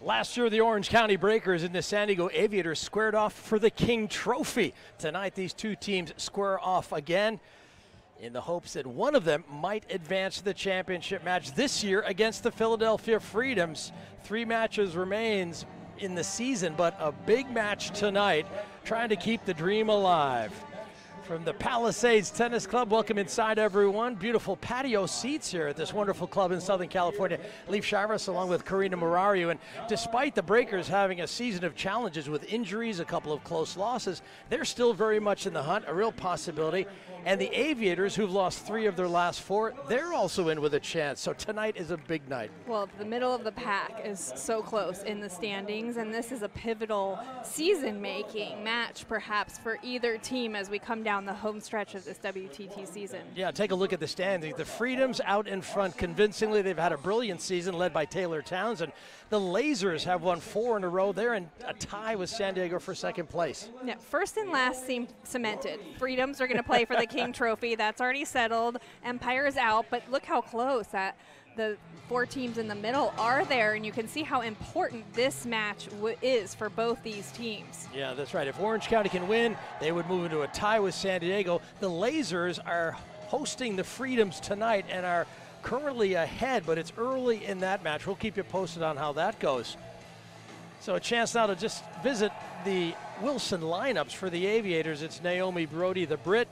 Last year, the Orange County Breakers and the San Diego Aviators squared off for the King Trophy. Tonight, these two teams square off again in the hopes that one of them might advance to the championship match this year against the Philadelphia Freedoms. 3 matches remains in the season, but a big match tonight, trying to keep the dream alive. From the Palisades Tennis Club, welcome inside, everyone. Beautiful patio seats here at this wonderful club in Southern California. Leif Chavras along with Karina Murariu. And despite the Breakers having a season of challenges with injuries, a couple of close losses, they're still very much in the hunt, a real possibility. And the Aviators, who've lost 3 of their last 4, they're also in with a chance. So tonight is a big night. Well, the middle of the pack is so close in the standings, and this is a pivotal season-making match, perhaps, for either team as we come down the home stretch of this WTT season. Yeah, take a look at the standings. The Freedoms out in front convincingly. They've had a brilliant season led by Taylor Townsend. The Lasers have won 4 in a row. They're in a tie with San Diego for second place. Yeah, first and last seem cemented. Freedoms are going to play for the King Trophy. That's already settled. Empire's out, but look how close that the 4 teams in the middle are there, and you can see how important this match is for both these teams. Yeah, that's right. If Orange County can win, they would move into a tie with San Diego. The Lasers are hosting the Freedoms tonight and are currently ahead, but it's early in that match. We'll keep you posted on how that goes. So a chance now to just visit the Wilson lineups for the Aviators. It's Naomi Brody, the Brit.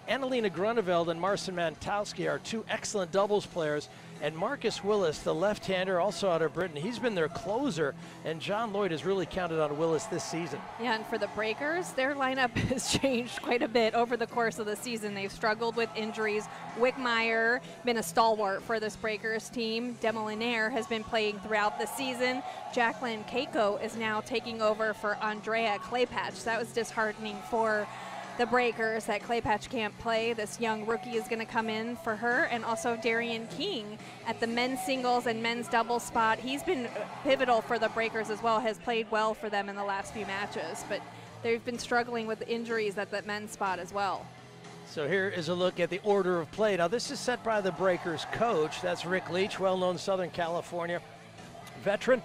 Annalena Grunewald and Marcin Mantowski are 2 excellent doubles players. And Marcus Willis, the left-hander, also out of Britain, he's been their closer. And John Lloyd has really counted on Willis this season. Yeah, and for the Breakers, their lineup has changed quite a bit over the course of the season. They've struggled with injuries. Wickmeyer been a stalwart for this Breakers team. Demolinaire has been playing throughout the season. Jacqueline Keiko is now taking over for Andrea Claypatch. That was disheartening for the Breakers that Claypatch can't play. This young rookie is going to come in for her. And also Darian King at the men's singles and men's doubles spot. He's been pivotal for the Breakers as well, has played well for them in the last few matches, but they've been struggling with injuries at that men's spot as well. So here is a look at the order of play. Now this is set by the Breakers coach. That's Rick Leach, well-known Southern California veteran.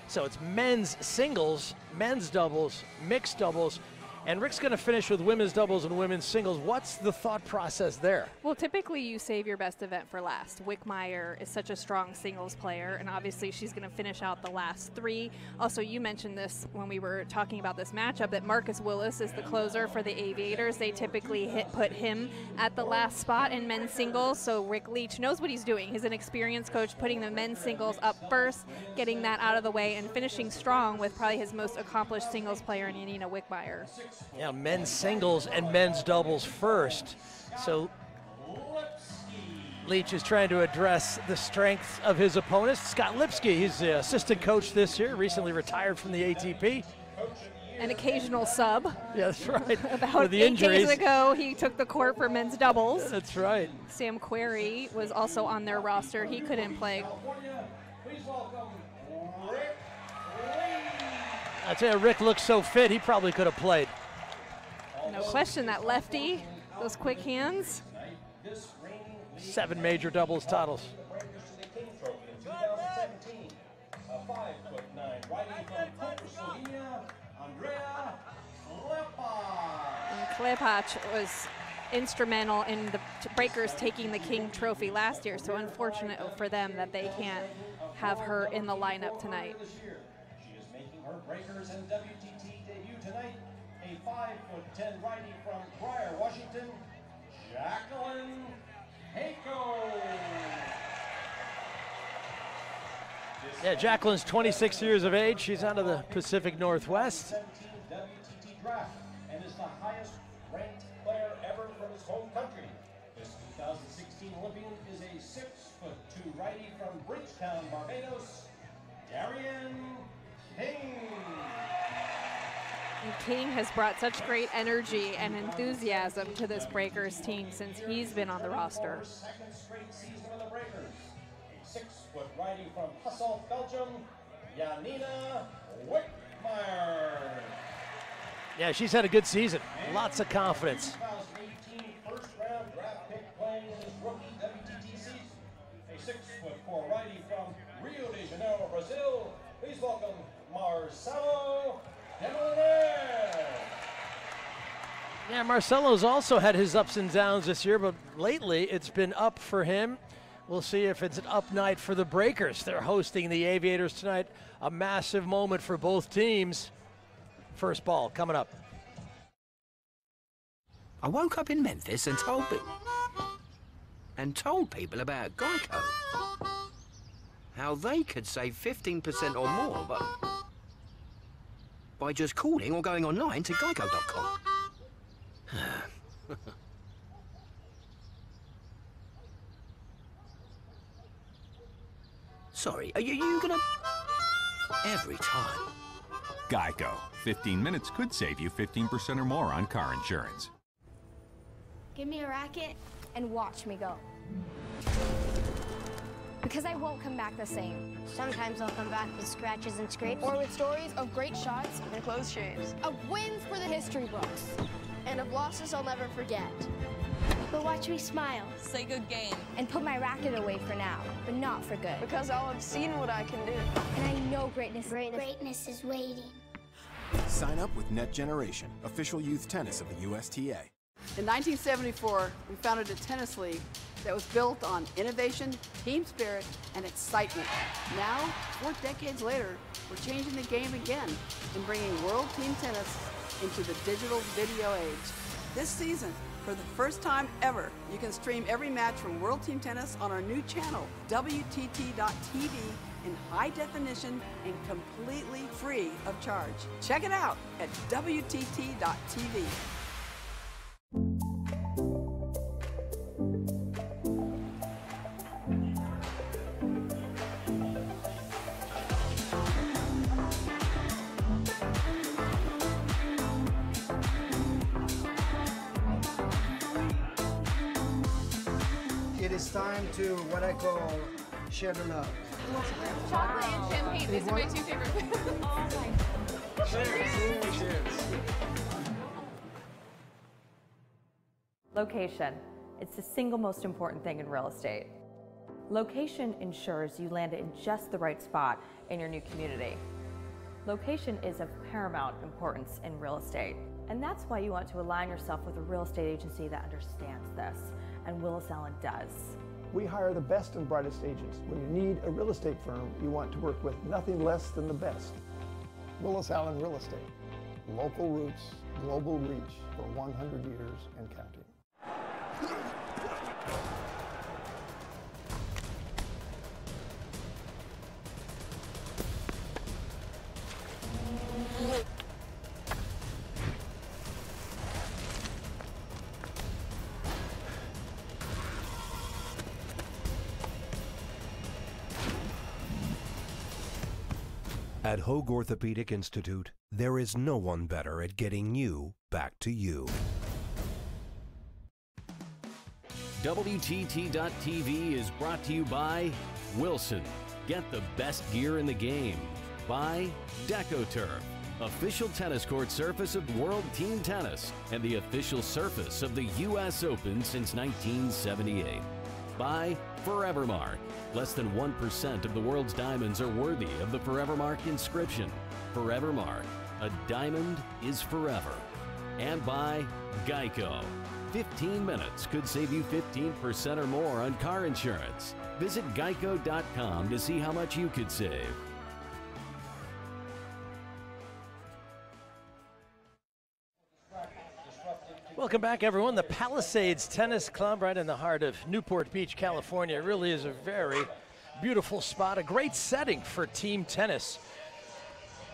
So it's men's singles, men's doubles, mixed doubles, and Rick's going to finish with women's doubles and women's singles. What's the thought process there? Well, typically you save your best event for last. Wickmeyer is such a strong singles player, and obviously she's going to finish out the last 3. Also, you mentioned this when we were talking about this matchup, that Marcus Willis is the closer for the Aviators. They typically put him at the last spot in men's singles, so Rick Leach knows what he's doing. He's an experienced coach, putting the men's singles up first, getting that out of the way, and finishing strong with probably his most accomplished singles player in Yanina Wickmeyer. Yeah, men's singles and men's doubles first. So Leach is trying to address the strengths of his opponents. Scott Lipsky, he's the assistant coach this year, recently retired from the ATP. An occasional sub. Yeah, that's right. About the 8 days ago, he took the court for men's doubles. That's right. Sam Query was also on their roster. He couldn't play. I tell you, Rick looks so fit, he probably could have played. No question, that lefty, those quick hands. 7 major doubles titles. And Klepach was instrumental in the Breakers taking the King Trophy last year, so unfortunate for them that they can't have her in the lineup tonight. She is making her Breakers and WTT debut tonight. A 5'10" righty from Pryor, Washington, Jacqueline Keiko. Yeah, Jacqueline's 26 years of age. She's out of the Pacific Northwest. WTT draft and is the highest ranked player ever from his home country. This 2016 Olympian is a 6'2" righty from Bridgetown, Barbados, Darian King. And King has brought such great energy and enthusiasm to this Breakers team since he's been on the roster. Second straight season of the Breakers. A 6-foot righty from Hasselt, Belgium, Yanina Wickmeyer. Yeah, she's had a good season. Lots of confidence. 2018 first-round draft pick playing in his rookie WTT season. A 6'4" righty from Rio de Janeiro, Brazil. Please welcome Marcelo Demoliner. Yeah, Marcelo's also had his ups and downs this year, but lately it's been up for him. We'll see if it's an up night for the Breakers. They're hosting the Aviators tonight. A massive moment for both teams. First ball coming up. I woke up in Memphis and told people about Geico. How they could save 15% or more, but by just calling or going online to geico.com. Sorry, are you gonna... Every time. Geico. 15 minutes could save you 15% or more on car insurance. Give me a racket and watch me go. Because I won't come back the same. Sometimes I'll come back with scratches and scrapes. Or with stories of great shots and close shaves. Of wins for the history books. And of losses I'll never forget. But watch me smile. Say good game. And put my racket away for now, but not for good. Because I'll have seen what I can do. And I know greatness is waiting. Sign up with Net Generation, official youth tennis of the USTA. In 1974, we founded a tennis league that was built on innovation, team spirit, and excitement. Now, 4 decades later, we're changing the game again and bringing World Team Tennis into the digital video age. This season, for the first time ever, you can stream every match from World Team Tennis on our new channel, WTT.tv, in high definition and completely free of charge. Check it out at WTT.tv. It is time to what I call share the love. Chocolate and champagne. These are my 2 favorite foods. Cheers. Location. It's the single most important thing in real estate. Location ensures you land in just the right spot in your new community. Location is of paramount importance in real estate, and that's why you want to align yourself with a real estate agency that understands this, and Willis Allen does. We hire the best and brightest agents. When you need a real estate firm, you want to work with nothing less than the best. Willis Allen Real Estate. Local roots, global reach for 100 years and counting. At Hoag Orthopedic Institute, there is no one better at getting you back to you. WTT.tv is brought to you by Wilson. Get the best gear in the game. By DecoTurf, official tennis court surface of World Team Tennis and the official surface of the U.S. Open since 1978. By Forevermark. Less than 1% of the world's diamonds are worthy of the Forevermark inscription. Forevermark, a diamond is forever. And by Geico. 15 minutes could save you 15% or more on car insurance. Visit geico.com to see how much you could save. Welcome back, everyone. The Palisades Tennis Club right in the heart of Newport Beach, California. It really is a very beautiful spot, a great setting for team tennis.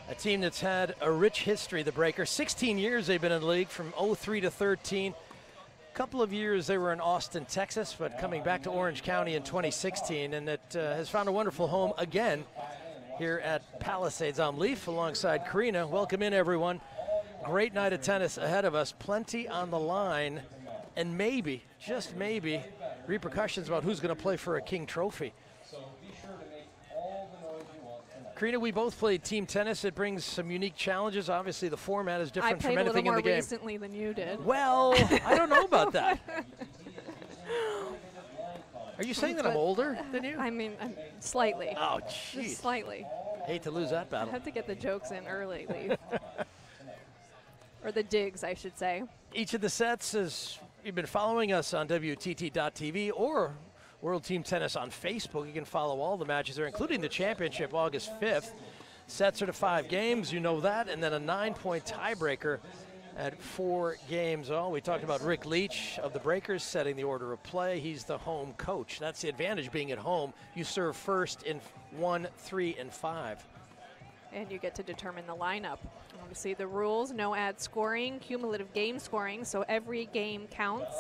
A team that's had a rich history, the Breakers. 16 years they've been in the league, from 03 to 13. A couple of years they were in Austin, Texas, but coming back to Orange County in 2016, and it has found a wonderful home again here at Palisades. I'm Leaf alongside Karina. Welcome in, everyone. Great night of tennis ahead of us, plenty on the line, and maybe, just maybe, repercussions about who's going to play for a King Trophy. Karina, we both played team tennis. It brings some unique challenges. Obviously, the format is different from anything in the game. I played a little more recently than you did. Well, I don't know about that. Are you saying that I'm older than you? I mean, I'm slightly. Oh, jeez. Just slightly. Hate to lose that I battle. have to get the jokes in early, Lee. Or the digs, I should say. Each of the sets, as you've been following us on WTT.tv or World Team Tennis on Facebook, you can follow all the matches there, including the championship August 5th. Sets are to 5 games, you know that, and then a 9-point tiebreaker at 4 games. Oh, we talked about Rick Leach of the Breakers setting the order of play. He's the home coach. That's the advantage being at home. You serve first in 1, 3, and 5. And you get to determine the lineup. Obviously, the rules, no ad scoring, cumulative game scoring, so every game counts.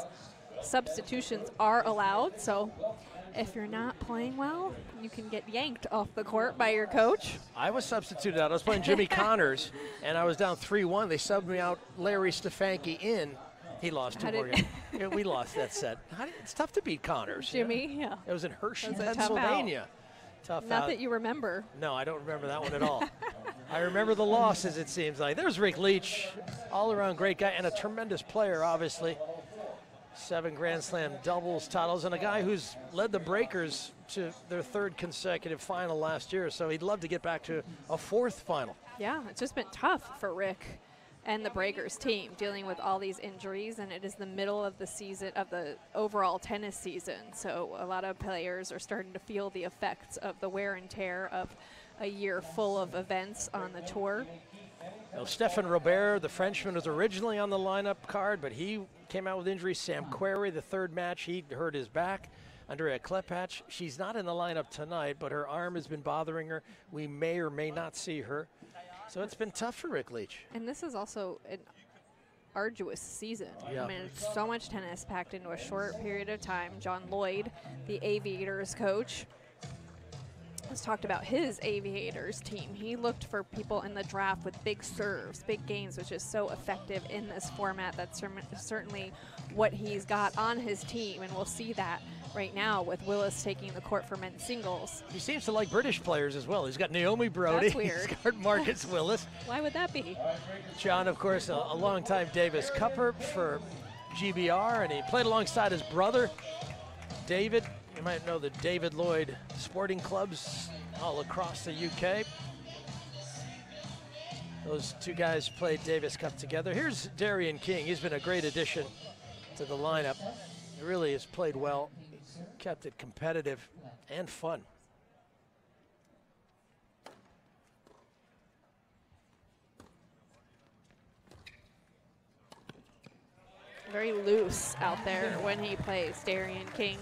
Substitutions are allowed, so if you're not playing well, you can get yanked off the court by your coach. I was substituted out. I was playing Jimmy Connors, and I was down 3-1. They subbed me out, Larry Stefanki in. He lost 2 more games. Yeah, we lost that set. It's tough to beat Connors. Jimmy, yeah. It was in Hershey, That was a Pennsylvania. Tough Not out. that you remember. No, I don't remember that one at all. I remember the losses, it seems like. There's Rick Leach, all-around great guy, and a tremendous player, obviously. 7 Grand Slam doubles titles, and a guy who's led the Breakers to their 3rd consecutive final last year, so he'd love to get back to a 4th final. Yeah, it's just been tough for Rick and the Breakers team, dealing with all these injuries, and it is the middle of the season, of the overall tennis season, so a lot of players are starting to feel the effects of the wear and tear of a year full of events on the tour. Now, Stefan Robert, the Frenchman, was originally on the lineup card, but he came out with injury. Sam Querrey, the 3rd match, he hurt his back. Andrea Klepacz, she's not in the lineup tonight, but her arm has been bothering her. We may or may not see her. So it's been tough for Rick Leach. And this is also an arduous season. Yeah. I mean, it's so much tennis packed into a short period of time. John Lloyd, the Aviators coach, has talked about his Aviators team. He looked for people in the draft with big serves, big games, which is so effective in this format. That's certainly what he's got on his team, and we'll see that right now with Willis taking the court for men's singles. He seems to like British players as well. He's got Naomi Brody. That's weird. He's got Marcus Willis. Why would that be? John, of course, a longtime Davis Cupper for GBR, and he played alongside his brother, David. You might know the David Lloyd sporting clubs all across the UK. Those 2 guys played Davis Cup together. Here's Darian King. He's been a great addition to the lineup. He really has played well, kept it competitive and fun. Very loose out there when he plays, Darian King.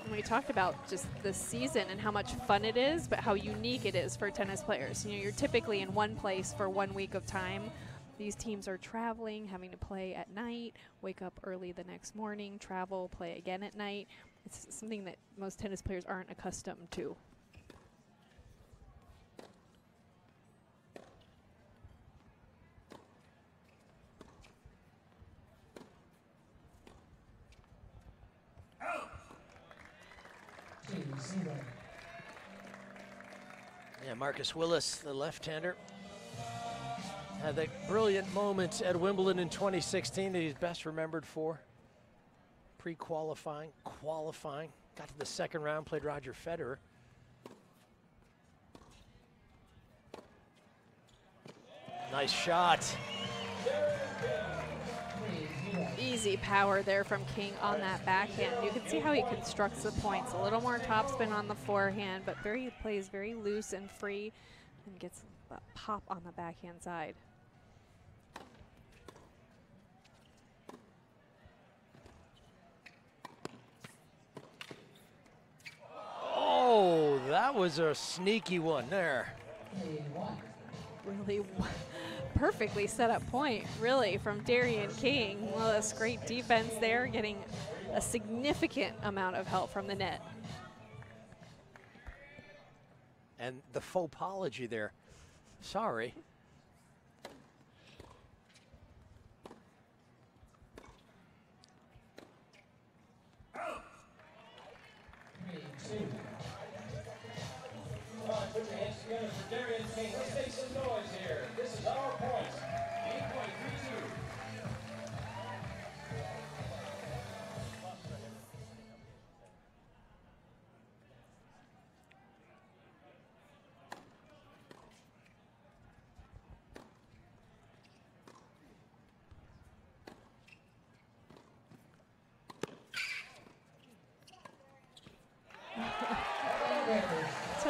And we talked about just this season and how much fun it is, but how unique it is for tennis players. You know, you're typically in one place for 1 week of time. These teams are traveling, having to play at night, wake up early the next morning, travel, play again at night. It's something that most tennis players aren't accustomed to. Yeah, Marcus Willis, the left-hander, had that brilliant moment at Wimbledon in 2016 that he's best remembered for. Pre-qualifying, qualifying, got to the 2nd round, played Roger Federer. Nice shot. Easy power there from King on that backhand. You can see how he constructs the points. A little more topspin on the forehand, but plays very loose and free and gets a pop on the backhand side. Oh, that was a sneaky one there. Really perfectly set up point, really, from Darian King. Willis, great defense there, getting a significant amount of help from the net. And the faux apology there. Sorry. Put your hands together for Darian King. Let's make some noise here. This is our point. 8.32.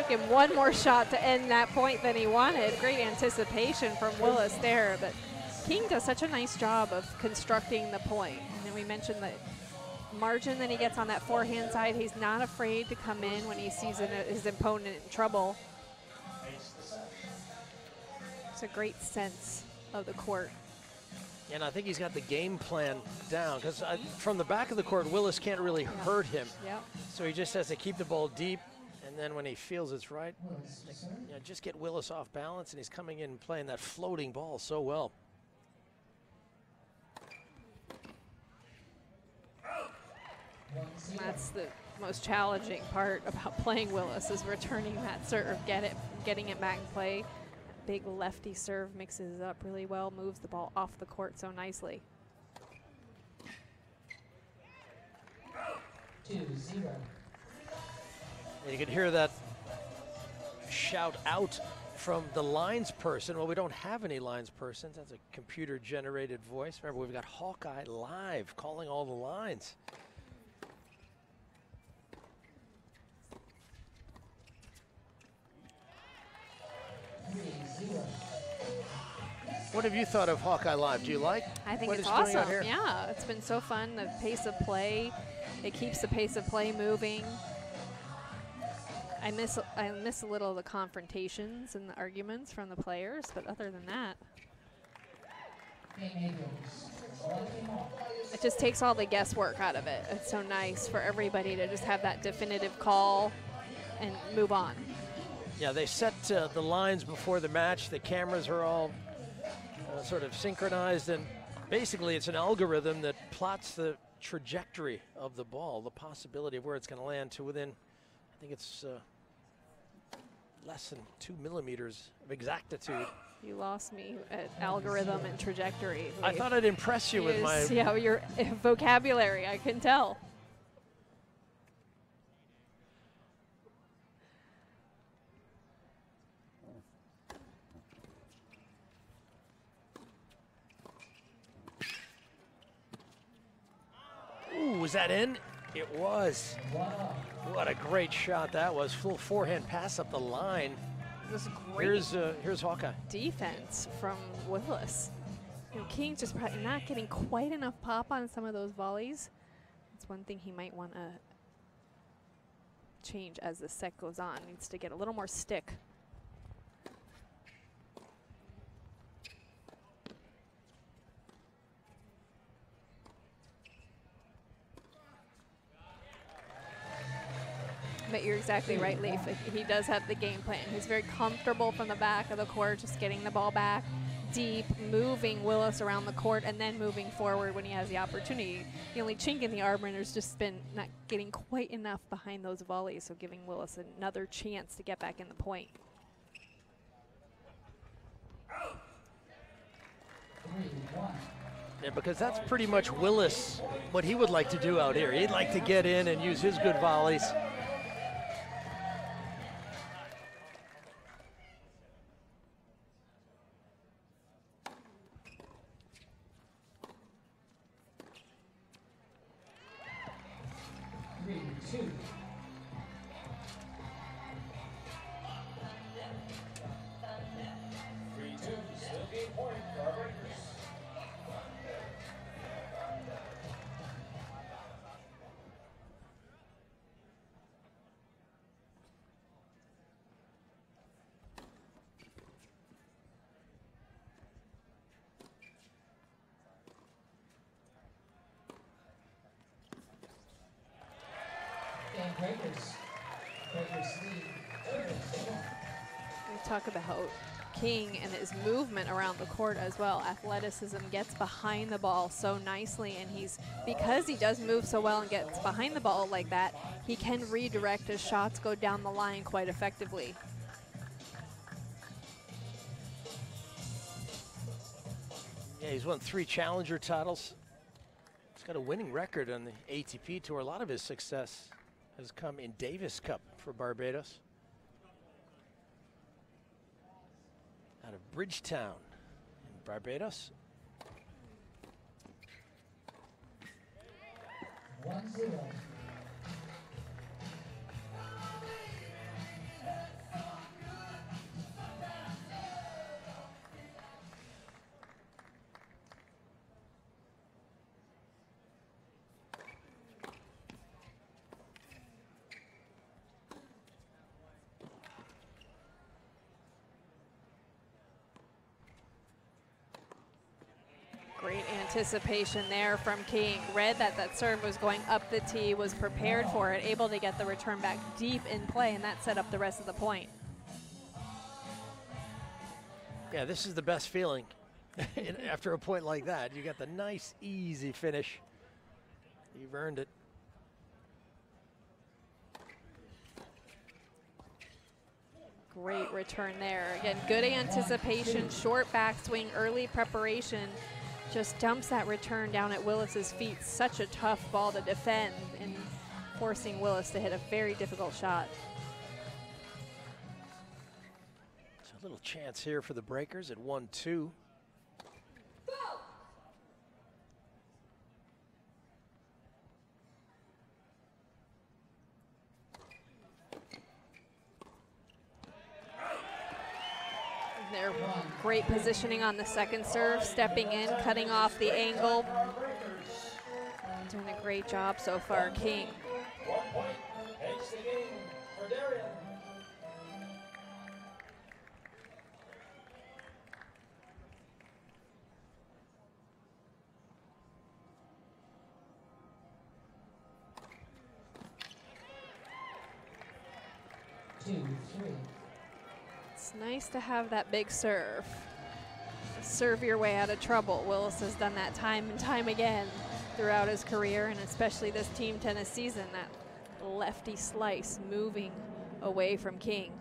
Took him one more shot to end that point than he wanted. Great anticipation from Willis there, but King does such a nice job of constructing the point. And then we mentioned the margin that he gets on that forehand side. He's not afraid to come in when he sees his opponent in trouble. It's a great sense of the court. And I think he's got the game plan down, because from the back of the court, Willis can't really hurt him. Yep. So he just has to keep the ball deep, and then when he feels it's right, just get Willis off balance, and he's coming in and playing that floating ball so well. That's the most challenging part about playing Willis, is returning that serve, getting it back in play. Big lefty serve mixes it up really well, moves the ball off the court so nicely. 2-0. And you can hear that shout out from the lines person. Well, we don't have any lines persons. That's a computer-generated voice. Remember, we've got Hawkeye live calling all the lines. What have you thought of Hawkeye Live? Do you like I think what it's doing out awesome. here? Yeah, it's been so fun. The pace of play, it keeps the pace of play moving. I miss a little of the confrontations and the arguments from the players, but other than that, it just takes all the guesswork out of it. It's so nice for everybody to just have that definitive call and move on. Yeah, they set the lines before the match. The cameras are all sort of synchronized, and basically it's an algorithm that plots the trajectory of the ball, the possibility of where it's going to land to within, I think it's less than 2 millimeters of exactitude. You lost me at algorithm and trajectory. I thought I'd impress you with my... Yeah, your vocabulary, I can tell. Ooh, was that in? It was. What a great shot that was. Full forehand pass up the line. It was great. Here's Hawkeye. Defense from Willis. You know, King's just probably not getting quite enough pop on some of those volleys. It's one thing he might want to change as the set goes on. Needs to get a little more stick. But you're exactly right, Leif. He does have the game plan. He's very comfortable from the back of the court, just getting the ball back deep, moving Willis around the court, and then moving forward when he has the opportunity. The only chink in the armor has just been not getting quite enough behind those volleys, so giving Willis another chance to get back in the point. 3-1. Yeah, because that's pretty much Willis, what he would like to do out here. He'd like to get in and use his good volleys. We talk about King and his movement around the court as well. Athleticism, gets behind the ball so nicely, and because he does move so well and gets behind the ball like that, he can redirect his shots, go down the line quite effectively. Yeah, he's won 3 challenger titles. He's got a winning record on the ATP Tour. A lot of his success has come in Davis Cup for Barbados. Out of Bridgetown in Barbados. 1-0. anticipation there from King. Read that that serve was going up the tee, was prepared for it, able to get the return back deep in play, and that set up the rest of the point. Yeah, this is the best feeling after a point like that. You got the nice, easy finish. You've earned it. Great return there. Again, good anticipation, short backswing, early preparation. Just dumps that return down at Willis's feet. Such a tough ball to defend and forcing Willis to hit a very difficult shot. So a little chance here for the Breakers at 1-2. Their great positioning on the second serve, stepping in, cutting off the angle. Doing a great job so far, King. 1 point takes the game for Darian. It's nice to have that big serve. Serve your way out of trouble. Willis has done that time and time again throughout his career, and especially this team tennis season, that lefty slice moving away from King.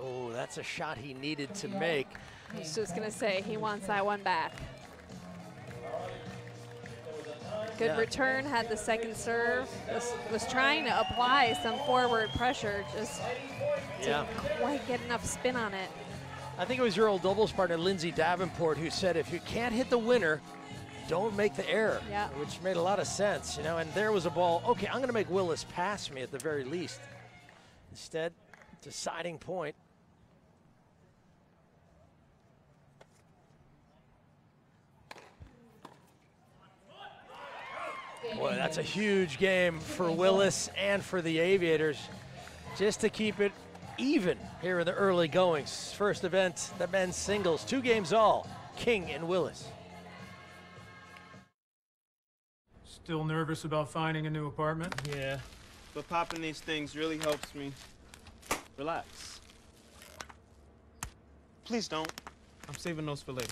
Oh, that's a shot he needed to make. I was just gonna say, he wants that one back. Good return, had the second serve. Was trying to apply some forward pressure, just didn't quite get enough spin on it. I think it was your old doubles partner, Lindsay Davenport, who said if you can't hit the winner, don't make the error, which made a lot of sense, you know, and there was a ball, okay, I'm gonna make Willis pass me at the very least. Instead, deciding point. Boy, that's a huge game for Willis and for the Aviators, just to keep it even here in the early goings. First event, the men's singles, 2 games all, King and Willis. Still nervous about finding a new apartment? Yeah, but popping these things really helps me relax. Please don't. I'm saving those for later.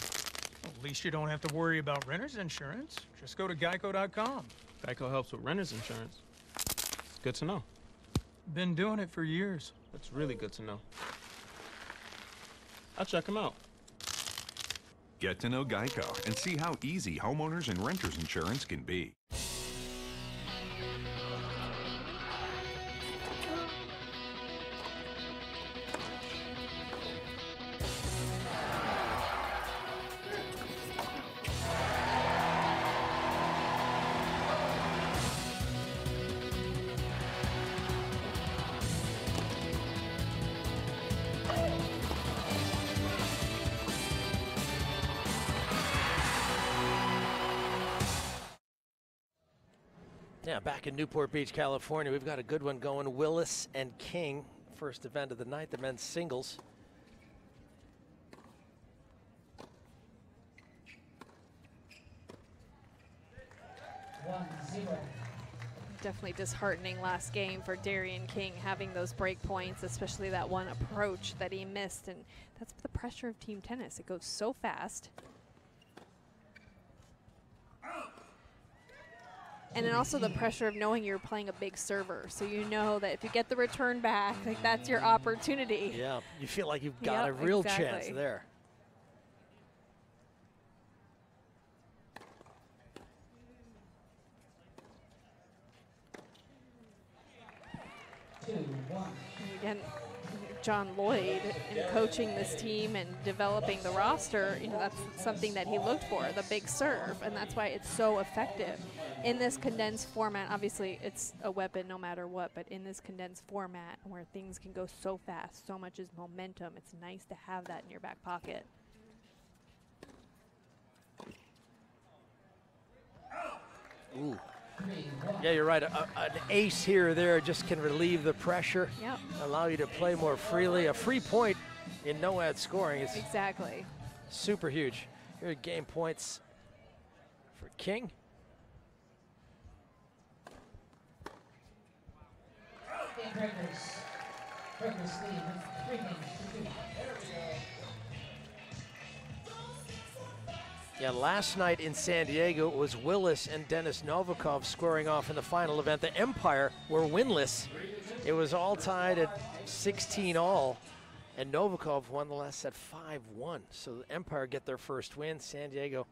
Well, at least you don't have to worry about renter's insurance. Just go to geico.com. Geico helps with renter's insurance. It's good to know. Been doing it for years. That's really good to know. I'll check them out. Get to know Geico and see how easy homeowners and renters insurance can be. Yeah, back in Newport Beach, California, we've got a good one going. Willis and King, first event of the night, the men's singles. Definitely disheartening last game for Darian King, having those break points, especially that one approach that he missed. And that's the pressure of team tennis. It goes so fast. And then also the pressure of knowing you're playing a big server. So you know that if you get the return back, like that's your opportunity. Yeah, you feel like you've got a real chance there. Again, John Lloyd in coaching this team and developing the roster, you know, that's something that he looked for, the big serve, and that's why it's so effective. In this condensed format, obviously it's a weapon no matter what, but in this condensed format where things can go so fast, so much is momentum, it's nice to have that in your back pocket. Ooh. Yeah, you're right. An ace here or there just can relieve the pressure, allow you to play more freely. A free point in no-ad scoring is exactly super huge. Here are game points for King. Yeah, last night in San Diego, it was Willis and Denis Novikov squaring off in the final event. The Empire were winless. It was all tied at 16 all, and Novikov won the last set 5-1. So the Empire get their first win. San Diego,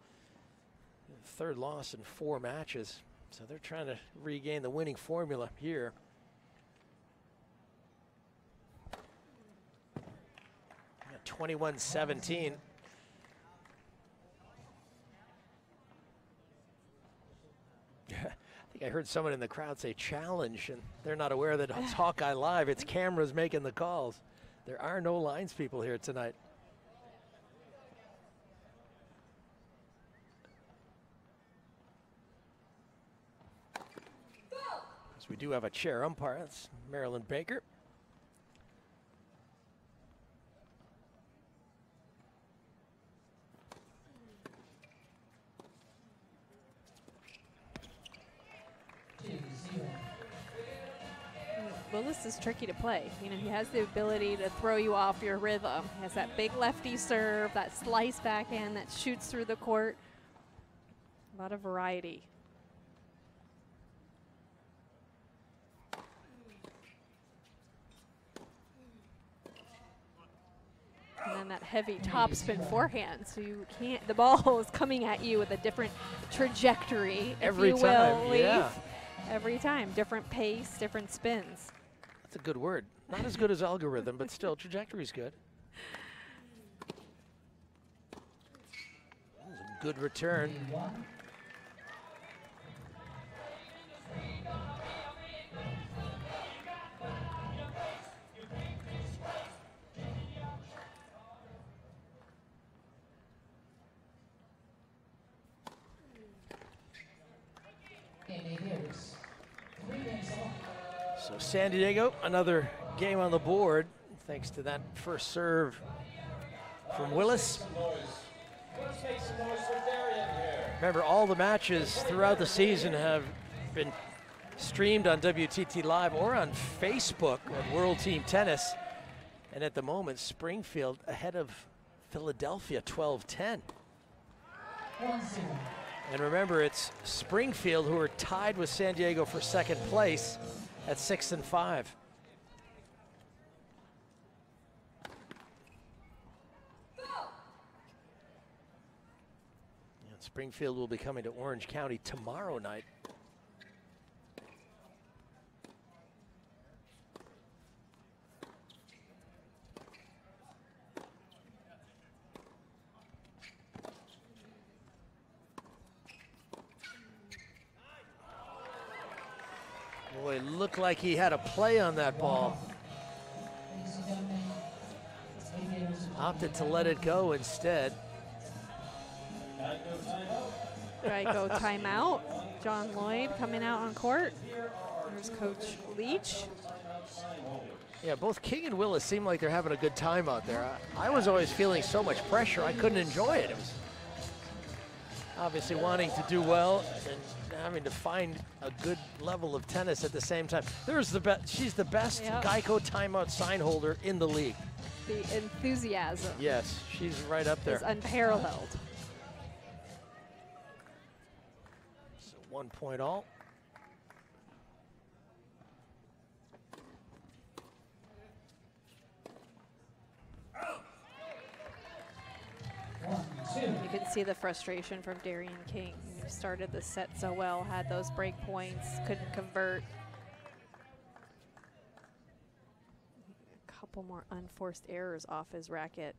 third loss in 4 matches. So they're trying to regain the winning formula here. Yeah, 21-17. I think I heard someone in the crowd say challenge, and they're not aware that it's Hawkeye Live. It's cameras making the calls. There are no lines people here tonight. So we do have a chair umpire. That's Marilyn Baker. Willis is tricky to play. You know, he has the ability to throw you off your rhythm. He has that big lefty serve, that slice backhand that shoots through the court. A lot of variety. And then that heavy topspin forehand, so you can't, the ball is coming at you with a different trajectory, every if you time, will, yeah. Every time, different pace, different spins. That's a good word. Not as good as algorithm, but still, trajectory's good. That was a good return. So San Diego, another game on the board, thanks to that first serve from Willis. Remember, all the matches throughout the season have been streamed on WTT Live or on Facebook at World Team Tennis. And at the moment, Springfield ahead of Philadelphia, 12-10. And remember, it's Springfield who are tied with San Diego for second place at 6-5. And Springfield will be coming to Orange County tomorrow night. Boy, it looked like he had a play on that ball. Opted to let it go instead. Right, go timeout. John Lloyd coming out on court. There's Coach Leach. Yeah, both King and Willis seem like they're having a good time out there. I was always feeling so much pressure, I couldn't enjoy it. It was obviously wanting to do well and having to find a good level of tennis at the same time. There's the best. She's the best Geico timeout sign holder in the league. The enthusiasm. Yes, she's right up there. Is unparalleled. So 1 point all. You can see the frustration from Darian King. He started the set so well, had those break points, couldn't convert. A couple more unforced errors off his racket.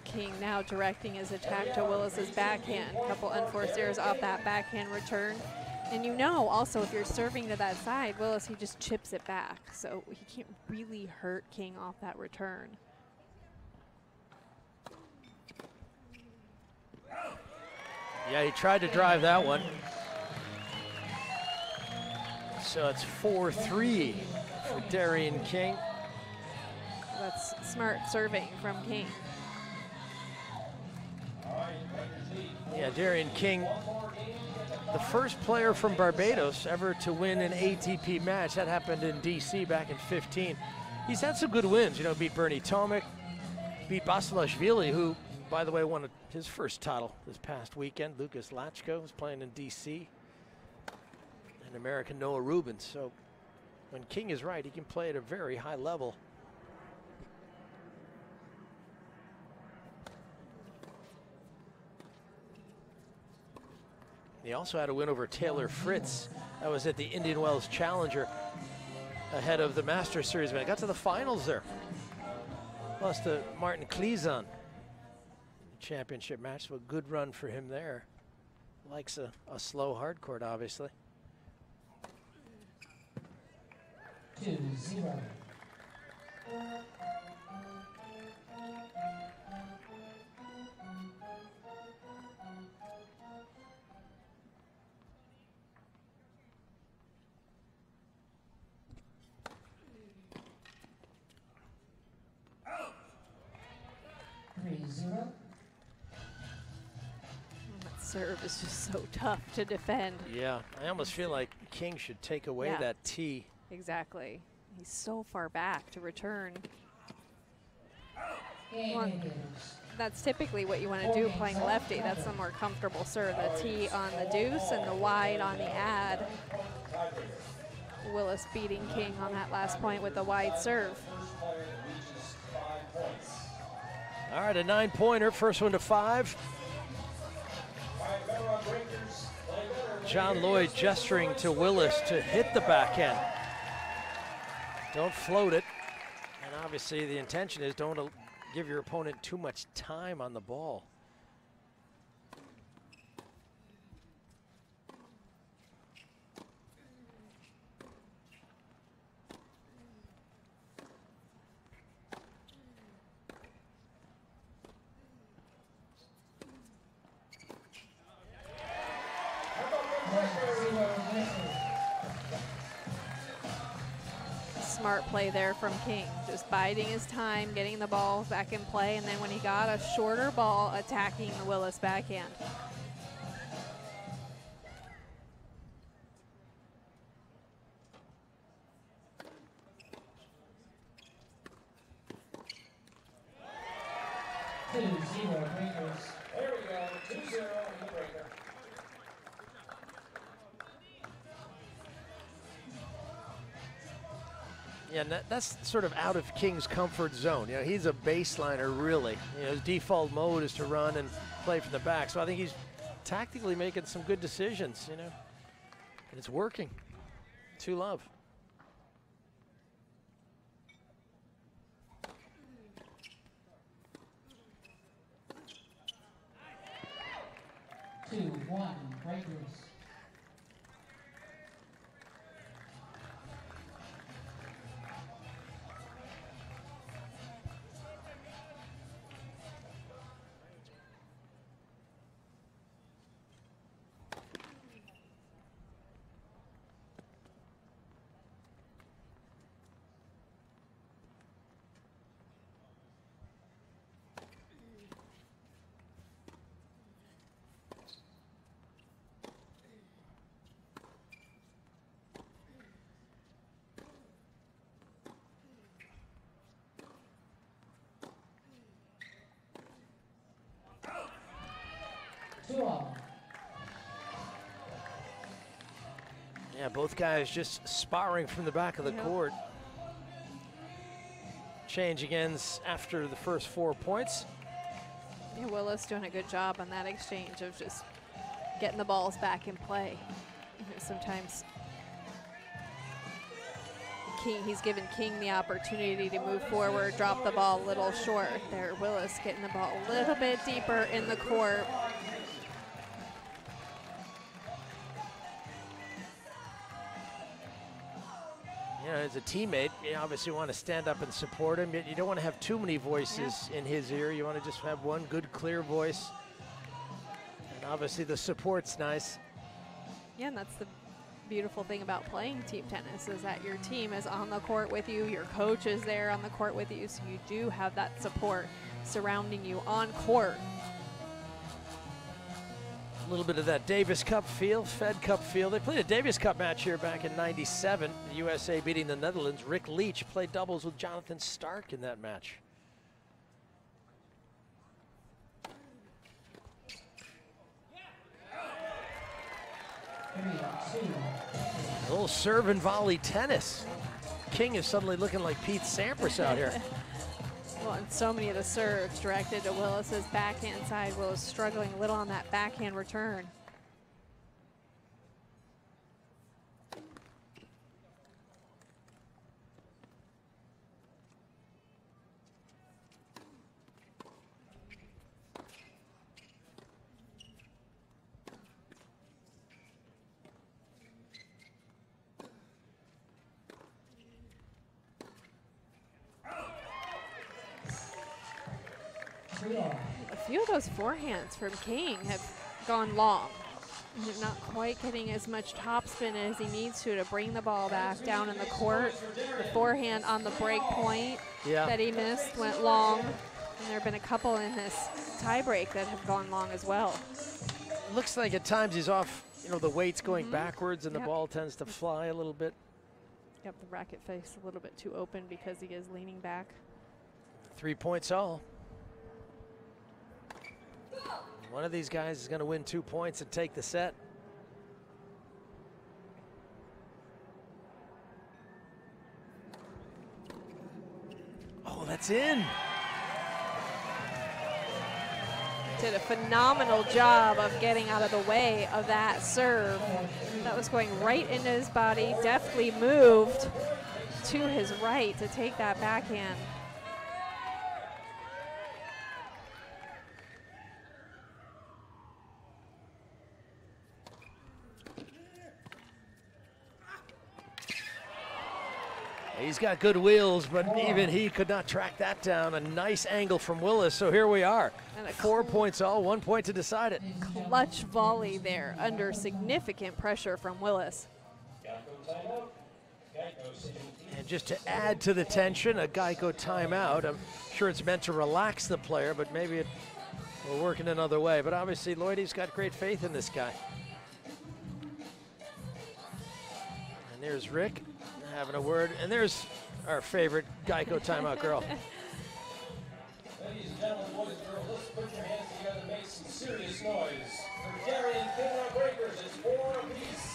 King now directing his attack to Willis's backhand. A couple unforced errors off that backhand return. And you know also if you're serving to that side, Willis, he just chips it back. So he can't really hurt King off that return. Yeah, he tried to drive that one. So it's 4-3 for Darian King. That's smart serving from King. Yeah, Darian King, the first player from Barbados ever to win an ATP match. That happened in DC back in 15. He's had some good wins, you know, beat Bernie Tomic, beat Basilashvili, who, by the way, won his first title this past weekend. Lucas Lachko was playing in DC. And American Noah Rubin. So when King is right, he can play at a very high level. He also had a win over Taylor Fritz. That was at the Indian Wells Challenger ahead of the Masters Series. But I got to the finals there. Lost to Martin Klizan. Championship match, so a good run for him there. Likes a slow hard court, obviously. 2-0. That serve is just so tough to defend. Yeah, I almost feel like King should take away that tee. Exactly. He's so far back to return. Game Well, that's typically what you want to do playing lefty. That's the more comfortable serve. The tee on the deuce and the wide on the ad. Willis beating King on that last point with the wide serve. All right, a 9-pointer, first one to 5. John Lloyd gesturing to Willis to hit the backhand. Don't float it. And obviously the intention is don't give your opponent too much time on the ball. Smart play there from King, just biding his time, getting the ball back in play, and then when he got a shorter ball, attacking the Willis backhand. Breakers. There we go, 2-0 in the breaker. Yeah, and that's sort of out of King's comfort zone. You know, he's a baseliner, really. You know, his default mode is to run and play from the back. So I think he's tactically making some good decisions, you know. And it's working. 2-love. Breakers. Yeah, both guys just sparring from the back of the court. Changing ends after the first 4 points. Yeah, Willis doing a good job on that exchange of just getting the balls back in play. You know, sometimes King, he's given King the opportunity to move forward, drop the ball a little short there. Willis getting the ball a little bit deeper in the court. You know, as a teammate, you obviously want to stand up and support him. You don't want to have too many voices in his ear. You want to just have one good, clear voice. And obviously the support's nice. Yeah, and that's the beautiful thing about playing team tennis, is that your team is on the court with you, your coach is there on the court with you, so you do have that support surrounding you on court. A little bit of that Davis Cup feel, Fed Cup feel. They played a Davis Cup match here back in '97. The USA beating the Netherlands. Rick Leach played doubles with Jonathan Stark in that match. A little serve and volley tennis. King is suddenly looking like Pete Sampras out here. Well, and so many of the serves directed to Willis's backhand side. Willis struggling a little on that backhand return. A few of those forehands from King have gone long. They're not quite getting as much topspin as he needs to bring the ball back down in the court. The forehand on the break point that he missed went long. And there have been a couple in this tie break that have gone long as well. Looks like at times he's off, you know, the weight's going backwards and the ball tends to fly a little bit. Yep, the racket face a little bit too open because he is leaning back. 3 points all. One of these guys is going to win 2 points and take the set. Oh, that's in. Did a phenomenal job of getting out of the way of that serve. That was going right into his body, deftly moved to his right to take that backhand. He's got good wheels, but even he could not track that down. A nice angle from Willis, so here we are. 4 points all, 1 point to decide it. Clutch volley there under significant pressure from Willis. And just to add to the tension, a Geico timeout. I'm sure it's meant to relax the player, but maybe it will work in another way. But obviously, Lloydie's got great faith in this guy. And there's Rick having a word, and there's our favorite Geico timeout girl. Ladies and gentlemen, boys and girls, let's put your hands together and make some serious noise. For Darian King on breakers, it's 4 apiece.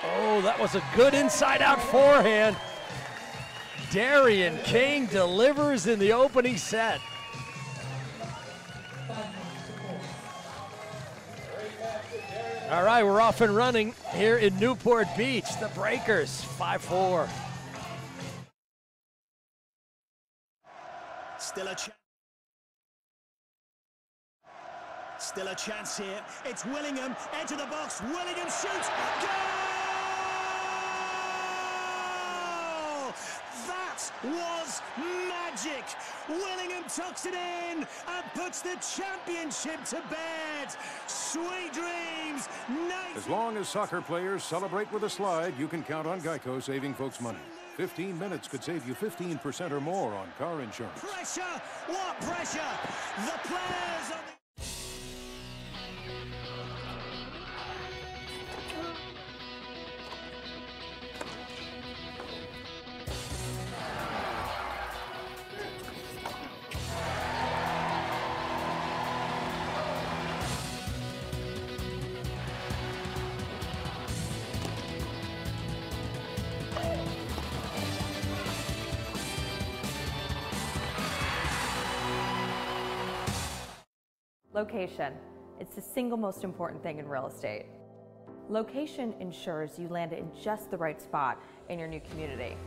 Oh, that was a good inside-out forehand. Darian King delivers in the opening set. All right, we're off and running here in Newport Beach. The Breakers, 5-4. Still a chance here. It's Willingham, edge of the box. Willingham shoots. Goal! That was magic. Willingham tucks it in and puts the championship to bed. Sweet dreams. As long as soccer players celebrate with a slide, you can count on Geico saving folks money. 15 minutes could save you 15% or more on car insurance. Pressure. What pressure? The players on the Location. It's the single most important thing in real estate. Location ensures you land in just the right spot in your new community.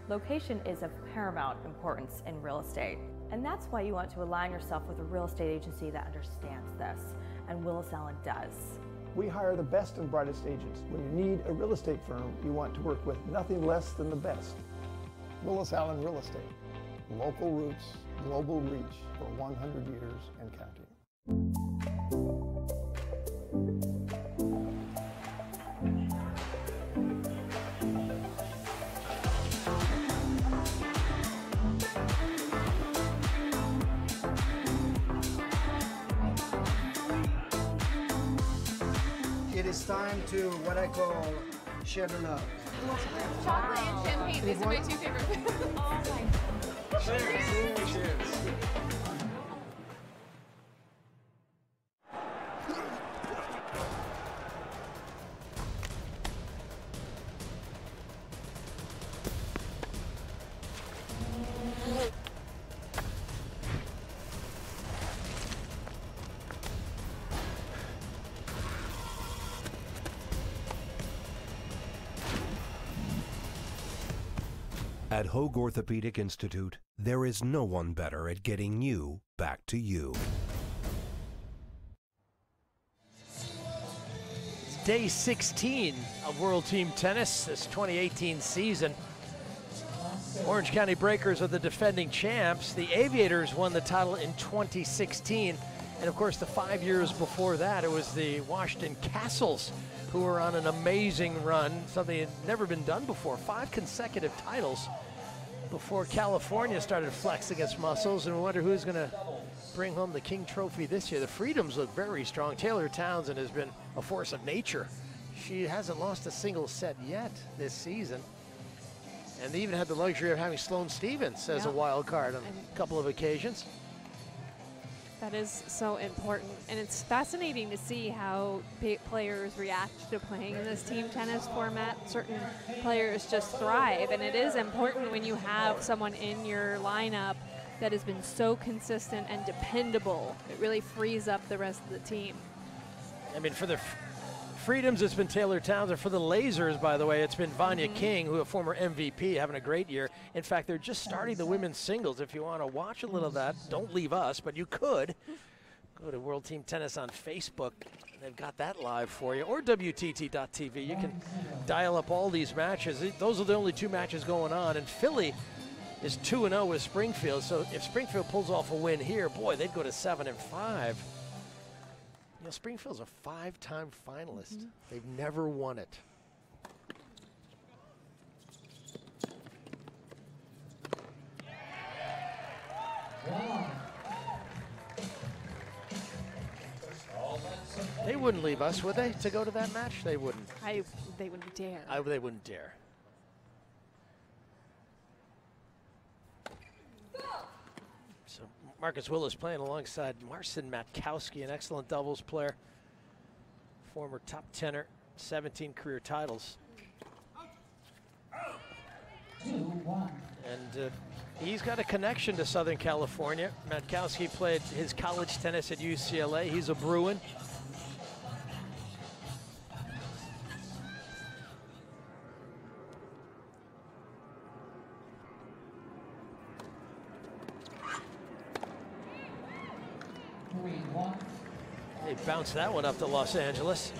Location is of paramount importance in real estate. And that's why you want to align yourself with a real estate agency that understands this. And Willis Allen does. We hire the best and brightest agents. When you need a real estate firm, you want to work with nothing less than the best. Willis Allen Real Estate. Local roots, global reach for 100 years and counting. It is time to what I call share the love. Chocolate and champagne. These are my two favorite foods. Oh my. Cheers. Cheers. At Hoag Orthopedic Institute, there is no one better at getting you back to you. It's day 16 of World Team Tennis this 2018 season. Orange County Breakers are the defending champs. The Aviators won the title in 2016. And of course, the 5 years before that, it was the Washington Castles who were on an amazing run, something that had never been done before. 5 consecutive titles before California started flexing its muscles, and we wonder who's going to bring home the King Trophy this year. The Freedoms look very strong. Taylor Townsend has been a force of nature. She hasn't lost a single set yet this season. And they even had the luxury of having Sloane Stephens as a wild card on a couple of occasions. That is so important, and it's fascinating to see how players react to playing in this team tennis format. Certain players just thrive, and it is important when you have someone in your lineup that has been so consistent and dependable. It really frees up the rest of the team. I mean, for the Freedoms, it's been Taylor Townsend. For the Lasers, by the way, it's been Vanya King, who a former MVP, having a great year. In fact, they're just starting the women's singles. If you want to watch a little of that, don't leave us, but you could. Go to World Team Tennis on Facebook. They've got that live for you. Or WTT.tv. You can dial up all these matches. Those are the only 2 matches going on. And Philly is 2-0 with Springfield. So if Springfield pulls off a win here, boy, they'd go to 7-5. You know, Springfield's a 5-time finalist. They've never won it. They wouldn't leave us, would they, to go to that match? They wouldn't. They wouldn't dare. They wouldn't dare. So Marcus Willis playing alongside Marcin Matkowski, an excellent doubles player, former top tenor, 17 career titles. And he's got a connection to Southern California. Matkowski played his college tennis at UCLA. He's a Bruin. They bounced that one up to Los Angeles.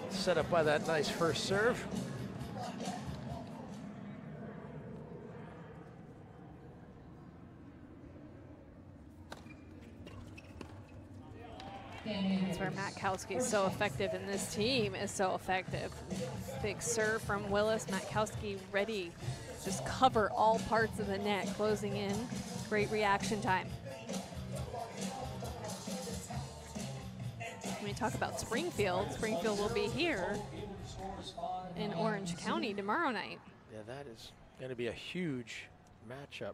Set up by that nice first serve. That's where Matkowski is so effective, and this team is so effective. Big serve from Willis. Matkowski ready. Just cover all parts of the net, closing in. Great reaction time. When we talk about Springfield, Springfield will be here in Orange County tomorrow night. Yeah, that is going to be a huge matchup.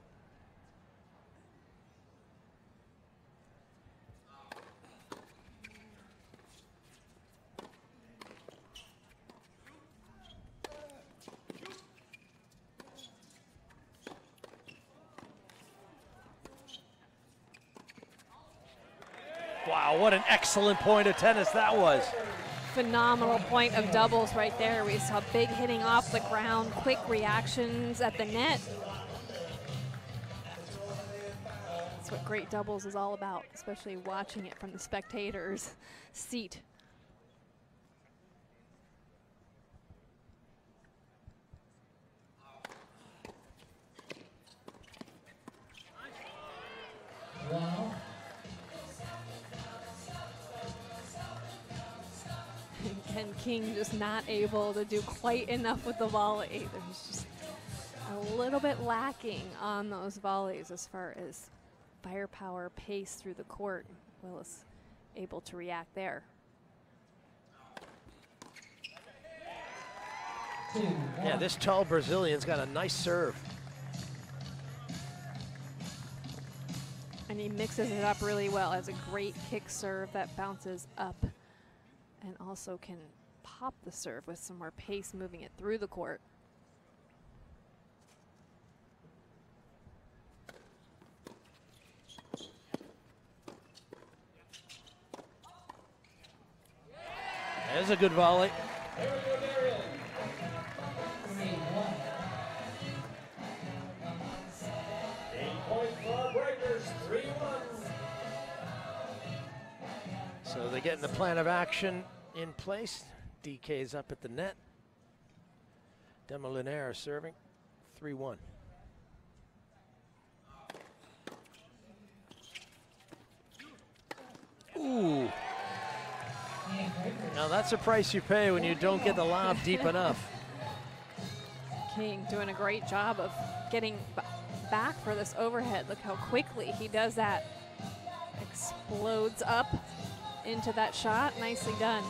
Wow, what an excellent point of tennis that was. Phenomenal point of doubles right there. We saw big hitting off the ground, quick reactions at the net. That's what great doubles is all about, especially watching it from the spectators' seat. Ken King just not able to do quite enough with the volley. There's just a little bit lacking on those volleys as far as firepower, pace through the court. Willis able to react there. Yeah, this tall Brazilian's got a nice serve. And he mixes it up really well. Has a great kick serve that bounces up and also can pop the serve with some more pace, moving it through the court. There's a good volley. So they're getting the plan of action in place. DK's up at the net. Demoliner serving 3-1. Ooh. Now that's a price you pay when you don't get the lob deep enough. King doing a great job of getting back for this overhead. Look how quickly he does that. Explodes up into that shot. Nicely done.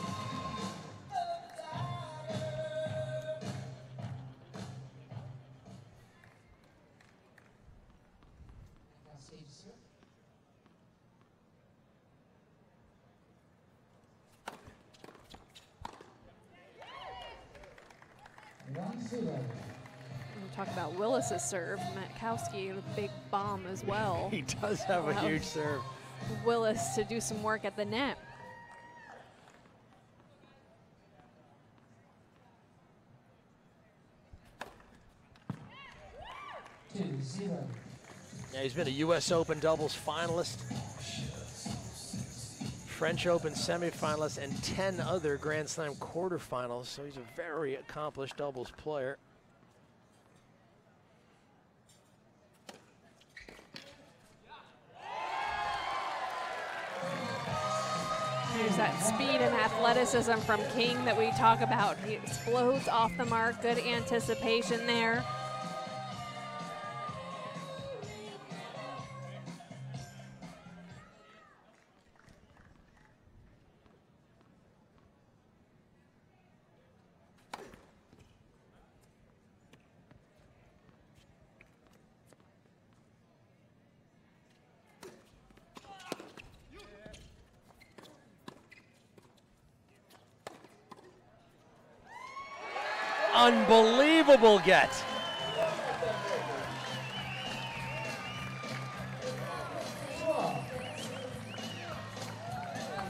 Talk about Willis's serve. Matkowski, a big bomb as well. He does have a huge serve. Willis to do some work at the net. Yeah, he's been a U.S. Open doubles finalist, French Open semifinalist, and 10 other Grand Slam quarterfinals, so he's a very accomplished doubles player. There's that speed and athleticism from King that we talk about. He explodes off the mark, good anticipation there. Unbelievable get.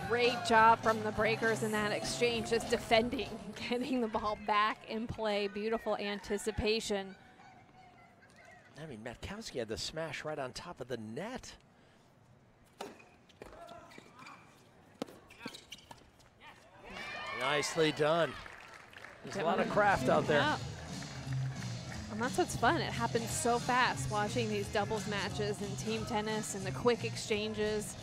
Great job from the breakers in that exchange, just defending, getting the ball back in play. Beautiful anticipation. I mean, Matkowski had the smash right on top of the net. Nicely done. There's a lot of craft out there. Yeah. And that's what's fun. It happens so fast, watching these doubles matches and team tennis and the quick exchanges.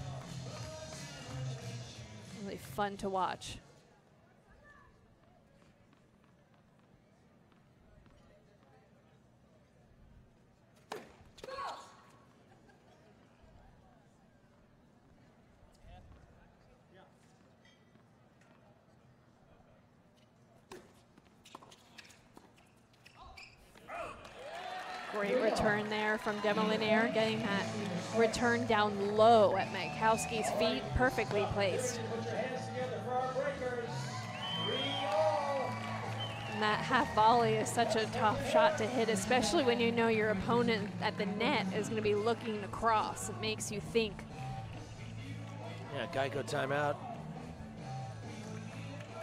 Really fun to watch. Great return there from Demoliner, getting that return down low at Matkowski's feet, perfectly placed. And that half volley is such a tough shot to hit, especially when you know your opponent at the net is going to be looking to cross. It makes you think. Yeah, Geico timeout.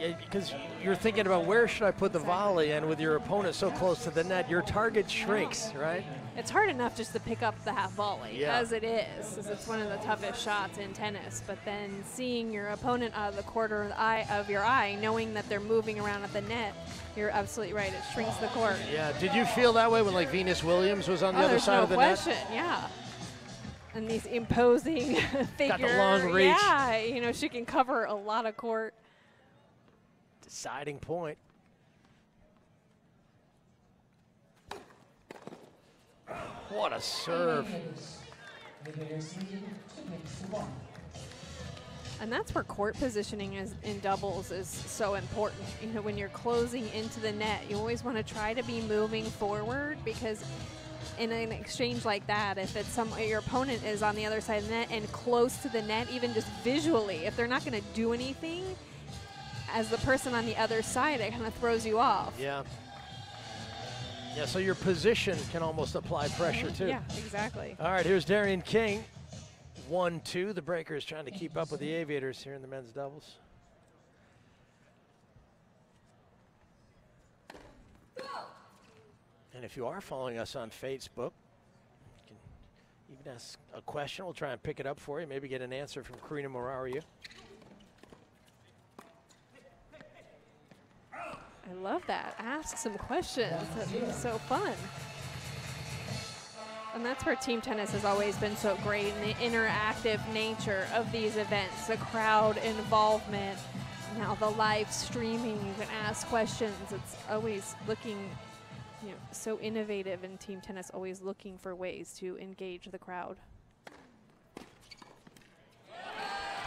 Yeah, because you're thinking about where should I put the volley, and with your opponent so close to the net, your target shrinks, right? It's hard enough just to pick up the half volley, as it is, as it's one of the toughest shots in tennis. But then seeing your opponent out of the corner of your eye, knowing that they're moving around at the net, you're absolutely right. It shrinks the court. Yeah. Did you feel that way when, like, Venus Williams was on the other side of the net? There's no question. Yeah. And these imposing figure. Got the long reach. Yeah. You know, she can cover a lot of court. Deciding point. What a serve. And that's where court positioning is in doubles is so important. You know, when you're closing into the net, you always want to try to be moving forward, because in an exchange like that, if it's your opponent is on the other side of the net and close to the net, even just visually, if they're not going to do anything, as the person on the other side, it kind of throws you off. Yeah. Yeah, so your position can almost apply pressure too. Yeah, exactly. All right, here's Darian King. 1-2. The Breakers trying to keep up with the Aviators here in the men's doubles. And if you are following us on Facebook, you can even ask a question. We'll try and pick it up for you. Maybe get an answer from Karina Moraria. I love that. Ask some questions. That's so fun. And that's where team tennis has always been so great, in the interactive nature of these events, the crowd involvement, now the live streaming, you can ask questions. It's always looking, you know, so innovative, in team tennis, always looking for ways to engage the crowd.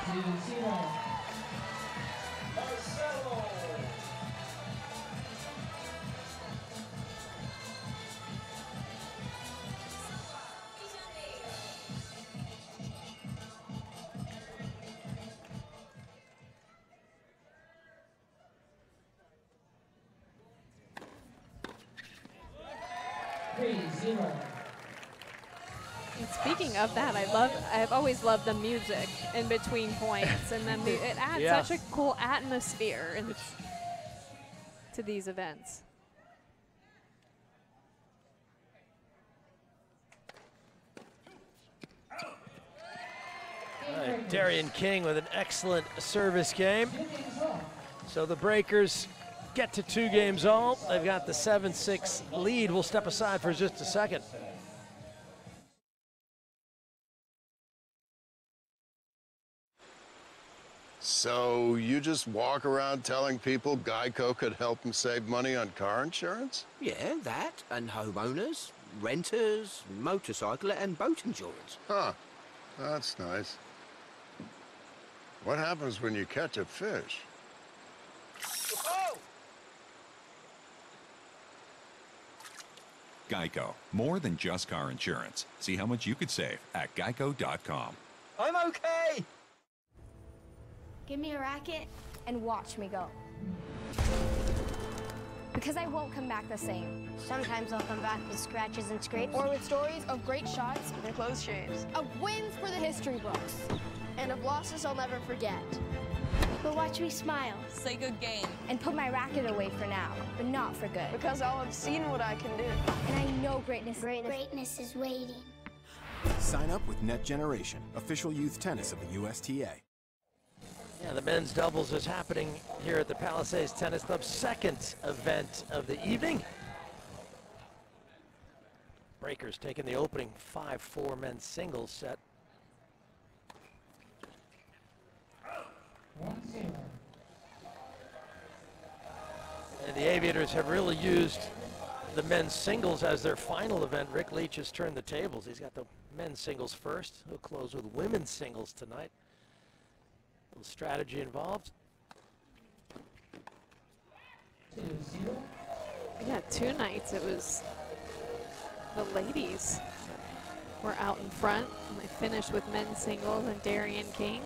2-0. And speaking of that, I've always loved the music in between points, and then it adds such a cool atmosphere to these events. Darian King with an excellent service game. So the Breakers get to 2 games all. They've got the 7-6 lead. We'll step aside for just a second. So you just walk around telling people Geico could help them save money on car insurance? Yeah, that, and homeowners, renters, motorcycle and boat insurance. Huh, that's nice. What happens when you catch a fish? Geico, more than just car insurance. See how much you could save at geico.com. I'm okay. Give me a racket and watch me go. Because I won't come back the same. Sometimes I'll come back with scratches and scrapes. Or with stories of great shots and close shaves. Of wins for the history books. And of losses I'll never forget. But watch me smile. Say good game. And put my racket away for now, but not for good. Because I'll have seen what I can do. And I know greatness is waiting. Sign up with Net Generation, official youth tennis of the USTA. Yeah, the men's doubles is happening here at the Palisades Tennis Club's second event of the evening. Breakers taking the opening 5-4 men's singles set. And the Aviators have really used the men's singles as their final event. Rick Leach has turned the tables. He's got the men's singles first. He'll close with women's singles tonight. A little strategy involved. Yeah, 2 nights it was the ladies were out in front, and they finished with men's singles and Darian King.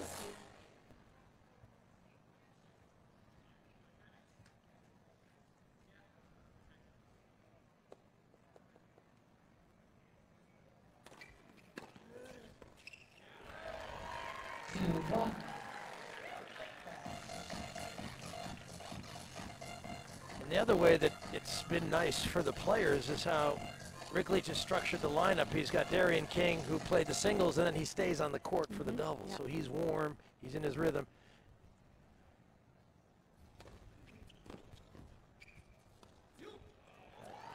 And the other way that it's been nice for the players is how Rick Leach has structured the lineup. He's got Darian King, who played the singles, and then he stays on the court for the doubles. So he's warm, he's in his rhythm.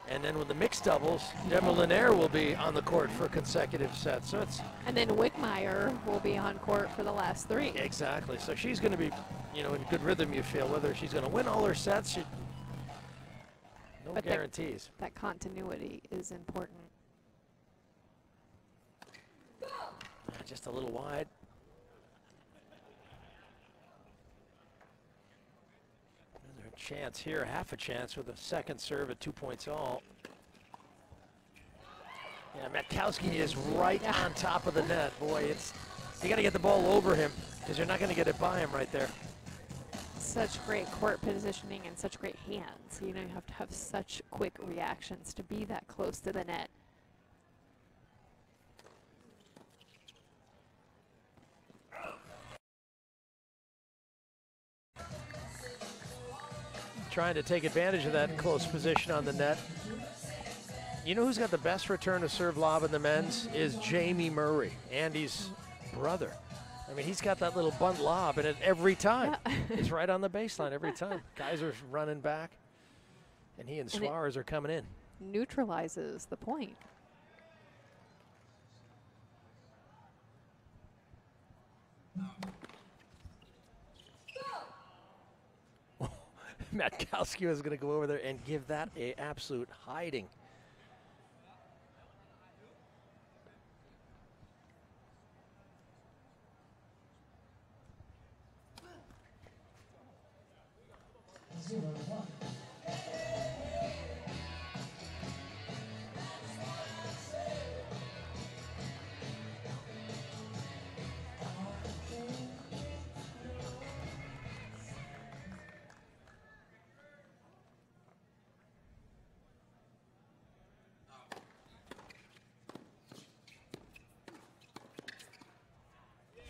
And then with the mixed doubles, Gemma Linaire will be on the court for consecutive sets. So it's and then Wickmeyer will be on court for the last 3. Exactly. So she's going to be, you know, in good rhythm, you feel. Whether she's going to win all her sets, no but guarantees. That continuity is important. Just a little wide. Another chance here, half a chance with a second serve at 2 points all. Yeah, Matkowski is right on top of the net. Boy, you got to get the ball over him because you're not going to get it by him right there. Such great court positioning and such great hands. You know, you have to have such quick reactions to be that close to the net. Trying to take advantage of that close position on the net. You know who's got the best return to serve lob in the men's is Jamie Murray, Andy's brother. I mean, he's got that little bunt lob in it every time. Yeah. It's right on the baseline every time. Guys are running back, and he and Suarez are coming in. Neutralizes the point. Matkowski was going to go over there and give that an absolute hiding.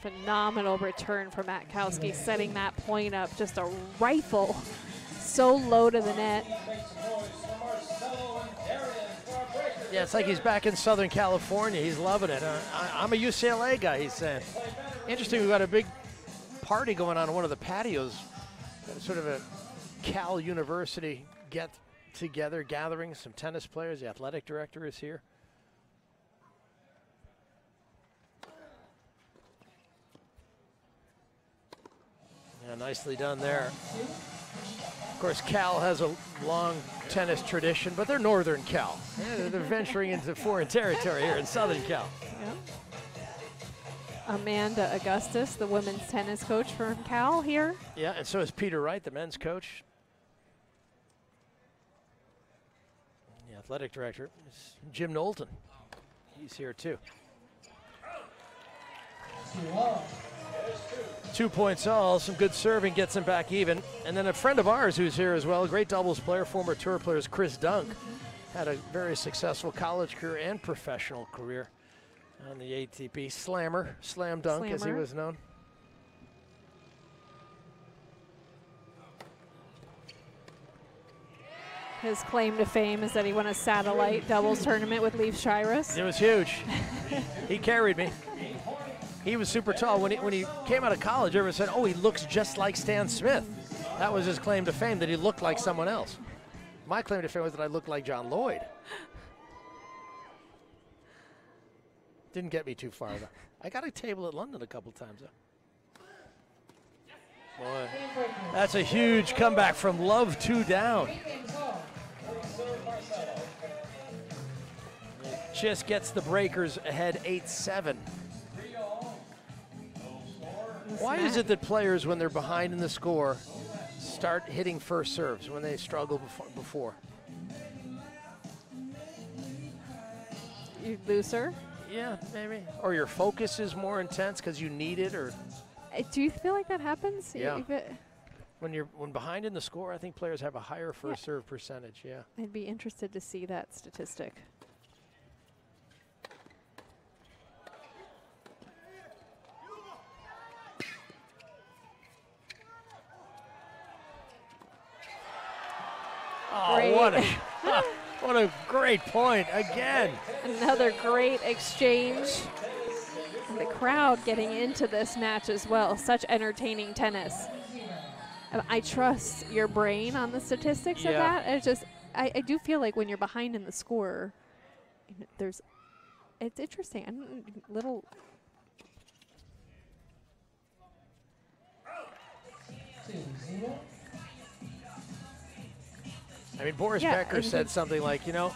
Phenomenal return from Matkowski, setting that point up, just a rifle so low to the net. Yeah, it's like he's back in Southern California. He's loving it. I'm a UCLA guy, he's saying. Interesting, we've got a big party going on one of the patios, sort of a Cal University get-together gathering, some tennis players. The athletic director is here. Yeah, nicely done there. Of course, Cal has a long tennis tradition, but they're Northern Cal. Yeah, they're venturing into foreign territory here in Southern Cal. Yeah. Amanda Augustus, the women's tennis coach from Cal here. Yeah, and so is Peter Wright, the men's coach. The athletic director is Jim Knowlton. He's here too. 2 points all, some good serving gets him back even. And then a friend of ours who's here as well, a great doubles player, former tour player, is Chris Dunk. Had a very successful college career and professional career on the ATP. Slam dunk as he was known. His claim to fame is that he won a satellite doubles tournament with Leif Shiras. It was huge. He carried me. He was super tall. When he came out of college, everyone said, oh, he looks just like Stan Smith. That was his claim to fame, that he looked like someone else. My claim to fame was that I looked like John Lloyd. Didn't get me too far, though. I got a table at London a couple times, though. Boy, that's a huge comeback from Love 2 down. Just gets the breakers ahead 8-7. Why is it that players, when they're behind in the score, start hitting first serves when they struggle before? You're looser? Yeah, maybe. Or your focus is more intense because you need it, or... Do you feel like that happens? Yeah. When behind in the score, I think players have a higher first serve percentage, yeah. I'd be interested to see that statistic. Oh, Great. what a great point again. Another great exchange. And the crowd getting into this match as well. Such entertaining tennis. I trust your brain on the statistics of that. It's just, I do feel like when you're behind in the score, it's interesting. Little. I mean, Boris Becker said something like, you know,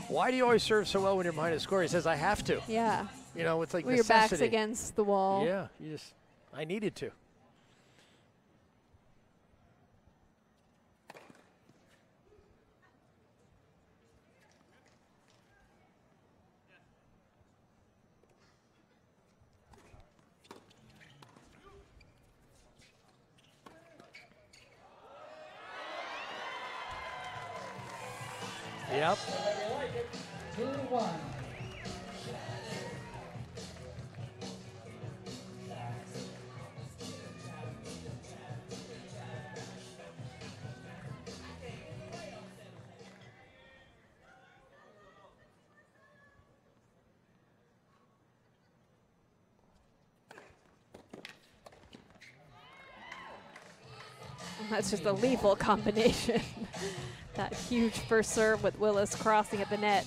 why do you always serve so well when you're behind a score? He says, I have to. Yeah. You know, it's like when necessity. your back's against the wall. Yeah, I needed to. Yep. 2-1. That's just a lethal combination. That huge first serve with Willis crossing at the net.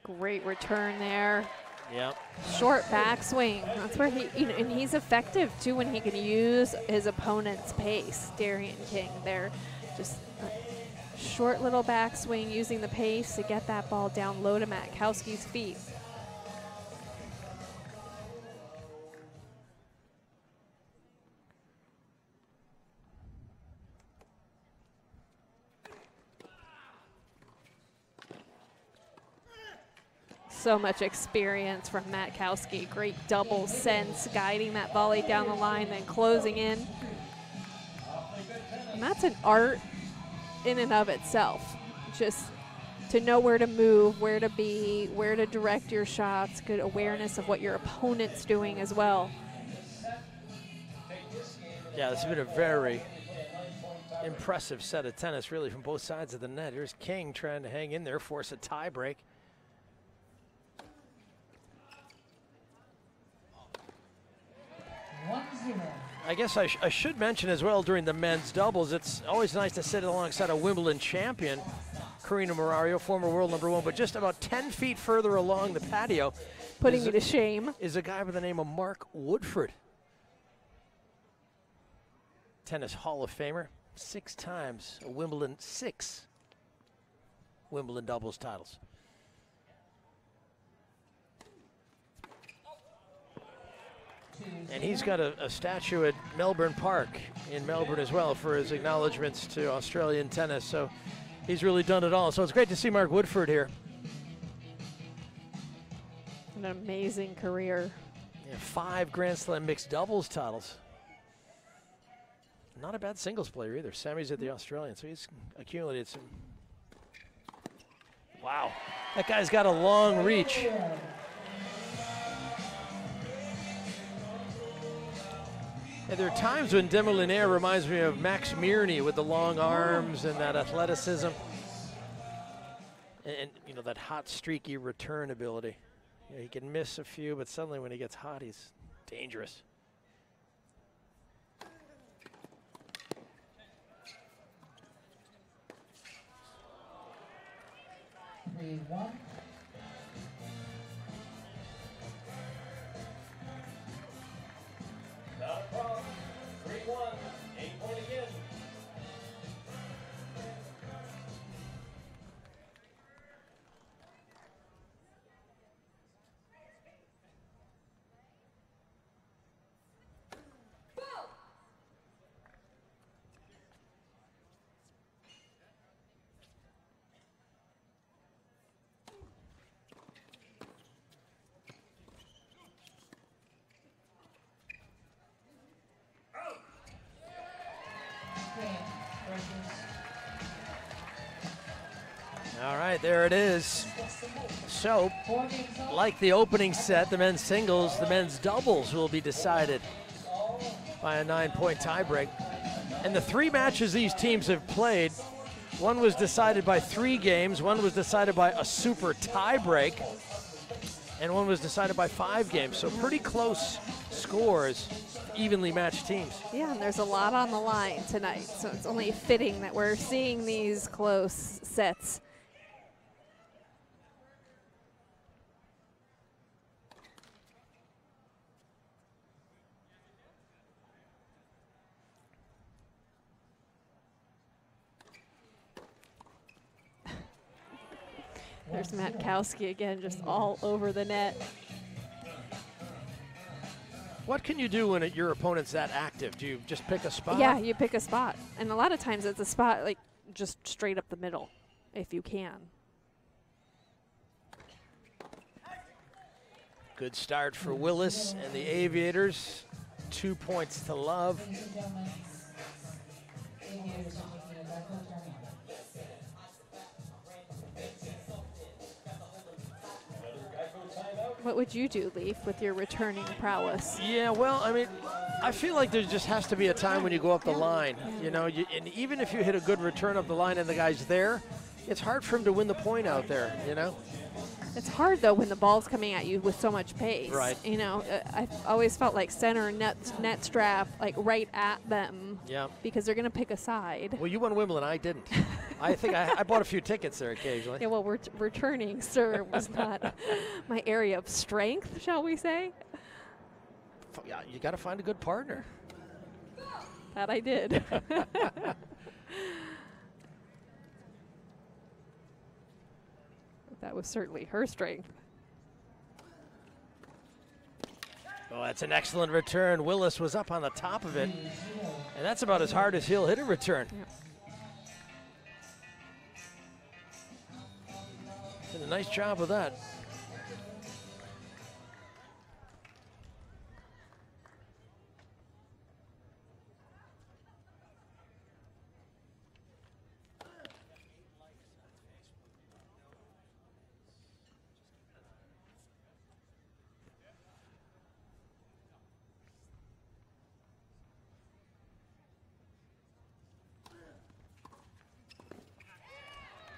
Great return there. Yep. Short backswing. That's where and he's effective too when he can use his opponent's pace. Darian King there, just a short little backswing using the pace to get that ball down low to Matkowski's feet. So much experience from Matkowski. Great double sense, guiding that volley down the line, then closing in. And that's an art in and of itself. Just to know where to move, where to be, where to direct your shots, good awareness of what your opponent's doing as well. Yeah, this has been a very impressive set of tennis, really, from both sides of the net. Here's King trying to hang in there, force a tie break. I guess I should mention as well during the men's doubles, it's always nice to sit alongside a Wimbledon champion, Karina Murario, former world #1, but just about 10 feet further along the patio. Putting me to shame. Is a guy by the name of Mark Woodford. Tennis Hall of Famer, 6 times a Wimbledon, 6 Wimbledon doubles titles. And he's got a statue at Melbourne Park in Melbourne as well for his acknowledgments to Australian tennis. So he's really done it all. So it's great to see Mark Woodford here. An amazing career. Yeah, 5 Grand Slam mixed doubles titles. Not a bad singles player either. Sammy's at the Australian, so he's accumulated some. Wow, that guy's got a long reach. And there are times when Demoliner reminds me of Max Mirny with the long arms and that athleticism. And you know, that hot, streaky return ability. You know, he can miss a few, but suddenly when he gets hot, he's dangerous. Not a problem. 3-1. 8-point again. right, there it is. So, like the opening set, the men's singles, the men's doubles will be decided by a 9-point tiebreak. And the 3 matches these teams have played, one was decided by 3 games, one was decided by a super tiebreak, and one was decided by 5 games. So pretty close scores, evenly matched teams. Yeah, and there's a lot on the line tonight, so it's only fitting that we're seeing these close sets. There's Matkowski again, just all over the net. What can you do when your opponent's that active? Do you just pick a spot? Yeah, you pick a spot. And a lot of times it's a spot like just straight up the middle, if you can. Good start for Willis and the Aviators. 2 points to love. What would you do, Leaf, with your returning prowess? Yeah, well, I mean, I feel like there just has to be a time when you go up the line. You know, and even if you hit a good return up the line and the guy's there, it's hard for him to win the point out there, you know? It's hard, though, when the ball's coming at you with so much pace. Right. You know, I've always felt like center net strap, like right at them. Yeah. Because they're going to pick a side. Well, you won Wimbledon. I didn't. I think I bought a few tickets there occasionally. Yeah, well, returning, sir, was not my area of strength, shall we say. Yeah, you got to find a good partner. That I did. That was certainly her strength. Oh, that's an excellent return. Willis was up on the top of it. And that's about as hard as he'll hit a return. Did a nice job of that.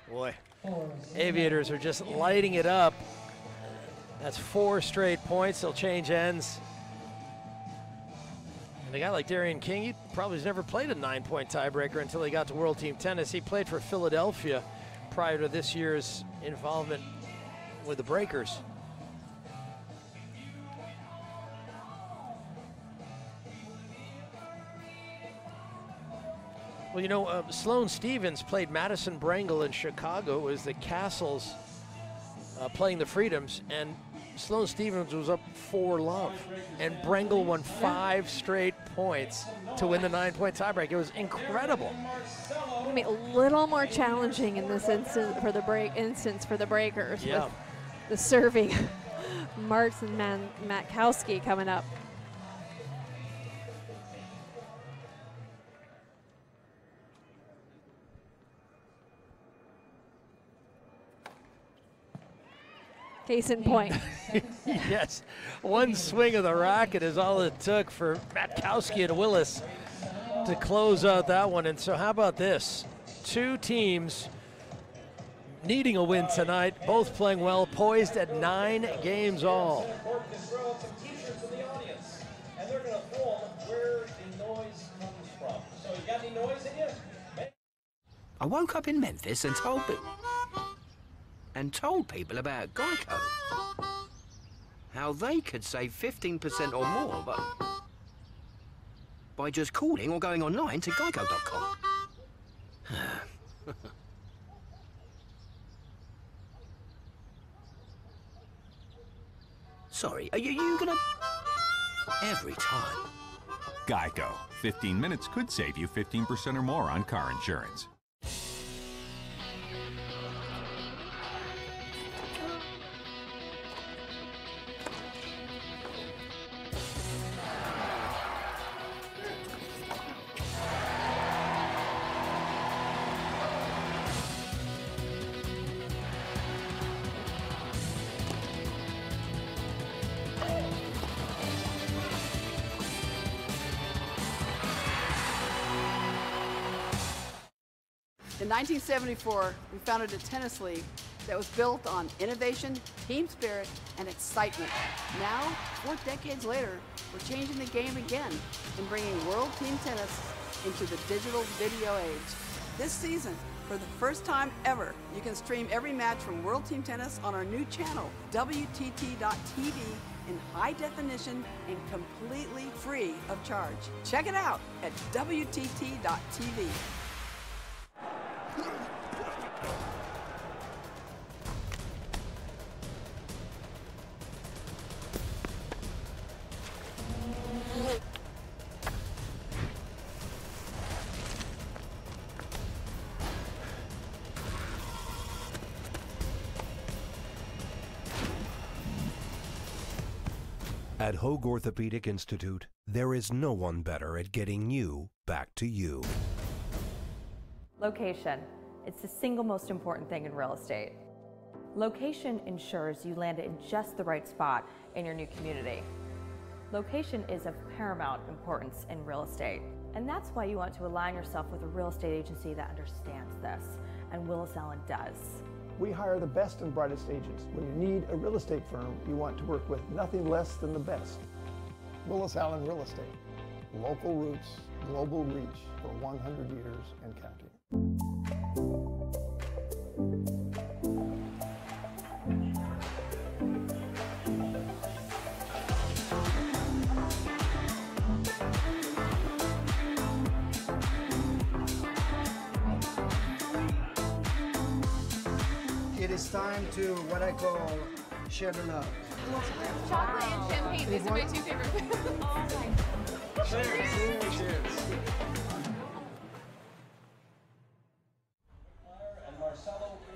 Boy, Aviators are just lighting it up. That's 4 straight points. They'll change ends. And a guy like Darian King, he probably has never played a 9-point tiebreaker until he got to World Team Tennis. He played for Philadelphia prior to this year's involvement with the Breakers. Well, you know, Sloane Stevens played Madison Brangle in Chicago. It was the Castles playing the Freedoms, and Sloane Stevens was up 4-love, and Brangle won 5 straight points to win the 9-point tiebreak. It was incredible. I mean, a little more challenging in this instance for the Breakers, yeah, with the serving Marks and Matkowski coming up. Case in point. Yes, one swing of the racket is all it took for Matkowski and Willis to close out that one. And so how about this? 2 teams needing a win tonight, both playing well, poised at 9 games all. I woke up in Memphis and told people about Geico. How they could save 15% or more, but by just calling or going online to geico.com. Sorry, are you gonna... Every time. Geico. 15 minutes could save you 15% or more on car insurance. In 1974, we founded a tennis league that was built on innovation, team spirit, and excitement. Now, 4 decades later, we're changing the game again and bringing World Team Tennis into the digital video age. This season, for the first time ever, you can stream every match from World Team Tennis on our new channel, WTT.tv, in high definition and completely free of charge. Check it out at WTT.tv. At Hoag Orthopedic Institute, there is no one better at getting you back to you. Location. It's the single most important thing in real estate. Location ensures you land in just the right spot in your new community. Location is of paramount importance in real estate. And that's why you want to align yourself with a real estate agency that understands this, and Willis Allen does. We hire the best and brightest agents. When you need a real estate firm, you want to work with nothing less than the best. Willis Allen Real Estate. Local roots, global reach for 100 years and counting. It is time to what I call share the love. Chocolate and champagne. These are my 2 favorite foods. Oh my. Cheers.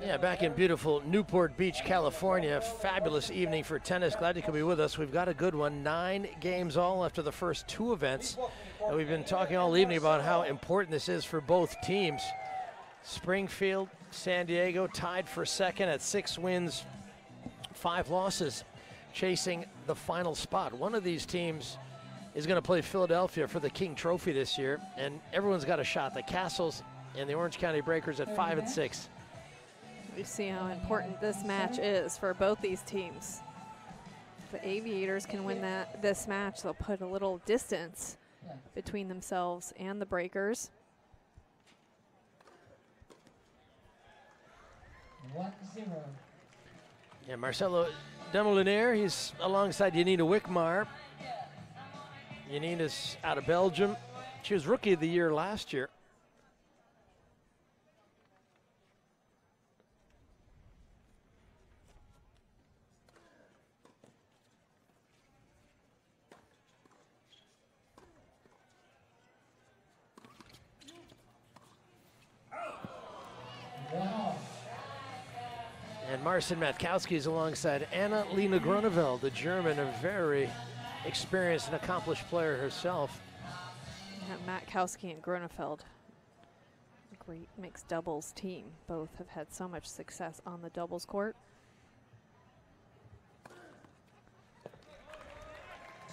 Yeah, back in beautiful Newport Beach, California. Fabulous evening for tennis. Glad you could be with us. We've got a good one. 9 games all after the first 2 events. And we've been talking all evening about how important this is for both teams. Springfield, San Diego tied for second at 6 wins, 5 losses, chasing the final spot. One of these teams is going to play Philadelphia for the King Trophy this year, and everyone's got a shot. The Castles and the Orange County Breakers at 5 and 6. We see how important this match is for both these teams. If the Aviators can win this match, they'll put a little distance between themselves and the Breakers. 1-0. Yeah, Marcelo Demoliner, he's alongside Yanina Wickmeyer. Yanina's out of Belgium. She was Rookie of the Year last year. And Marcin Matkowski is alongside Anna-Lena Grunewald, the German, a very experienced and accomplished player herself. Yeah, Matkowski and Grunewald, a great mixed doubles team. Both have had so much success on the doubles court.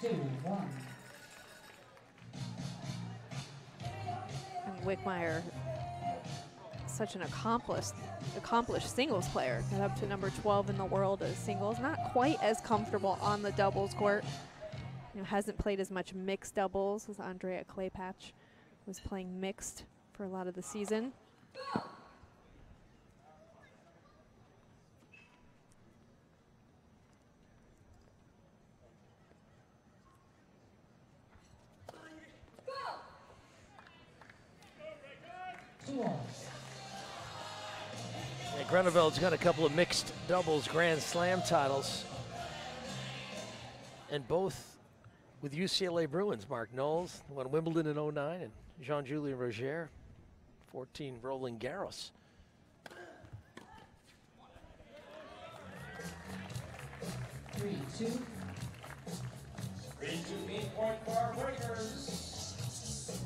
2-1. And Wickmeyer, such an accomplished singles player. Got up to number 12 in the world as singles. Not quite as comfortable on the doubles court. You know, hasn't played as much mixed doubles as Andrea Claypatch was playing mixed for a lot of the season. Yeah, Gruneveld's got a couple of mixed doubles Grand Slam titles, and both with UCLA Bruins. Mark Knowles won Wimbledon in '09, and Jean-Julien Roger, 14 Roland Garros. Three, two. 3-2 game point for our Breakers.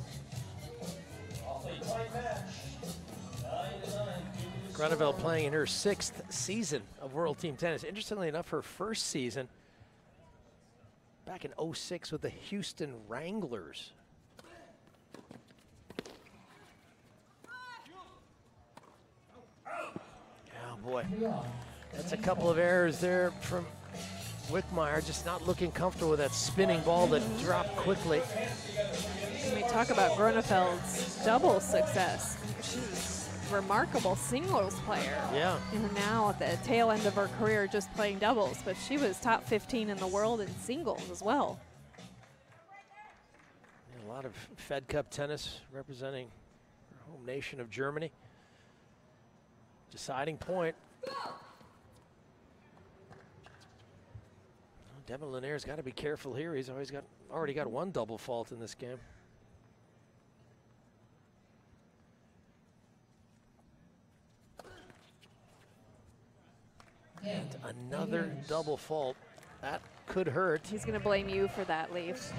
Awfully tight match. 9-9. Grunewald playing in her 6th season of World Team Tennis. Interestingly enough, her first season back in '06 with the Houston Wranglers. boy. That's a couple of errors there from Wickmeyer, just not looking comfortable with that spinning ball that dropped quickly. When we talk about Gronefeld's double success, she's a remarkable singles player. Yeah. And now at the tail end of her career just playing doubles, but she was top 15 in the world in singles as well. A lot of Fed Cup tennis representing her home nation of Germany. Deciding point. Devin Linnair's got to be careful here. He's already got one double fault in this game. And another double fault. That could hurt. He's going to blame you for that, Leaf.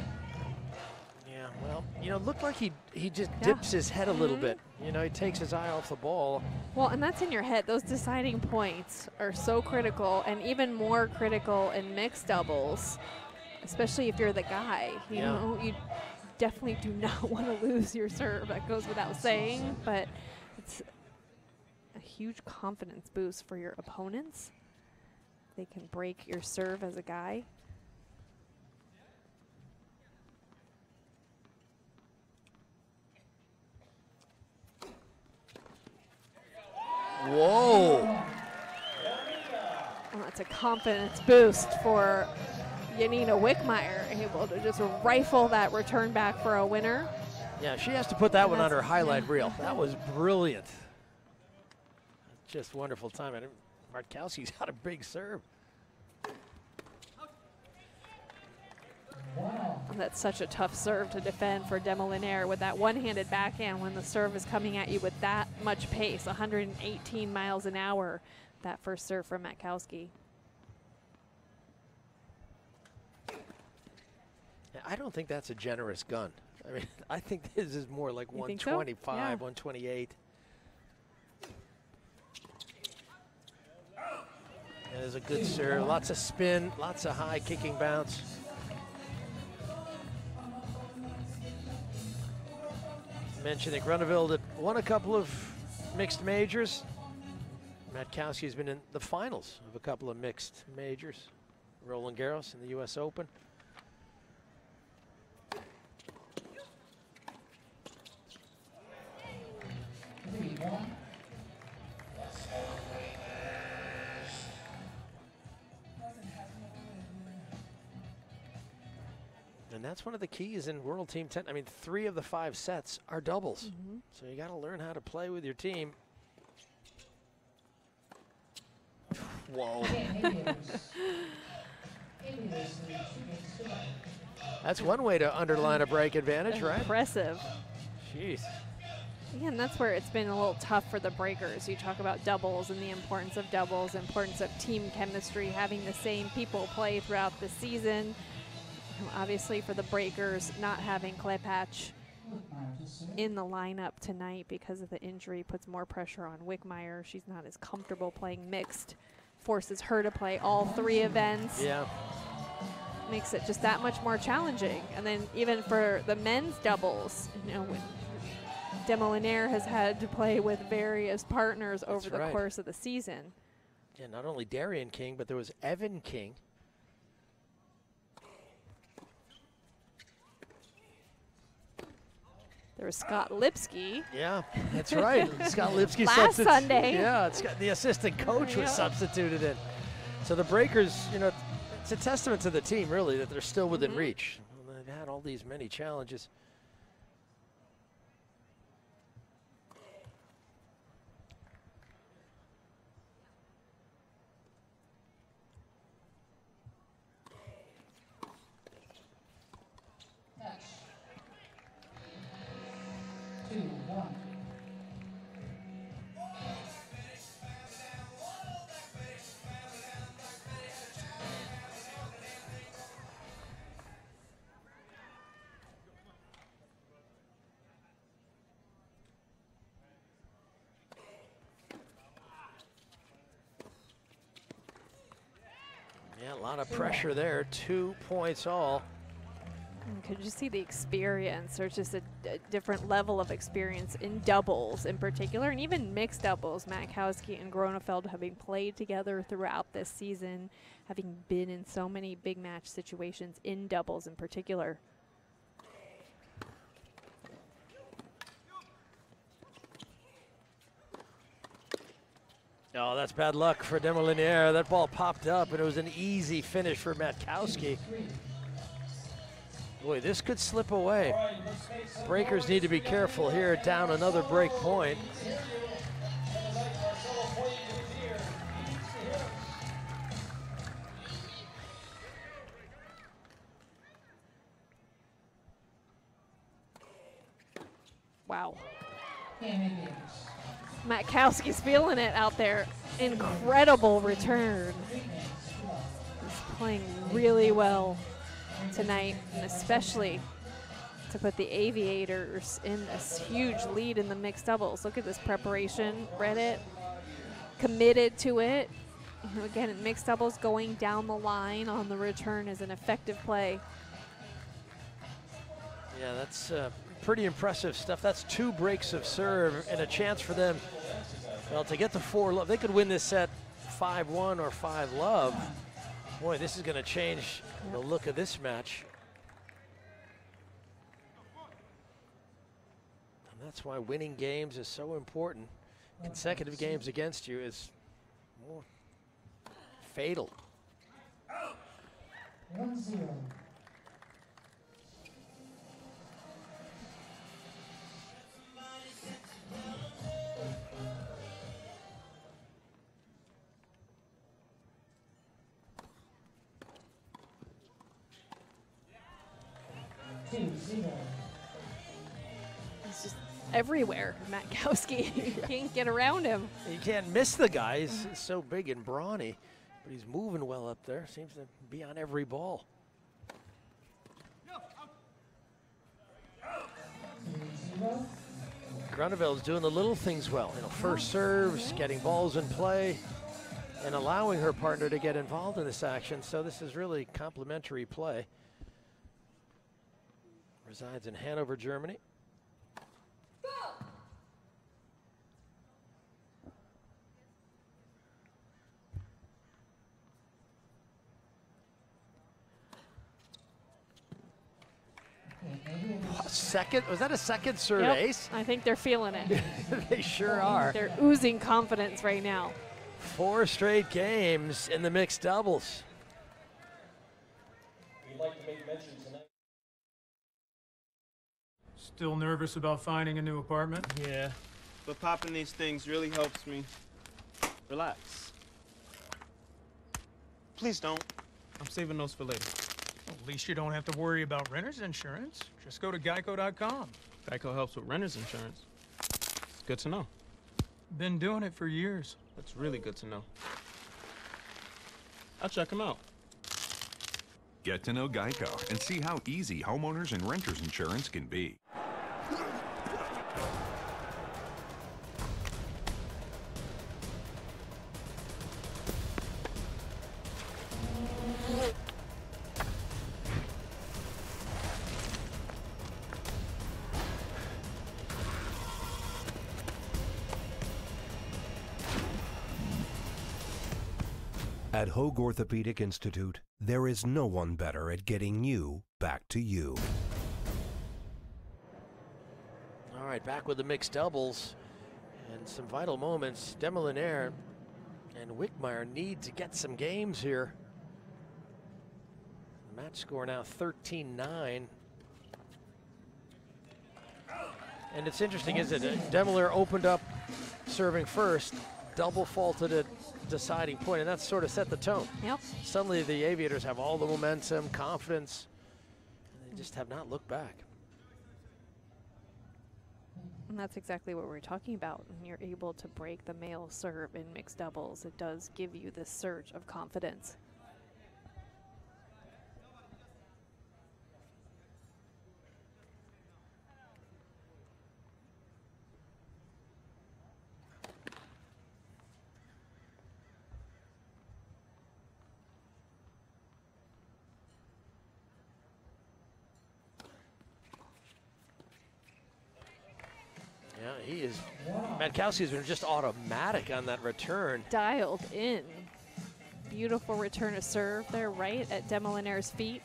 Yeah, well, you know, looked like he just dips his head a little bit. You know, he takes his eye off the ball. Well, and that's in your head. Those deciding points are so critical, and even more critical in mixed doubles, especially if you're the guy. You know, you definitely do not want to lose your serve. That goes without saying, but it's a huge confidence boost for your opponents. They can break your serve as a guy. Whoa. Well, that's a confidence boost for Janina Wickmeyer, able to just rifle that return back for a winner. Yeah, she has to put that one on her highlight reel. That was brilliant. Just wonderful time. And Martkowski's got a big serve. And that's such a tough serve to defend for Demolinaire with that one-handed backhand when the serve is coming at you with that much pace, 118 miles an hour, that first serve from Martkowski. I don't think that's a generous gun. I mean, I think this is more like 125, so? Yeah. 128. There's a good serve, lots of spin, lots of high kicking bounce. Mentioned that Grunewald had won a couple of mixed majors. Martkowski's been in the finals of a couple of mixed majors. Roland Garros in the U.S. Open. And that's one of the keys in World Team 10. I mean, 3 of the 5 sets are doubles. So you got to learn how to play with your team. Whoa. That's one way to underline a break advantage, right? Impressive. Jeez. Again, that's where it's been a little tough for the breakers. You talk about doubles and the importance of doubles, importance of team chemistry, having the same people play throughout the season. Obviously for the breakers, not having Klepacz in the lineup tonight because of the injury puts more pressure on Wickmeyer. She's not as comfortable playing mixed, forces her to play all 3 events. Yeah. Makes it just that much more challenging. And then even for the men's doubles, you know, when Demolinaire has had to play with various partners over the course of the season. Yeah, not only Darian King, but there was Evan King. There was Scott Lipsky. Yeah, that's right. Scott Lipsky last Sunday. Yeah, it's got the assistant coach was substituted in. So the breakers, you know, it's a testament to the team, really, that they're still within reach. They've had all these many challenges. Yeah, a lot of pressure there. 2 points all. And could you see the experience? There's just a different level of experience in doubles in particular, and even mixed doubles. Matkowski and Gronefeld having played together throughout this season, having been in so many big match situations in doubles in particular. Oh, that's bad luck for Demoliniere. That ball popped up, and it was an easy finish for Matkowski. Boy, this could slip away. Breakers need to be careful here, down another break point. Wow. Matkowski's feeling it out there. Incredible return. He's playing really well tonight, and especially to put the Aviators in this huge lead in the mixed doubles. Look at this preparation. Read it, committed to it. You know, again, in mixed doubles, going down the line on the return is an effective play. Yeah, that's pretty impressive stuff. That's 2 breaks of serve and a chance for them, well, to get to 4-love. They could win this set 5-1 or 5-love. Boy, this is going to change the look of this match. And that's why winning games is so important. Consecutive games against you is more fatal. 1-0. He's just everywhere, Matkowski. You can't get around him. You can't miss the guy. He's so big and brawny, but he's moving well up there. Seems to be on every ball. Gruneveld's doing the little things well. You know, first serves, getting balls in play, and allowing her partner to get involved in this action. So this is really complimentary play. Resides in Hanover, Germany. Second, was that a second serve ace? I think they're feeling it. They sure are. They're oozing confidence right now. 4 straight games in the mixed doubles. We'd like to make mention tonight. Still nervous about finding a new apartment? Yeah, but popping these things really helps me relax. Please don't. I'm saving those for later. Well, at least you don't have to worry about renter's insurance. Just go to geico.com. Geico helps with renter's insurance. It's good to know. Been doing it for years. That's really good to know. I'll check them out. Get to know Geico and see how easy homeowners and renters insurance can be. At Hoag Orthopedic Institute, there is no one better at getting you back to you. All right, back with the mixed doubles and some vital moments. Demoliniere and Wickmeyer need to get some games here. The match score now 13-9. And it's interesting, isn't it? Demoliniere opened up serving first, double faulted at deciding point, and that sort of set the tone. Yep. Suddenly the Aviators have all the momentum, confidence, and they just have not looked back. And that's exactly what we're talking about. When you're able to break the male serve in mixed doubles, it does give you this surge of confidence. he is. Matkowski's been just automatic on that return. Dialed in. Beautiful return to serve there, right at Demolinaire's feet.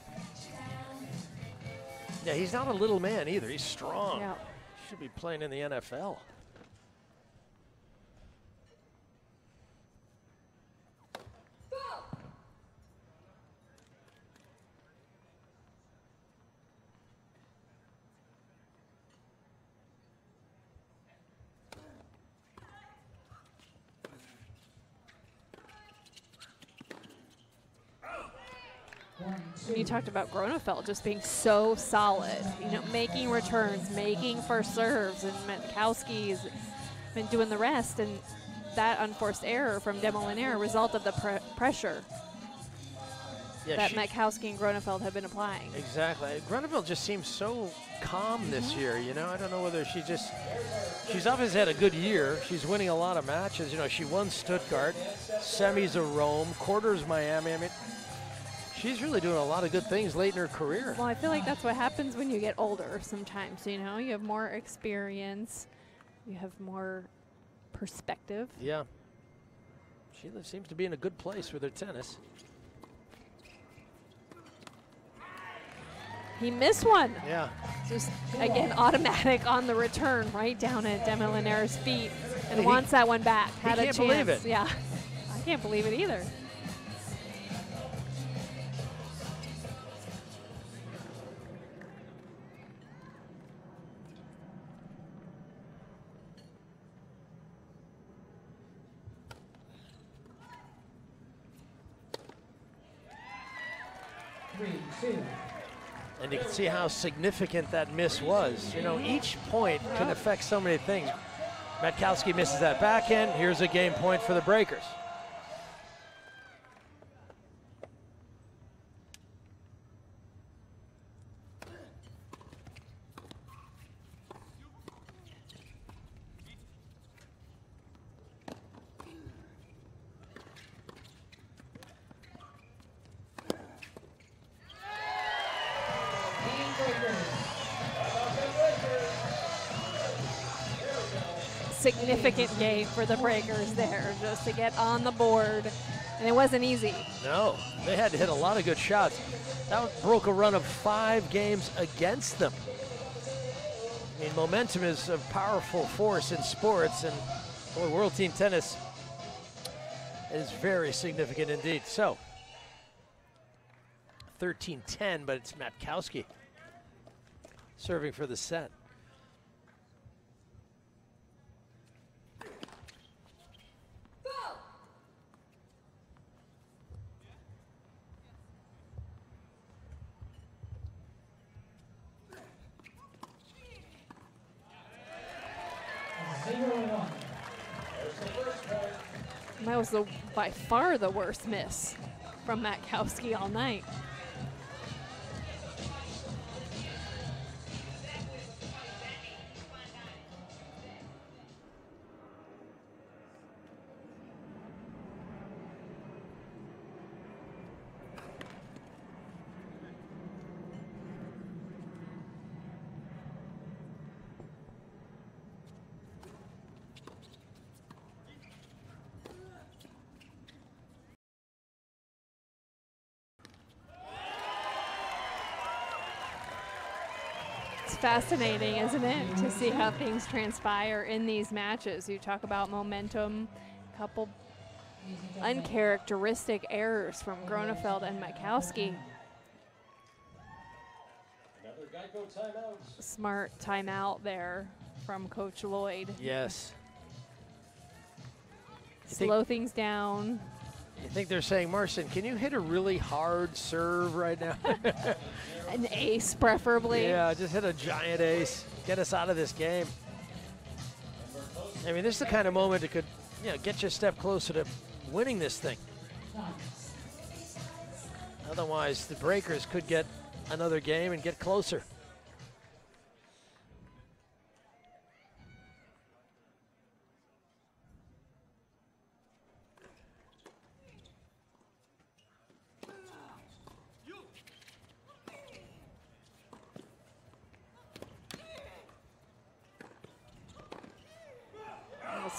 Yeah, he's not a little man either. He's strong. Yeah. Should be playing in the NFL. You talked about Gronefeld just being so solid, you know, making returns, making first serves, and Matkowski's been doing the rest, and that unforced error from Demolinaire resulted the pressure that Matkowski and Gronefeld have been applying. Exactly. Gronefeld just seems so calm this year, you know. I don't know whether she's obviously had a good year. She's winning a lot of matches. You know, she won Stuttgart, semis of Rome, quarters Miami. I mean, she's really doing a lot of good things late in her career. Well, I feel like that's what happens when you get older sometimes, you know. You have more experience. You have more perspective. Yeah. She seems to be in a good place with her tennis. He missed one. Yeah. Just, again, automatic on the return right down at Demolinaire's feet and wants that one back. Had a chance. He can't believe it. Yeah. I can't believe it either. And you can see how significant that miss was. You know, each point can affect so many things. Matkowski misses that backhand. Here's a game point for the Breakers. Significant game for the Breakers there, just to get on the board, and it wasn't easy. No, they had to hit a lot of good shots. That broke a run of 5 games against them. I mean, momentum is a powerful force in sports, and boy, World Team Tennis is very significant indeed. So, 13-10, but it's Matkowski serving for the set. That was by far the worst miss from Matkowski all night. Fascinating, isn't it, to see how things transpire in these matches. You talk about momentum, a couple uncharacteristic errors from Gronefeld and Matkowski. Another Geico timeout. Smart timeout there from Coach Lloyd. Yes. Slow things down. You think they're saying, Marcin, can you hit a really hard serve right now? An ace, preferably. Yeah, just hit a giant ace. Get us out of this game. I mean, this is the kind of moment that could, you know, get you a step closer to winning this thing. Otherwise, the Breakers could get another game and get closer.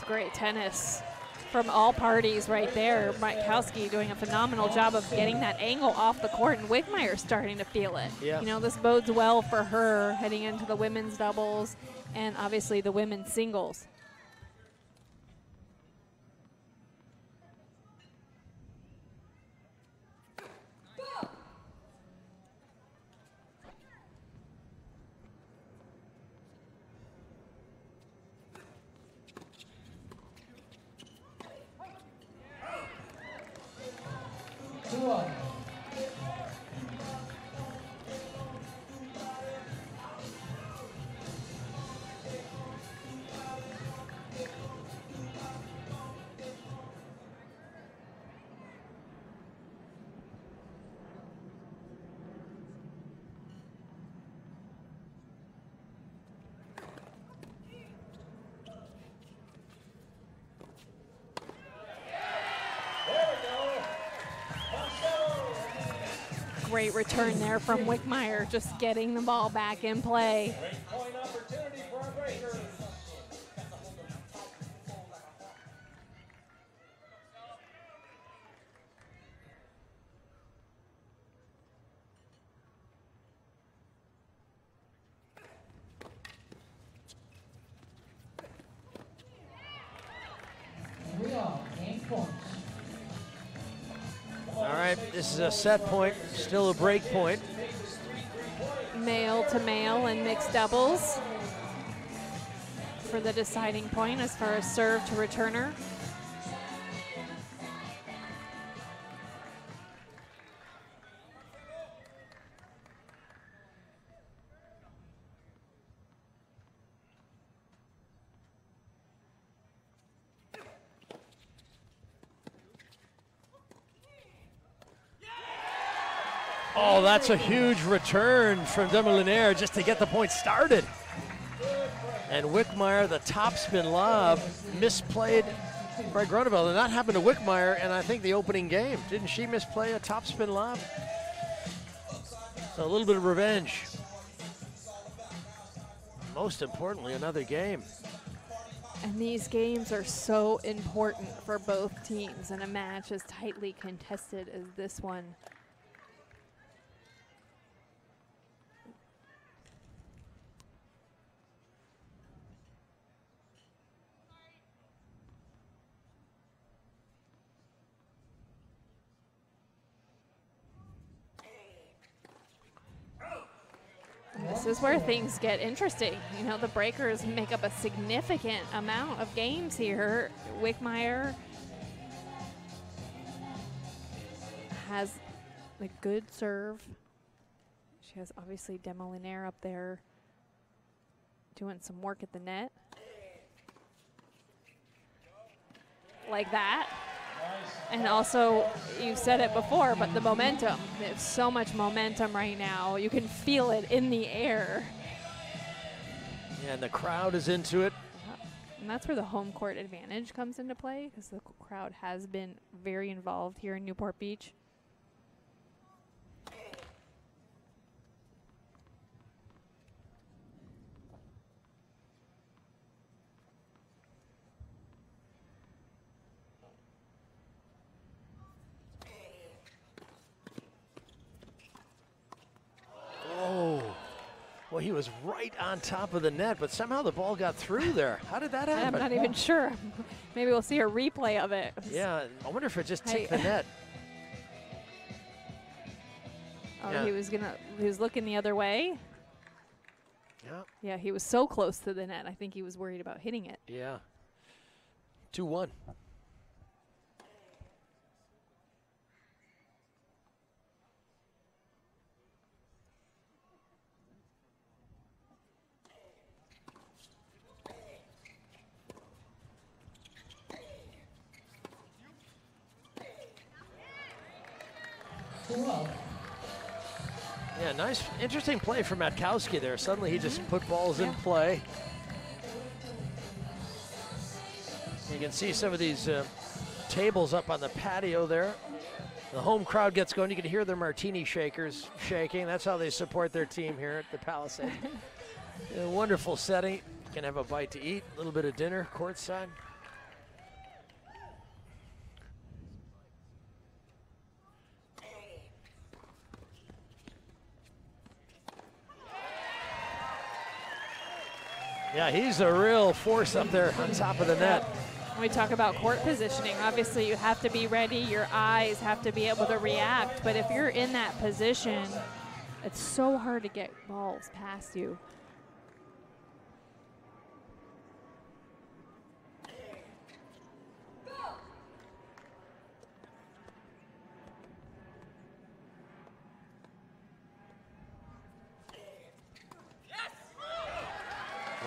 That's great tennis from all parties right there. Maitkowski doing a phenomenal job of getting that angle off the court, and Wigmeyer starting to feel it. Yeah. You know, this bodes well for her heading into the women's doubles and obviously the women's singles. Great return there from Wigmeyer, just getting the ball back in play. Great point opportunity for our breakers. Game point. All right, this is a set point, still a break point. Male to male and mixed doubles for the deciding point as far as serve to returner. Oh, that's a huge return from Demoliner just to get the point started. And Wigmeyer, the topspin lob, misplayed by Grunewald. And that happened to Wigmeyer in, I think, the opening game. Didn't she misplay a topspin lob? So a little bit of revenge. Most importantly, another game. And these games are so important for both teams in a match as tightly contested as this one. This is where things get interesting. You know, the breakers make up a significant amount of games here. Wigmeyer has a good serve. She has obviously Demoliner up there doing some work at the net. Like that. And also, you said it before, but the momentum. There's so much momentum right now. You can feel it in the air. Yeah, and the crowd is into it. And that's where the home court advantage comes into play, because the crowd has been very involved here in Newport Beach. Well, he was right on top of the net, but somehow the ball got through there. How did that happen? I'm not even sure. Maybe we'll see a replay of it. Yeah, I wonder if it just ticked the net. Oh, Yeah. he was looking the other way. Yeah. Yeah, he was so close to the net. I think he was worried about hitting it. Yeah. 2-1. Yeah, nice, interesting play from Maitkowski there. Suddenly he just put balls in play. You can see some of these tables up on the patio there. The home crowd gets going. You can hear their martini shakers shaking. That's how they support their team here at the Palisades. A wonderful setting. You can have a bite to eat, a little bit of dinner courtside. Yeah, he's a real force up there on top of the net. When we talk about court positioning, obviously you have to be ready, your eyes have to be able to react, but if you're in that position, it's so hard to get balls past you.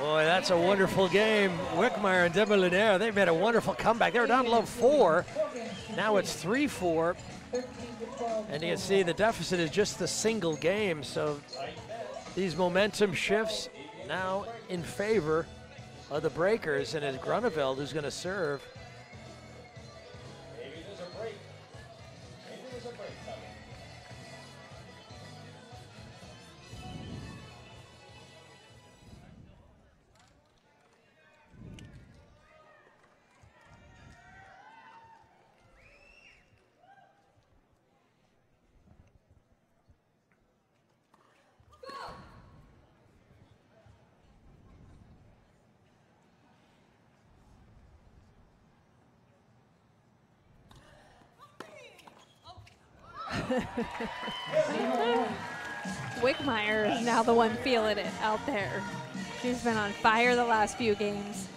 Boy, that's a wonderful game. Wickmeyer and Demoliner, they've made a wonderful comeback. They were down low 4. Now it's 3-4. And you can see the deficit is just the single game. So these momentum shifts now in favor of the Breakers. And it's Grunewald who's going to serve. Maybe there's a break. Maybe there's a break coming. Wickmeyer is now the one feeling it out there. She's been on fire the last few games.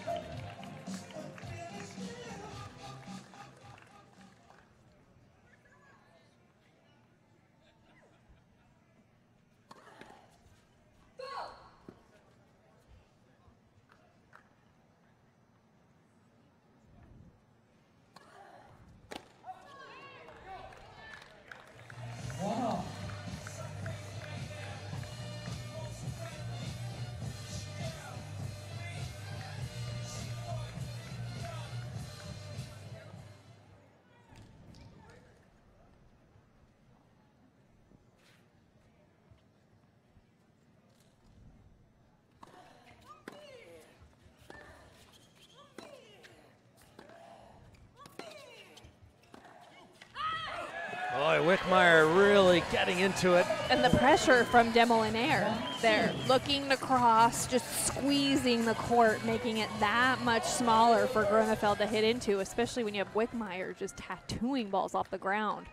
Boy, Wickmeyer really getting into it. And the pressure from Demoliner there, looking to cross, just squeezing the court, making it that much smaller for Grunewald to hit into, especially when you have Wickmeyer just tattooing balls off the ground.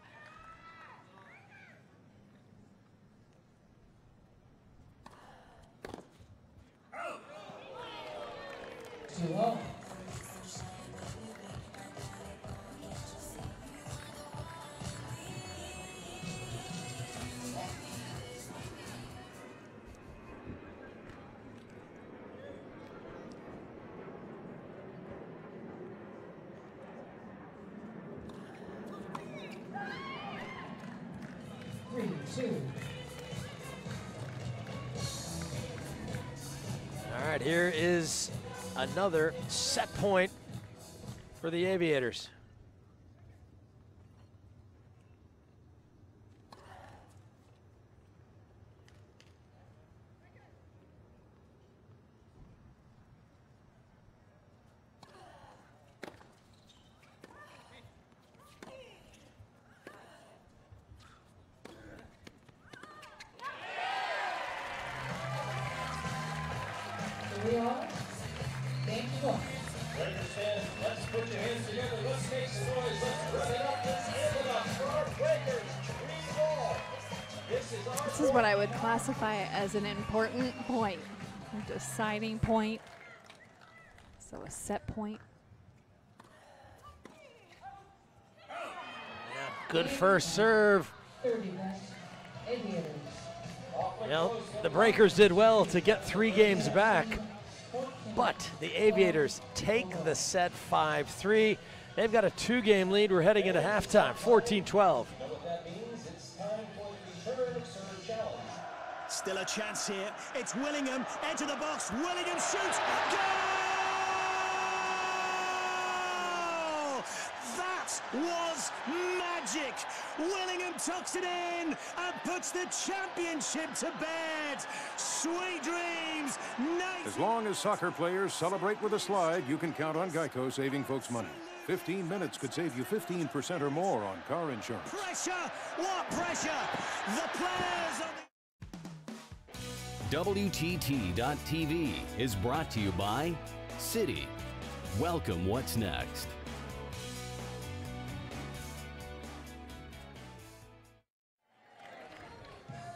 All right, here is another set point for the Aviators. Let's put your hands together. Let's make some noise. Let's run it up. Let's give it up for our Breakers. 3-all. This is what I would classify as an important point, a deciding point. So a set point. Good first serve. Well, the Breakers did well to get 3 games back, but the Aviators take the set 5-3. They've got a 2-game lead. We're heading into halftime, 14-12. Still a chance here. It's Willingham, into the box. Willingham shoots. Goal! That was magic. Willingham tucks it in and puts the championship to bed. Sweet dreams. As long as soccer players celebrate with a slide, you can count on Geico saving folks money. 15 minutes could save you 15% or more on car insurance. Pressure. What pressure? The players on the WTT.TV is brought to you by Citi. Welcome What's Next.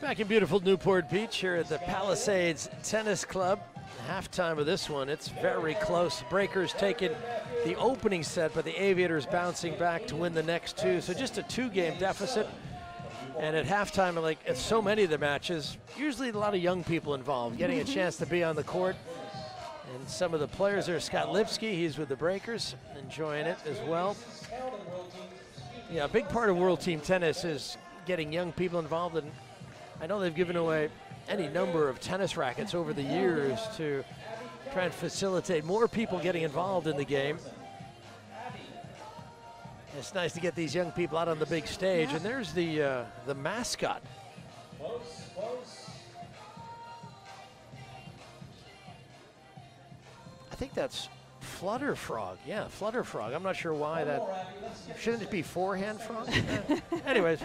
Back in beautiful Newport Beach here at the Palisades Tennis Club. Halftime of this one, it's very close. Breakers taking the opening set, but the Aviators bouncing back to win the next two. So just a 2-game deficit. And at halftime, like at so many of the matches, usually a lot of young people involved, getting a chance to be on the court. And some of the players there, Scott Lipsky, he's with the Breakers, enjoying it as well. Yeah, a big part of World Team Tennis is getting young people involved, and I know they've given away any number of tennis rackets over the years to try and facilitate more people getting involved in the game. It's nice to get these young people out on the big stage, and there's the mascot. I think that's Flutter Frog. Yeah, Flutter Frog. I'm not sure why that. Shouldn't it be Forehand Frog? Anyways.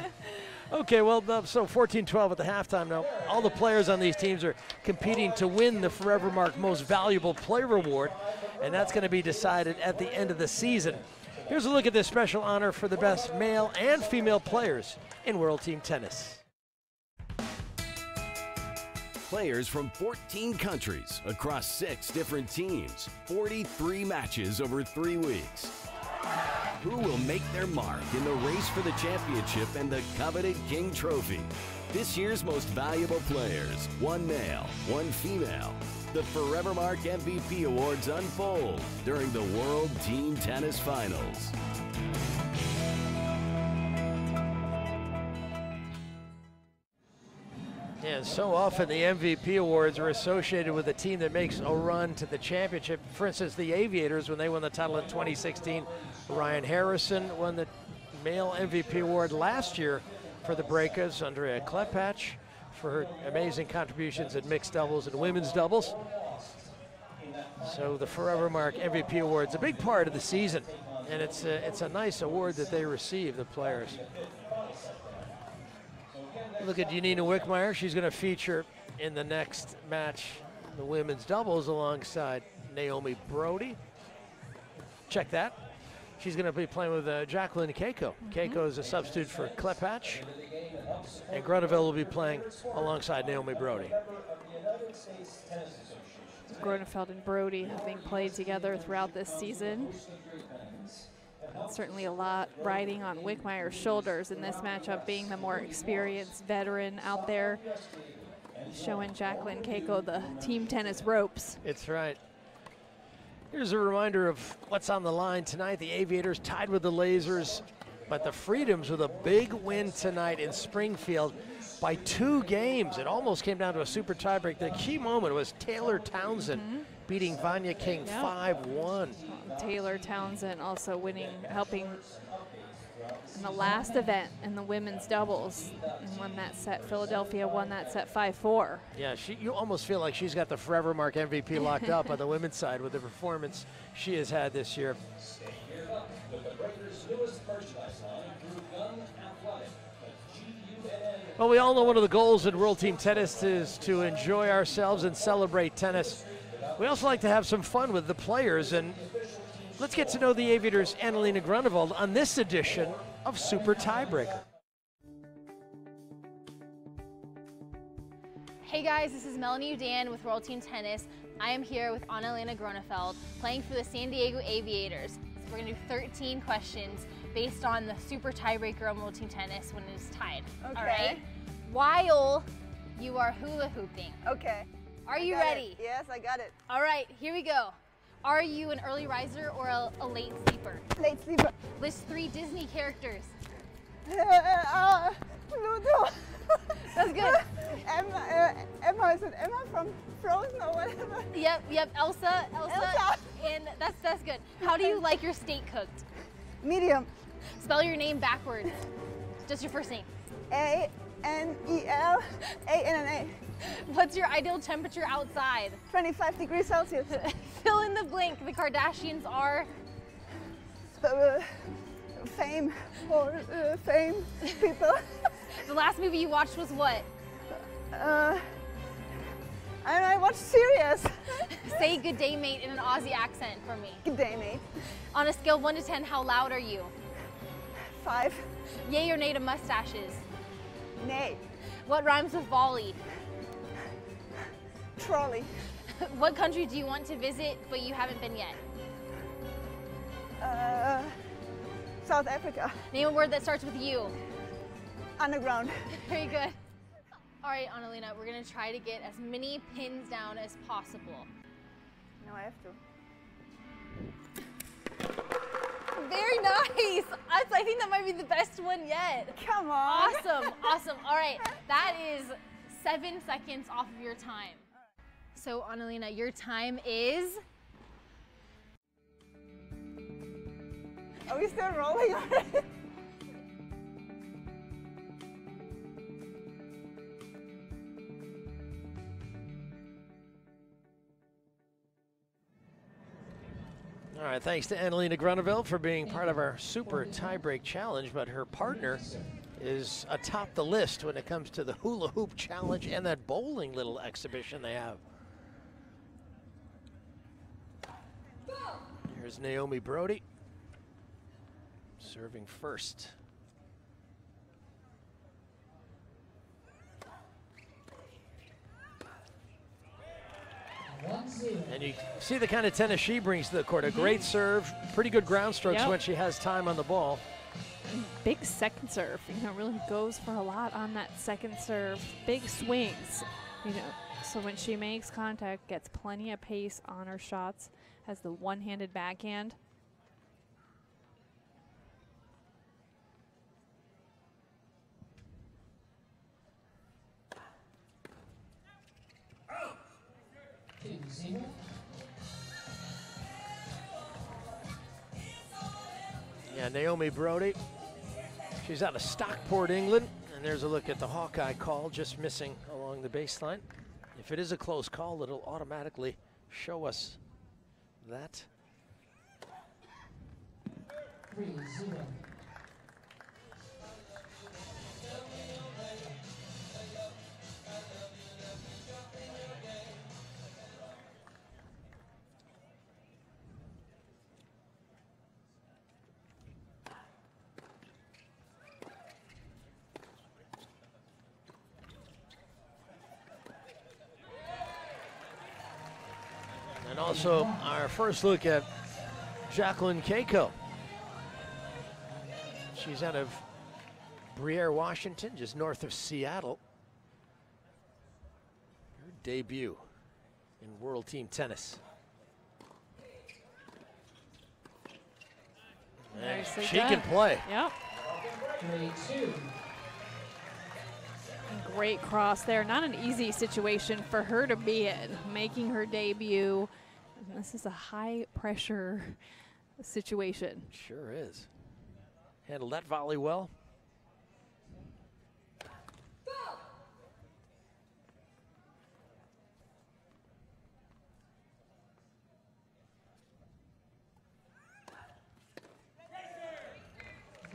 Okay, well, so 14-12 at the halftime now. All the players on these teams are competing to win the Forevermark Most Valuable Player Award, and that's going to be decided at the end of the season. Here's a look at this special honor for the best male and female players in World Team Tennis. Players from 14 countries across 6 different teams, 43 matches over 3 weeks. Who will make their mark in the race for the championship and the coveted King Trophy? This year's most valuable players, 1 male, 1 female. The Forevermark MVP Awards unfold during the World Team Tennis Finals. And so often the MVP awards are associated with a team that makes a run to the championship. For instance, the Aviators, when they won the title in 2016, Ryan Harrison won the male MVP award last year for the Breakers. Andrea Klepacz for her amazing contributions in mixed doubles and women's doubles. So the Forevermark MVP award's a big part of the season, and it's a nice award that they receive, the players. Look at Janina Wickmeyer. She's going to feature in the next match, the women's doubles, alongside Naomi Brody. Check that. She's going to be playing with Jacqueline Keiko. Keiko is a substitute for Klepacz, and Grunewald will be playing alongside Naomi Brody. Grunewald and Brody having played together throughout this season. Certainly a lot riding on Wickmeyer's shoulders in this matchup, being the more experienced veteran out there, showing Jacqueline Keiko the team tennis ropes. It's right. Here's a reminder of what's on the line tonight. The Aviators tied with the Lasers, but the Freedoms with a big win tonight in Springfield by 2 games. It almost came down to a super tiebreak. The key moment was Taylor Townsend beating Vanya King 5-1. Taylor Townsend also winning, helping in the last event in the women's doubles, and won that set. Philadelphia won that set 5-4. Yeah, you almost feel like she's got the Forevermark MVP locked up on the women's side with the performance she has had this year. Well, we all know one of the goals in World Team Tennis is to enjoy ourselves and celebrate tennis. We also like to have some fun with the players, and let's get to know the Aviators' Annalena Grunewald on this edition of Super Tiebreaker. Hey guys, this is Melanie Udan with World Team Tennis. I am here with Annalena Grunewald playing for the San Diego Aviators. So we're going to do 13 questions based on the Super Tiebreaker on World Team Tennis when it is tied. Okay. All right? While you are hula hooping. Okay. Are you ready? Yes, I got it. All right, here we go. Are you an early riser or a late sleeper? Late sleeper. List 3 Disney characters. Pluto. That's good. Emma, is it Emma from Frozen or whatever? Yep, Elsa. And that's good. How do you like your steak cooked? Medium. Spell your name backwards. Just your first name. A-N-E-L A-N-N-A. What's your ideal temperature outside? 25 degrees Celsius. Fill in the blank. The Kardashians are? Fame people. The last movie you watched was what? much serious. Say good day, mate, in an Aussie accent for me. Good day, mate. On a scale of 1 to 10, how loud are you? 5. Yay or nay to mustaches? Nay. What rhymes with volley? Trolley. What country do you want to visit but you haven't been yet? South Africa. Name a word that starts with U. Underground. Very good. All right, Annalena, we're gonna try to get as many pins down as possible. No, I have to. Very nice. I think that might be the best one yet. Come on. Awesome, awesome. All right, that is 7 seconds off of your time. So, Annalena, your time is? Are we still rolling on it? All right, thanks to Annalena Grunewald for being part of our super tiebreak challenge, but her partner is atop the list when it comes to the hula hoop challenge and that bowling little exhibition they have. Here's Naomi Brody serving first. And you see the kind of tennis she brings to the court. A great serve, pretty good ground strokes when she has time on the ball. Big second serve, really goes for a lot on that second serve. Big swings, so when she makes contact, gets plenty of pace on her shots, has the one-handed backhand. Yeah, Naomi Brody. She's out of Stockport, England. And there's a look at the Hawkeye call, just missing along the baseline. If it is a close call, it'll automatically show us that. 3-0. And also our first look at Jacqueline Keiko. She's out of Briere, Washington, just north of Seattle. Her debut in World Team Tennis. And she can play. Yep. Great cross there. Not an easy situation for her to be in, making her debut. This is a high pressure situation. Sure is. Handled that volley well.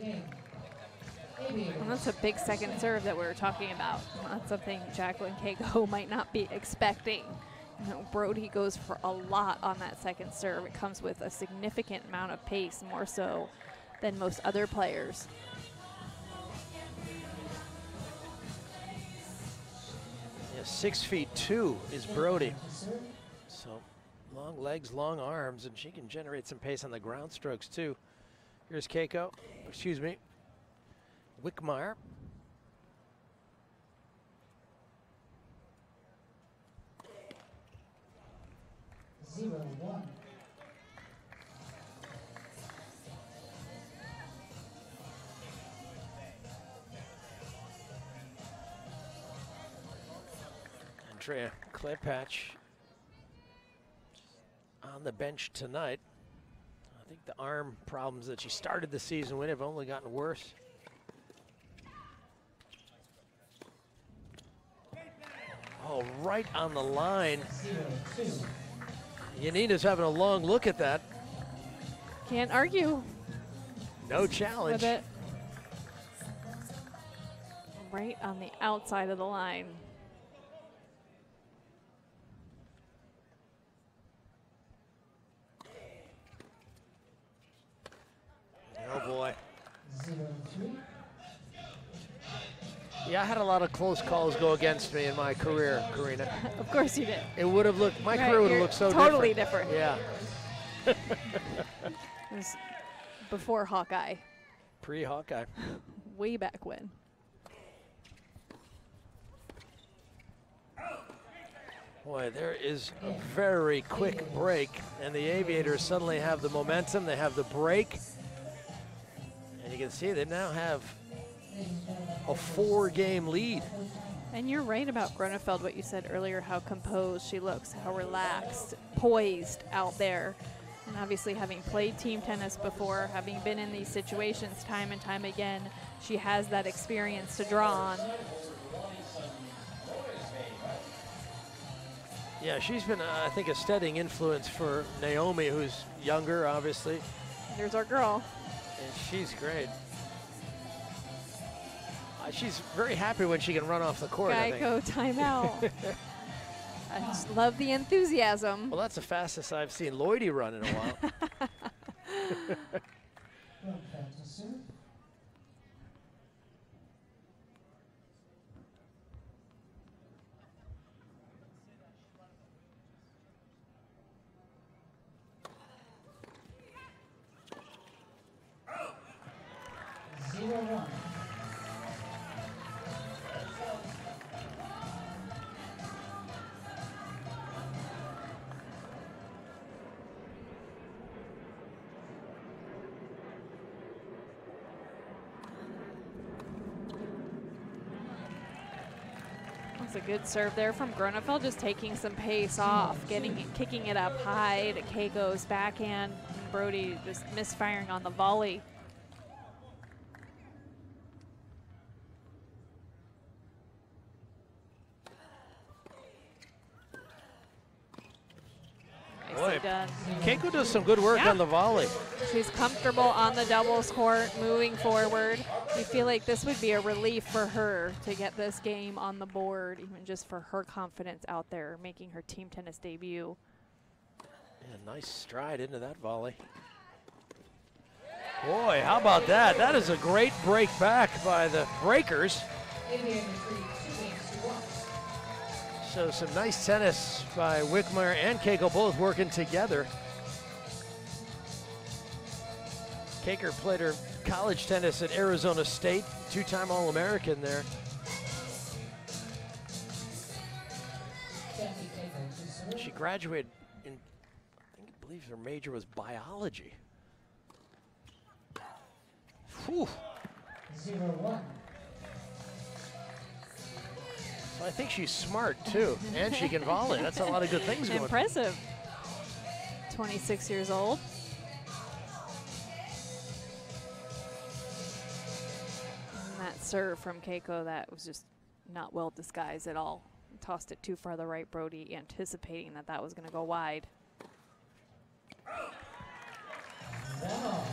And that's a big second serve that we were talking about. That's something Jacqueline Keiko might not be expecting. Brody goes for a lot on that second serve. It comes with a significant amount of pace, more so than most other players. Yeah, 6'2" is Brody. So long legs, long arms, and she can generate some pace on the ground strokes too. Here's Keiko, excuse me, Wickmeyer. Andrea Klepatch on the bench tonight. I think the arm problems that she started the season with have only gotten worse. Oh, right on the line. Yanina's having a long look at that. Can't argue. No challenge. With it. Right on the outside of the line. Yeah, I had a lot of close calls go against me in my career, Karina. Of course you did. It would have looked, my career would have looked so totally different. different. Yeah. It was before Hawkeye. Pre-Hawkeye. Way back when. Boy, there is a very quick break, and the Aviators suddenly have the momentum. They have the break. And you can see they now have a 4-game lead. And you're right about Gronefeld, what you said earlier, how composed she looks, how relaxed, poised out there. And obviously having played team tennis before, having been in these situations time and time again, she has that experience to draw on. Yeah, she's been, I think, a steadying influence for Naomi, who's younger, obviously. There's our girl. And she's great. She's very happy when she can run off the court. Geico timeout. I just love the enthusiasm. Well, that's the fastest I've seen Lloydie run in a while. That's a good serve there from Gronefeld, just taking some pace off, kicking it up high to Keiko's backhand. And Brody just misfiring on the volley. Boy, Keiko does some good work on the volley. She's comfortable on the doubles court, moving forward. You feel like this would be a relief for her to get this game on the board, even just for her confidence out there, making her team tennis debut. Yeah, nice stride into that volley. Boy, how about that? That is a great break back by the breakers. So some nice tennis by Wickmeyer and Keiko, both working together. Kaker played her college tennis at Arizona State, 2-time All-American there. She graduated in, I believe her major was biology. Whew. 0-1. So I think she's smart too, and she can volley. That's a lot of good things going on. Impressive. 26 years old. And that serve from Keiko, that was just not well disguised at all. Tossed it too far to the right, Brody anticipating that that was going to go wide. Wow.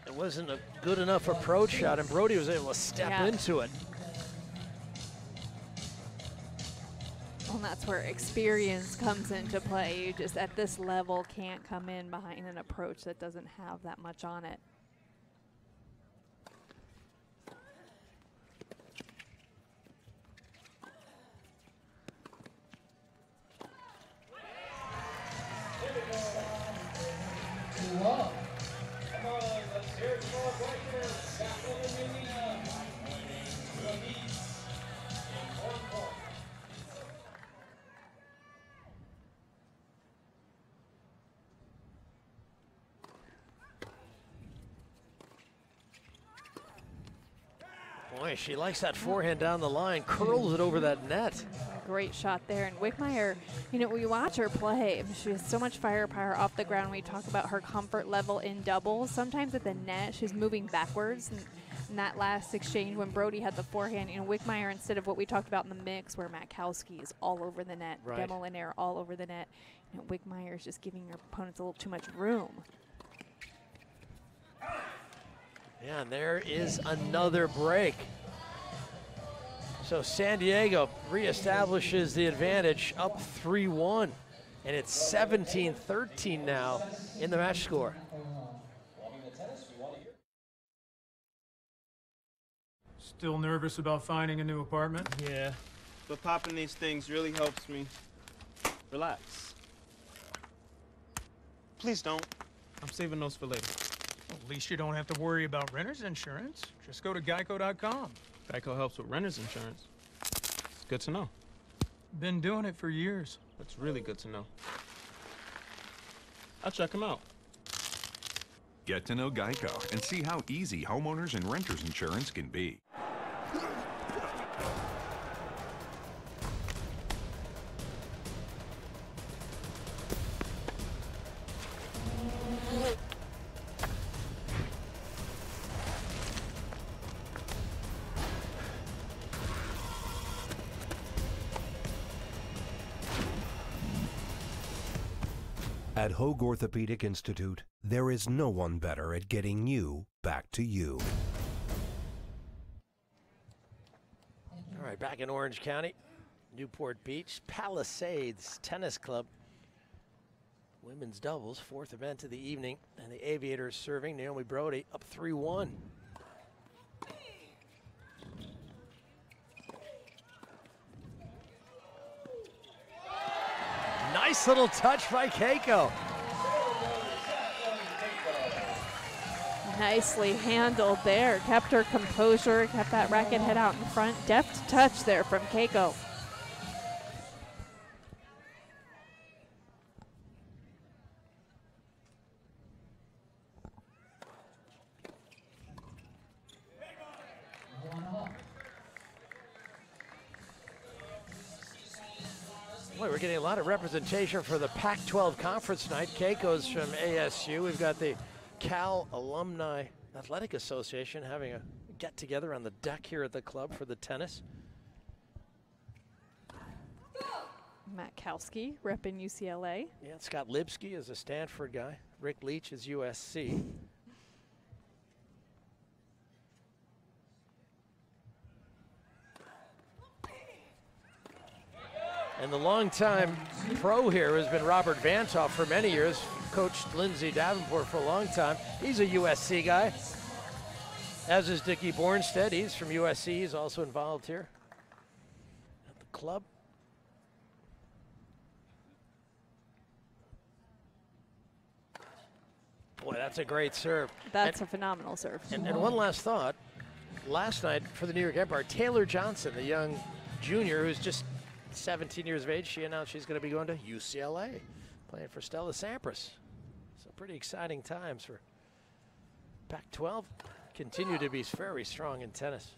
It wasn't a good enough approach shot, and Brody was able to step into it. Well, that's where experience comes into play. You just, at this level, can't come in behind an approach that doesn't have that much on it. Boy, she likes that forehand down the line, curls it over that net. Great shot there. And Wickmeyer, you know, we watch her play. She has so much firepower off the ground. We talk about her comfort level in doubles. Sometimes at the net, she's moving backwards. And in that last exchange when Brody had the forehand, you know, Wickmeyer, instead of what we talked about in the mix where Matkowski is all over the net, right. Demolinaire all over the net, you know, Wickmeyer is just giving her opponents a little too much room. Yeah, and there is another break. So San Diego reestablishes the advantage, up 3-1. And it's 17-13 now in the match score. Still nervous about finding a new apartment? Yeah, but popping these things really helps me relax. Please don't. I'm saving those for later. Well, at least you don't have to worry about renter's insurance. Just go to geico.com. Geico helps with renter's insurance. It's good to know. Been doing it for years. That's really good to know. I'll check them out. Get to know Geico and see how easy homeowners and renters insurance can be. At Hoag Orthopedic Institute, there is no one better at getting you back to you. All right, back in Orange County, Newport Beach, Palisades Tennis Club. Women's doubles, fourth event of the evening, and the Aviators serving. Naomi Brody up 3-1. Nice little touch by Keiko. Nicely handled there. Kept her composure, kept that racket head out in front. Deft touch there from Keiko. Boy, we're getting a lot of representation for the Pac-12 conference tonight. Keiko's from ASU. We've got the Cal Alumni Athletic Association having a get-together on the deck here at the club for the tennis. Matt Kowski repping UCLA. Yeah, Scott Lipsky is a Stanford guy. Rick Leach is USC. And the longtime pro here has been Robert Vantoff for many years. Coached Lindsay Davenport for a long time. He's a USC guy, as is Dickie Bornstead. He's from USC. He's also involved here at the club. Boy, that's a great serve. That's a phenomenal serve. And one last thought. Last night for the New York Empire, Taylor Johnson, the young junior who's just 17 years of age, she announced she's going to be going to UCLA, playing for Stella Sampras. So pretty exciting times for Pac-12. Continue to be very strong in tennis.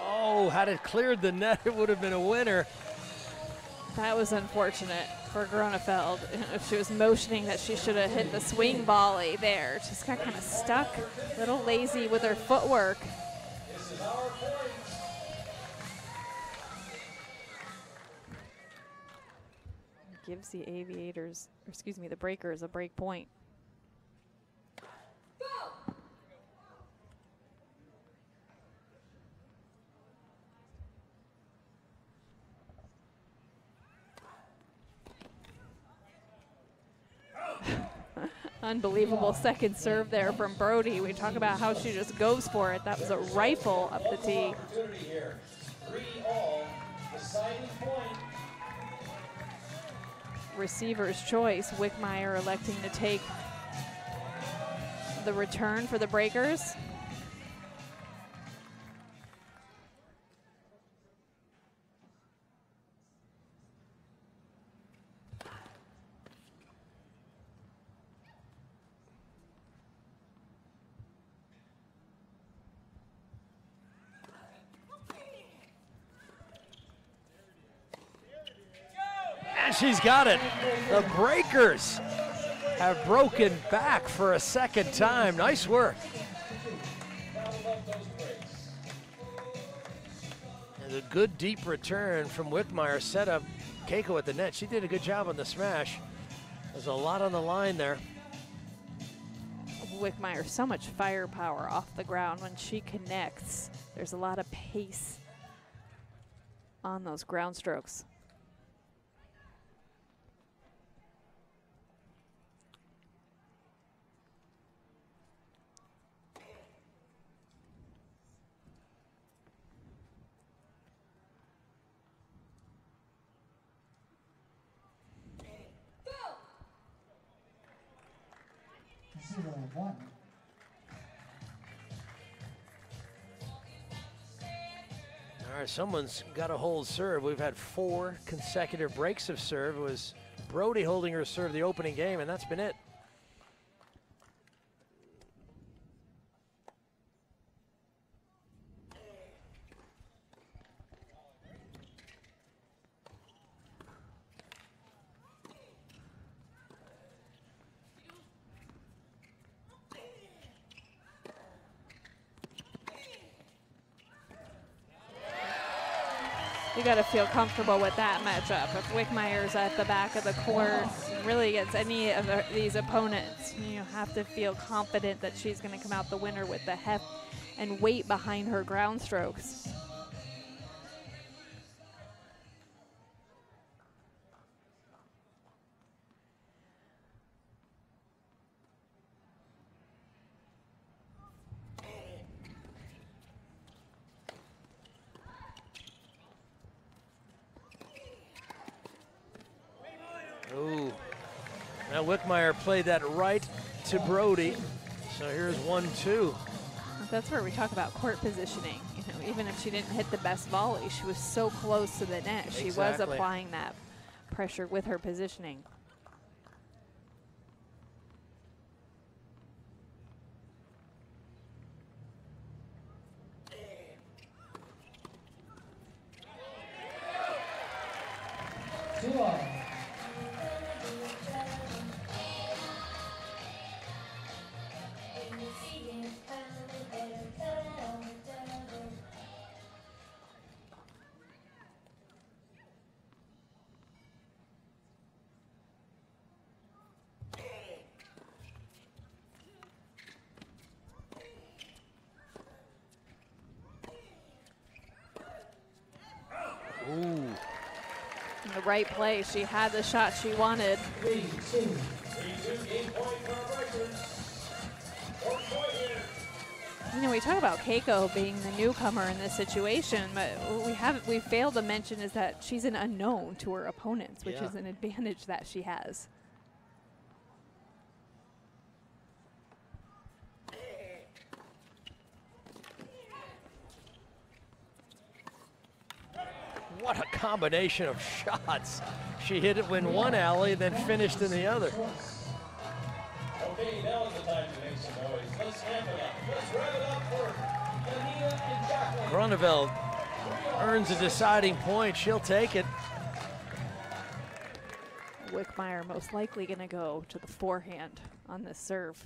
Oh, had it cleared the net, it would have been a winner. That was unfortunate for Gronefeld. If she was motioning that she should have hit the swing volley there. Just got kind of stuck, a little lazy with her footwork. Gives the Aviators, or excuse me, the Breakers a break point. Unbelievable second serve there from Brody. We talk about how she just goes for it. That was a rifle up the tee. 3-all, deciding point. Receiver's choice. Wickmeyer electing to take the return for the Breakers. And she's got it. The Breakers have broken back for a second time. Nice work. And a good deep return from Wickmeyer set up Keiko at the net. She did a good job on the smash. There's a lot on the line there. Wickmeyer, so much firepower off the ground when she connects. There's a lot of pace on those ground strokes. One. All right, someone's got to hold serve. We've had 4 consecutive breaks of serve. It was Brody holding her serve the opening game, and that's been it. You got to feel comfortable with that matchup. If Wickmeyer's at the back of the court, really against any of these opponents, you have to feel confident that she's going to come out the winner with the heft and weight behind her ground strokes. Ooh. Now Wickmeyer played that right to Brody. So here's 1-2. That's where we talk about court positioning. You know, even if she didn't hit the best volley, she was so close to the net. She was applying that pressure with her positioning. Ooh. In the right place. She had the shot she wanted. 3-2. 3-2 game point for Breakers. 4 point here. You know, we talk about Keiko being the newcomer in this situation, but what we failed to mention is that she's an unknown to her opponents, which is an advantage that she has. What a combination of shots. She hit it in one alley, then finished in the other. Okay, now is the time to make some noise. Let's amp it up. Let's rev it up for Janina and Jacqueline. Grunewald earns a deciding point. She'll take it. Wickmeyer most likely going to go to the forehand on this serve.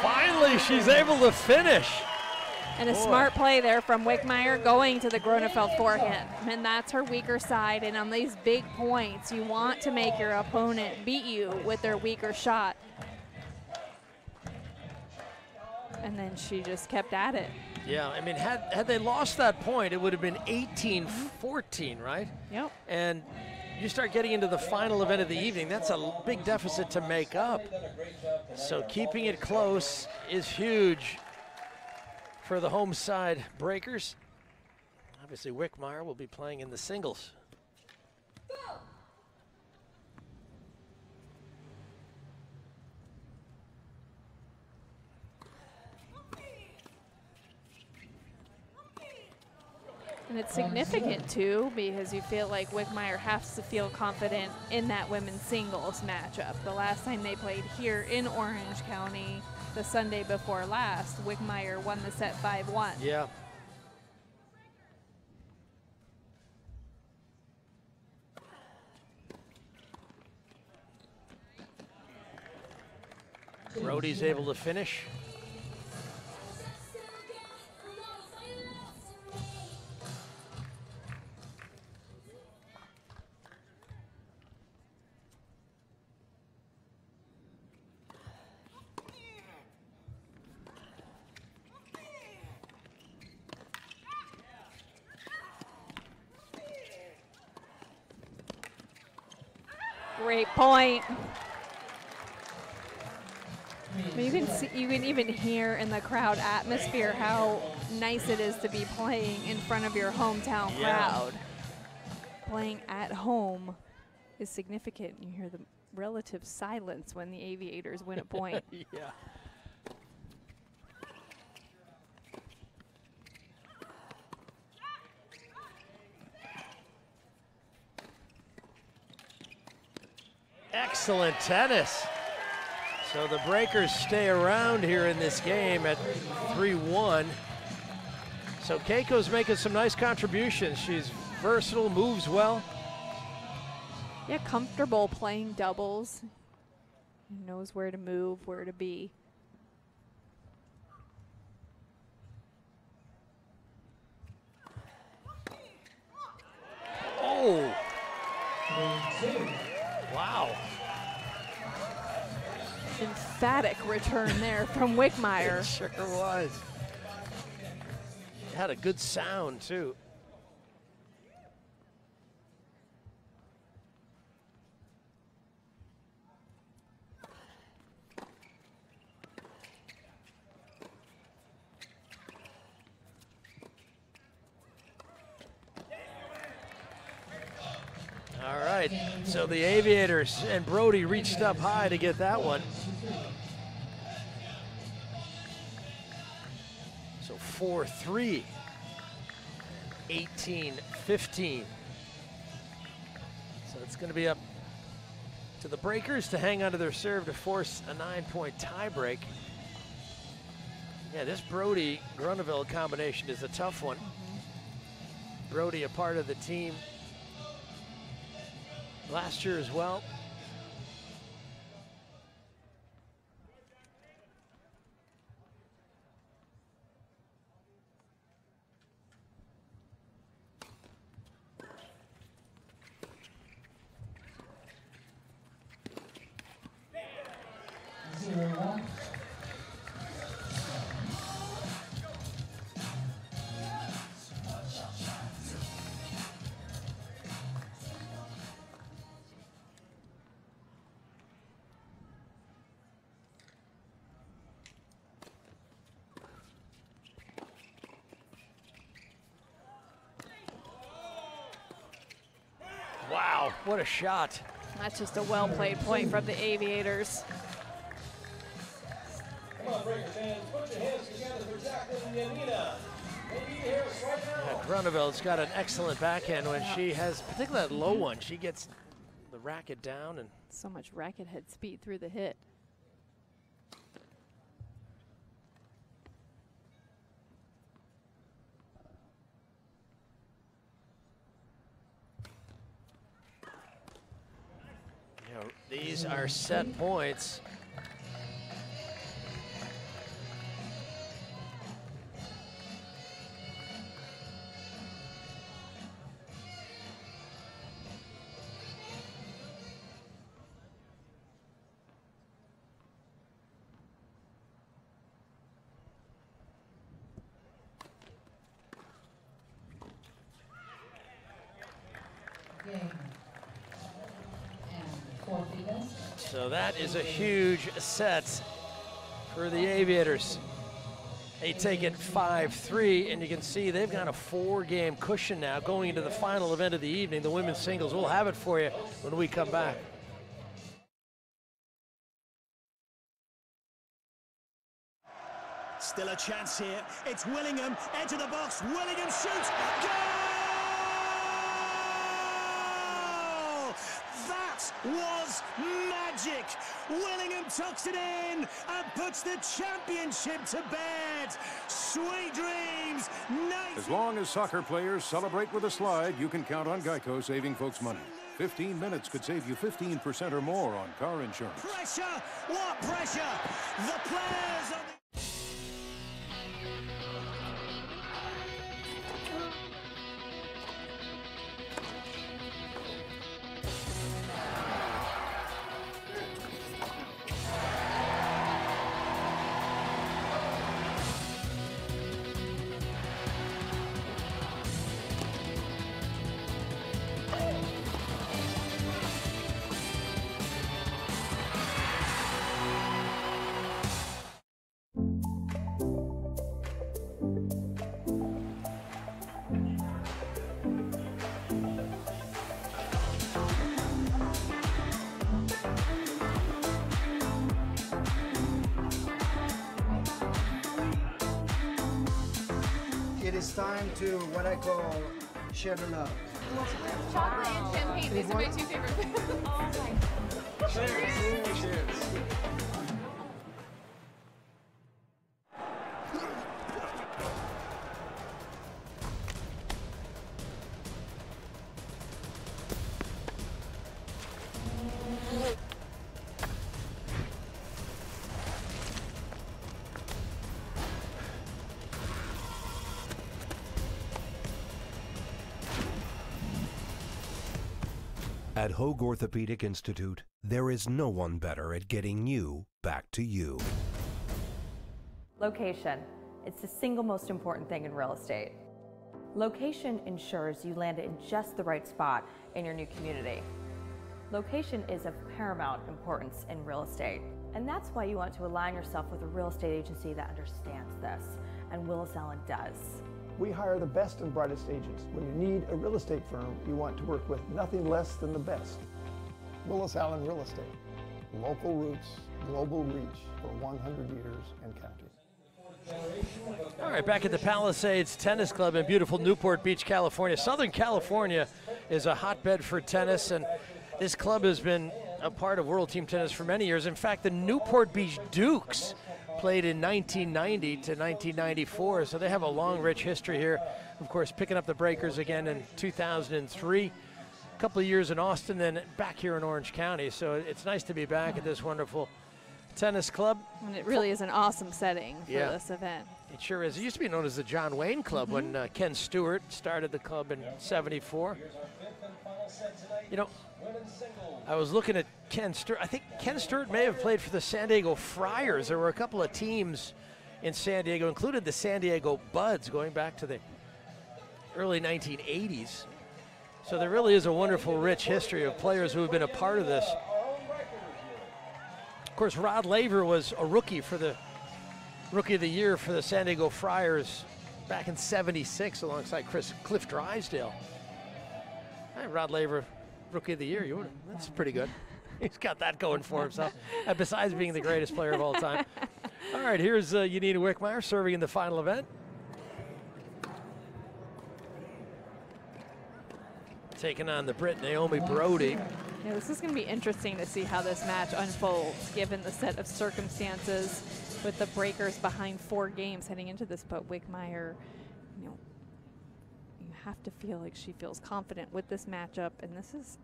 Finally, she's able to finish. And a smart play there from Wickmeyer going to the Grunewald forehand. And that's her weaker side. And on these big points, you want to make your opponent beat you with their weaker shot. And then she just kept at it. Yeah, I mean, had they lost that point, it would have been 18-14, right? Yep. And you start getting into the final event of the evening, that's a big deficit to make up. So keeping it close is huge for the home side Breakers. Obviously, Wickmeyer will be playing in the singles. And it's significant, too, because you feel like Wickmeyer has to feel confident in that women's singles matchup. The last time they played here in Orange County, the Sunday before last, Wickmeyer won the set 5-1. Yeah. Brody's able to finish. Great point. You can even hear in the crowd atmosphere how nice it is to be playing in front of your hometown crowd. Playing at home is significant. You hear the relative silence when the Aviators win a point. Yeah. Excellent tennis. So the Breakers stay around here in this game at 3-1. So Keiko's making some nice contributions. She's versatile, moves well. Yeah, comfortable playing doubles. Knows where to move, where to be. Oh. Wow. Emphatic return there from Wickmeyer. It sure was. It had a good sound, too. All right, so the Aviators and Brody reached up high to get that one. So 4-3, 18-15. So it's going to be up to the Breakers to hang onto their serve to force a 9-point tiebreak. Yeah, this Brody-Grunewald combination is a tough one. Brody, a part of the team last year as well. Wow, what a shot. That's just a well-played point from the Aviators. Come on, Breaker fans, put your hands together for Jacqueline Yanina. Maybe you hear us right now. Gruneveld's got an excellent backhand when she has, particularly that low one, she gets the racket down and so much racket head speed through the hit. these are set points. So that is a huge set for the Aviators. They take it 5-3, and you can see they've got a 4-game cushion now going into the final event of the evening, the women's singles. We'll have it for you when we come back. Still a chance here. It's Willingham, into the box. Willingham shoots. Goal! That That was magic. Willingham tucks it in and puts the championship to bed. Sweet dreams. As long as soccer players celebrate with a slide, you can count on Geico saving folks money. 15 minutes could save you 15% or more on car insurance. Pressure! What pressure? The players on the... It is time to what I call share the love. Chocolate and champagne, these are my two favorite things. Cheers. Cheers. At Hoag Orthopedic Institute, there is no one better at getting you back to you. Location. It's the single most important thing in real estate. Location ensures you land in just the right spot in your new community. Location is of paramount importance in real estate, and that's why you want to align yourself with a real estate agency that understands this, and Willis Allen does. We hire the best and brightest agents. When you need a real estate firm, you want to work with nothing less than the best. Willis Allen Real Estate. Local roots, global reach for 100 years and counting. All right, back at the Palisades Tennis Club in beautiful Newport Beach, California. Southern California is a hotbed for tennis, and this club has been a part of World Team Tennis for many years. In fact, the Newport Beach Dukes played in 1990 to 1994, so they have a long, rich history here. Of course, picking up the Breakers again in 2003, a couple of years in Austin, then back here in Orange County. So it's nice to be back at this wonderful tennis club. And it really is an awesome setting for this event. It sure is. It used to be known as the John Wayne Club when Ken Stewart started the club in '74. You know, I was looking at Ken Stewart. I think Ken Stewart may have played for the San Diego Friars. There were a couple of teams in San Diego, included the San Diego Buds, going back to the early 1980s. So there really is a wonderful, rich history of players who have been a part of this. Of course, Rod Laver was a rookie for the Rookie of the Year for the San Diego Friars back in '76 alongside Cliff Drysdale. Hey, Rod Laver, Rookie of the Year. That's pretty good. He's got that going for himself, besides being the greatest player of all time. All right, here's Yanina Wickmeyer serving in the final event. Taking on the Brit Naomi Brody. Yeah, this is going to be interesting to see how this match unfolds, given the set of circumstances with the Breakers behind 4 games heading into this. But Wickmeyer, you have to feel like she feels confident with this matchup. And this is,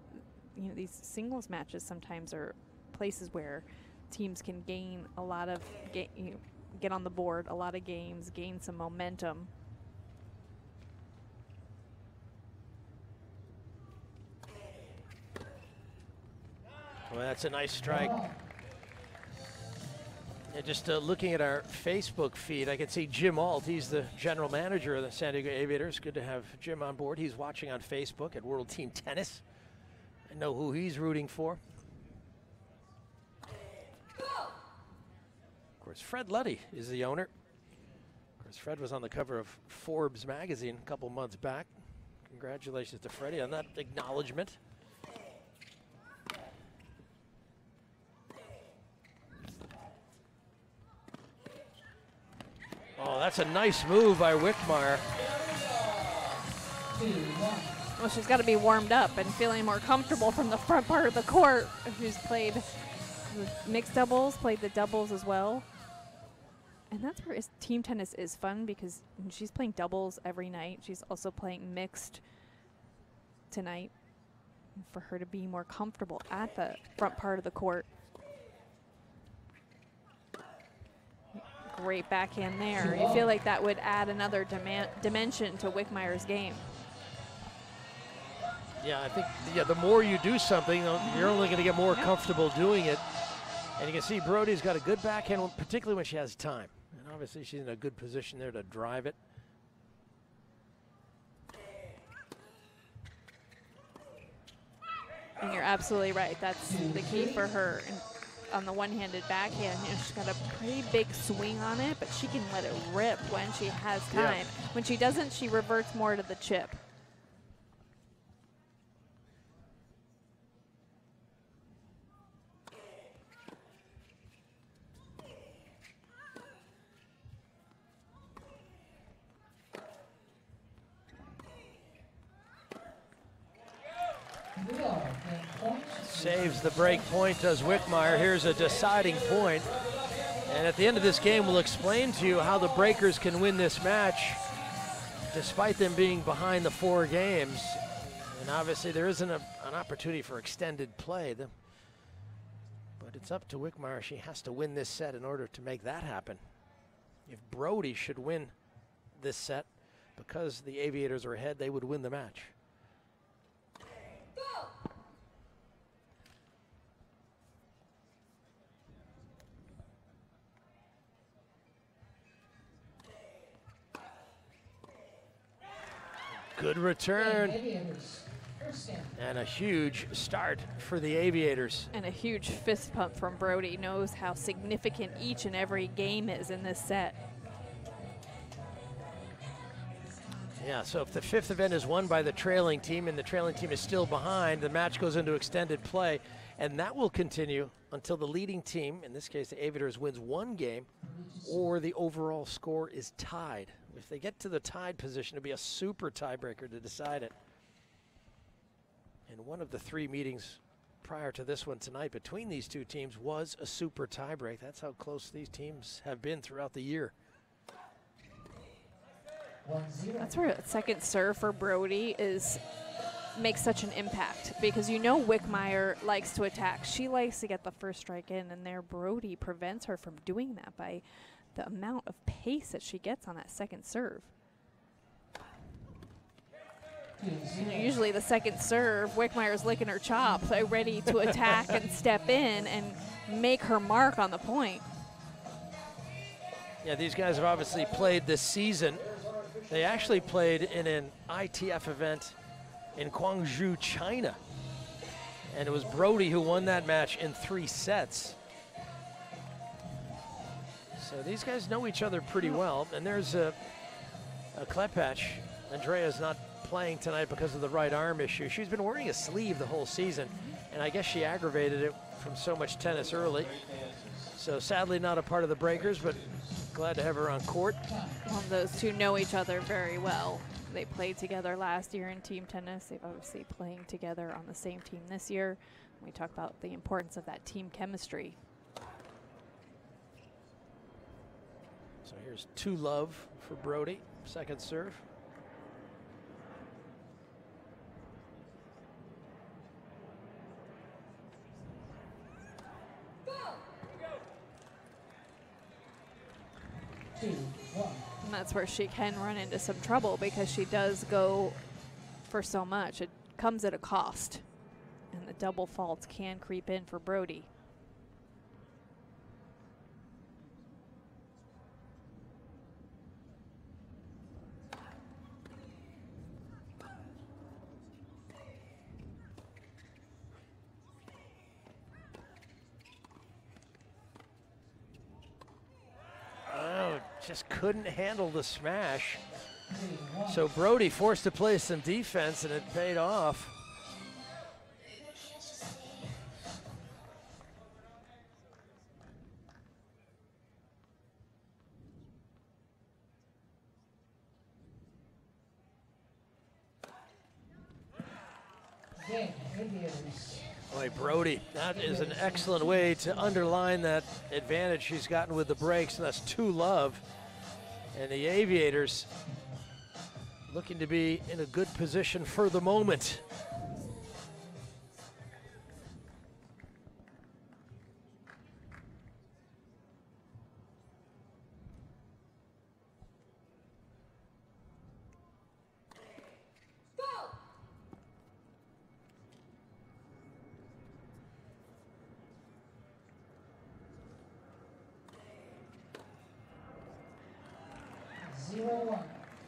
these singles matches sometimes are places where teams can gain a lot of, get on the board a lot of games, gain some momentum. Well, that's a nice strike. And just looking at our Facebook feed, I can see Jim Alt. He's the general manager of the San Diego Aviators. Good to have Jim on board. He's watching on Facebook at World Team Tennis. I know who he's rooting for. Of course, Fred Luddy is the owner. Of course, Fred was on the cover of Forbes magazine a couple months back. Congratulations to Freddie on that acknowledgement. Oh, that's a nice move by Wickmeyer. Well, she's got to be warmed up and feeling more comfortable from the front part of the court. She's played the mixed doubles, played the doubles as well. And that's where team tennis is fun, because she's playing doubles every night. She's also playing mixed tonight, for her to be more comfortable at the front part of the court. Great backhand there. You feel like that would add another dimension to Wickmeyer's game. Yeah, I think the more you do something, you're only going to get more comfortable doing it. And you can see Brody's got a good backhand, particularly when she has time. And obviously she's in a good position there to drive it. And you're absolutely right. That's the key for her. And on the one-handed backhand, she's got a pretty big swing on it, but she can let it rip when she has time. Yeah. When she doesn't, she reverts more to the chip. Saves the break point, does Wickmeyer. Here's a deciding point. And at the end of this game, we'll explain to you how the Breakers can win this match despite them being behind the 4 games. And obviously there isn't an opportunity for extended play. But it's up to Wickmeyer. She has to win this set in order to make that happen. If Brody should win this set, because the Aviators are ahead, they would win the match. Good return. And a huge start for the Aviators. And a huge fist pump from Brody. Knows how significant each and every game is in this set. Yeah, so if the 5th event is won by the trailing team and the trailing team is still behind, the match goes into extended play. And that will continue until the leading team, in this case the Aviators, wins 1 game or the overall score is tied. If they get to the tied position, it'll be a super tiebreaker to decide it. And one of the 3 meetings prior to this one tonight between these 2 teams was a super tiebreak. That's how close these teams have been throughout the year. That's where a second serve for Brody makes such an impact, because you know Wickmeyer likes to attack. She likes to get the first strike in, and there Brody prevents her from doing that by the amount of pace that she gets on that second serve. Usually the second serve, Wickmeyer's licking her chops, ready to attack and step in and make her mark on the point. Yeah, these guys have obviously played this season. They actually played in an ITF event in Guangzhou, China. And it was Brody who won that match in 3 sets. So these guys know each other pretty well. And there's a Klepach. Andrea's not playing tonight because of the right arm issue. She's been wearing a sleeve the whole season, and I guess she aggravated it from so much tennis early. So sadly not a part of the Breakers, but glad to have her on court. Well, those 2 know each other very well. They played together last year in team tennis. They've obviously playing together on the same team this year. We talk about the importance of that team chemistry. So here's 2-love for Brody, second serve. And that's where she can run into some trouble, because she does go for so much. It comes at a cost, and the double faults can creep in for Brody. Just couldn't handle the smash. So Brody forced to play some defense, and it paid off. Game, Aviators. Boy, Brody, that is an excellent way to underline that advantage she's gotten with the breaks. That's 2-love. And the Aviators looking to be in a good position for the moment.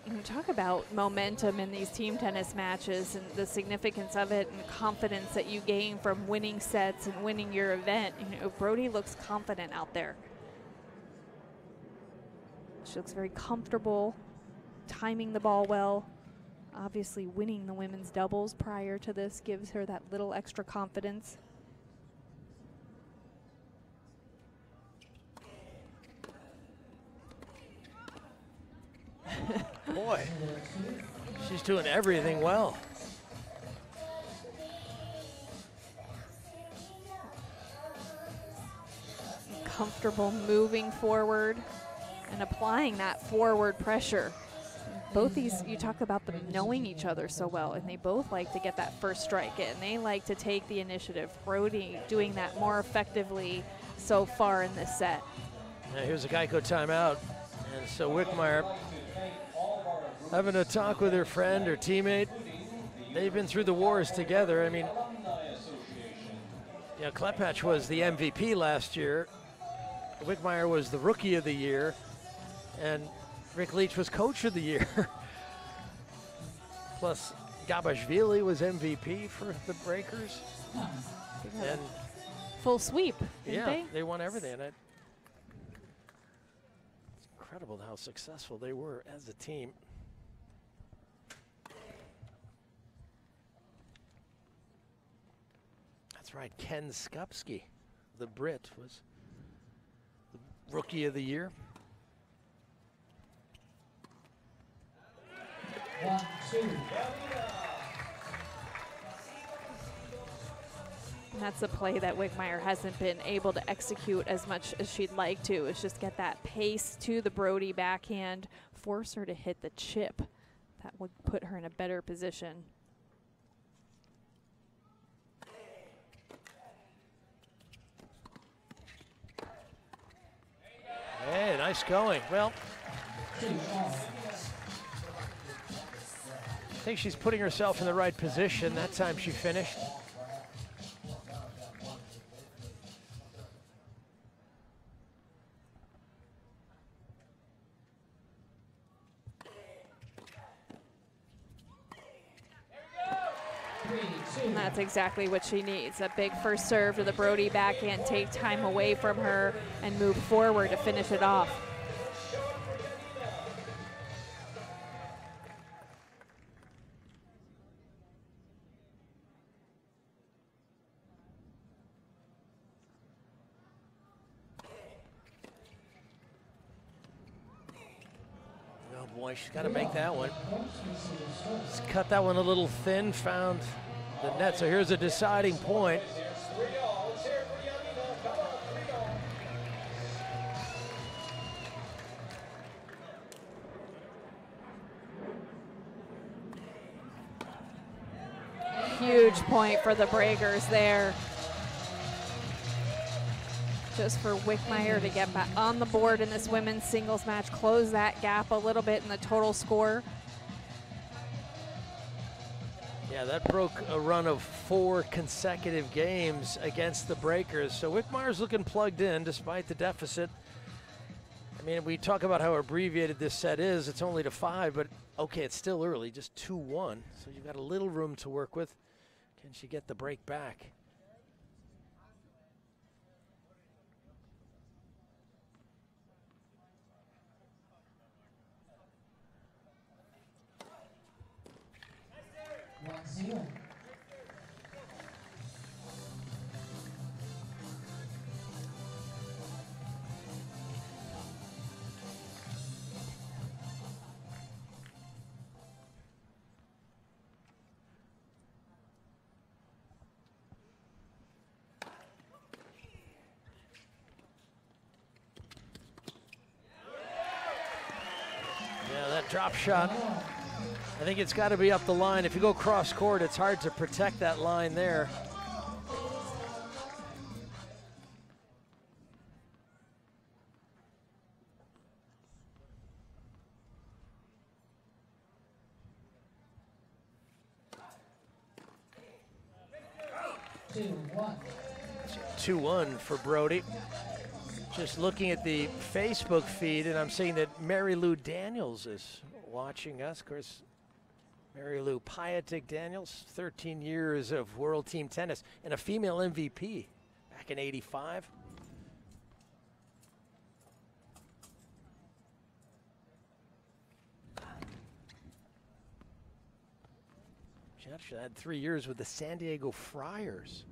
You talk about momentum in these team tennis matches and the significance of it and the confidence that you gain from winning sets and winning your event. You know, Brody looks confident out there. She looks very comfortable, timing the ball well. Obviously winning the women's doubles prior to this gives her that little extra confidence. Boy, she's doing everything well. Comfortable moving forward and applying that forward pressure. Both these, you talk about them knowing each other so well, and they both like to get that first strike in. They like to take the initiative. Brody doing that more effectively so far in this set. Now here's a Geico timeout. And so Wickmeyer having a talk with her friend or teammate. They've been through the wars together. I mean, yeah, Klepacz was the MVP last year. Wickmeyer was the Rookie of the Year. And Rick Leach was Coach of the Year. Plus, Gabashvili was MVP for the Breakers. And full sweep, didn't yeah, they won everything. And it's incredible how successful they were as a team. That's right, Ken Skupski, the Brit, was the Rookie of the Year. 1-2. And that's a play that Wickmeyer hasn't been able to execute as much as she'd like to. Is just get that pace to the Brody backhand, force her to hit the chip. That would put her in a better position. Hey, nice going. Well, I think she's putting herself in the right position. That time she finished. And that's exactly what she needs. A big first serve to the Brody backhand, take time away from her and move forward to finish it off. Oh boy, she's got to make that one. Just cut that one a little thin, found the net. So here's a deciding point. Huge point for the Breakers there. Just for Wickmeyer to get back on the board in this women's singles match, close that gap a little bit in the total score. Yeah, that broke a run of 4 consecutive games against the Breakers. So Wickmeyer's looking plugged in despite the deficit. I mean, we talk about how abbreviated this set is. It's only to 5, but okay, it's still early, just 2-1. So you've got a little room to work with. Can she get the break back? Drop shot. I think it's got to be up the line. If you go cross court, it's hard to protect that line there. Two one for Brody. Just looking at the Facebook feed, and I'm seeing that Mary Lou Daniels is watching us. Of course, Mary Lou Piatic Daniels, 13 years of World Team Tennis and a female MVP back in '85. She actually had 3 years with the San Diego Friars.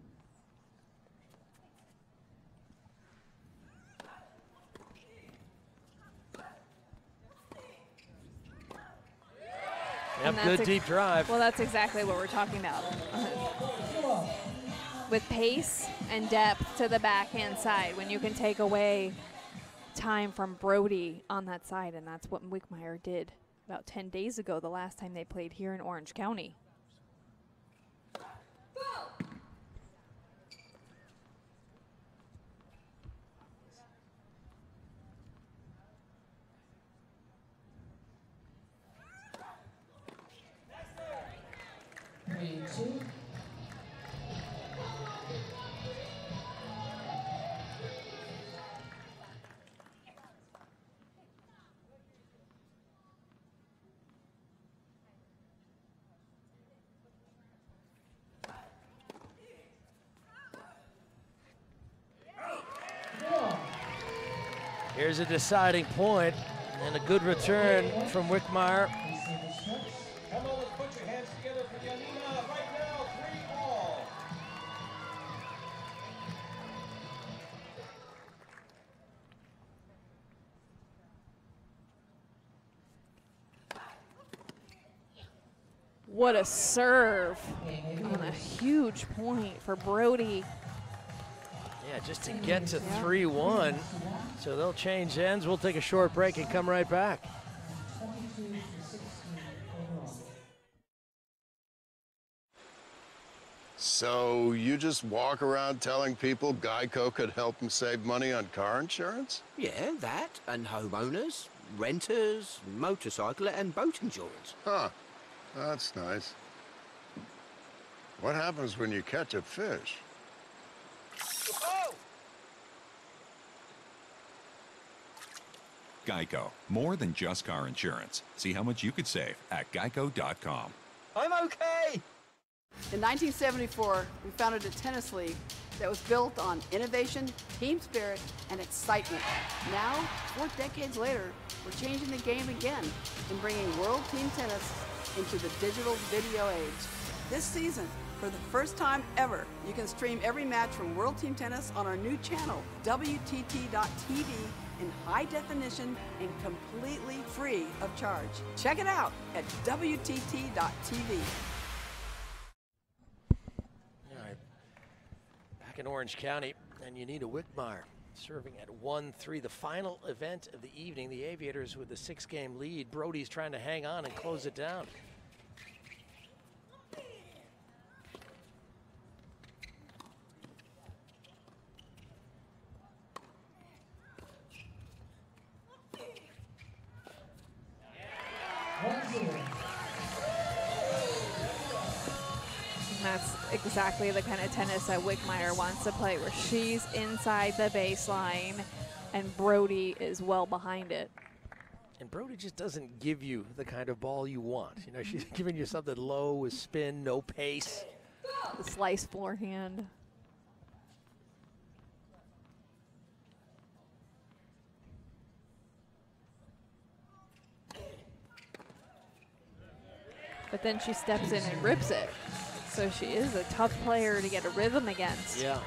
Yep, good deep drive. Well, that's exactly what we're talking about. With pace and depth to the backhand side, when you can take away time from Brody on that side, and that's what Wickmeyer did about 10 days ago, the last time they played here in Orange County. Here's a deciding point and a good return from Wickmeyer. Come on, let's put your hands together for Yanina right now, 3-all. What a serve. And a huge point for Brody. Yeah, just to get to 3-1. So they'll change ends. We'll take a short break and come right back. So you just walk around telling people Geico could help them save money on car insurance? Yeah, that, and homeowners, renters, motorcycle and boat insurance. Huh, that's nice. What happens when you catch a fish? Geico, more than just car insurance. See how much you could save at geico.com. I'm okay. In 1974, we founded a tennis league that was built on innovation, team spirit, and excitement. Now, 4 decades later, we're changing the game again and bringing World Team Tennis into the digital video age. This season, for the first time ever, you can stream every match from World Team Tennis on our new channel, WTT.tv, in high definition and completely free of charge. Check it out at WTT.tv. All right, back in Orange County, and you need a Wickmeyer serving at 1-3, the final event of the evening. The Aviators with the 6-game lead. Brody's trying to hang on and close it down. That's exactly the kind of tennis that Wickmeyer wants to play, where she's inside the baseline and Brody is well behind it. And Brody just doesn't give you the kind of ball you want. You know, she's giving you something low with spin, no pace. The slice forehand. But then she steps in and rips it. So she is a tough player to get a rhythm against. Yeah.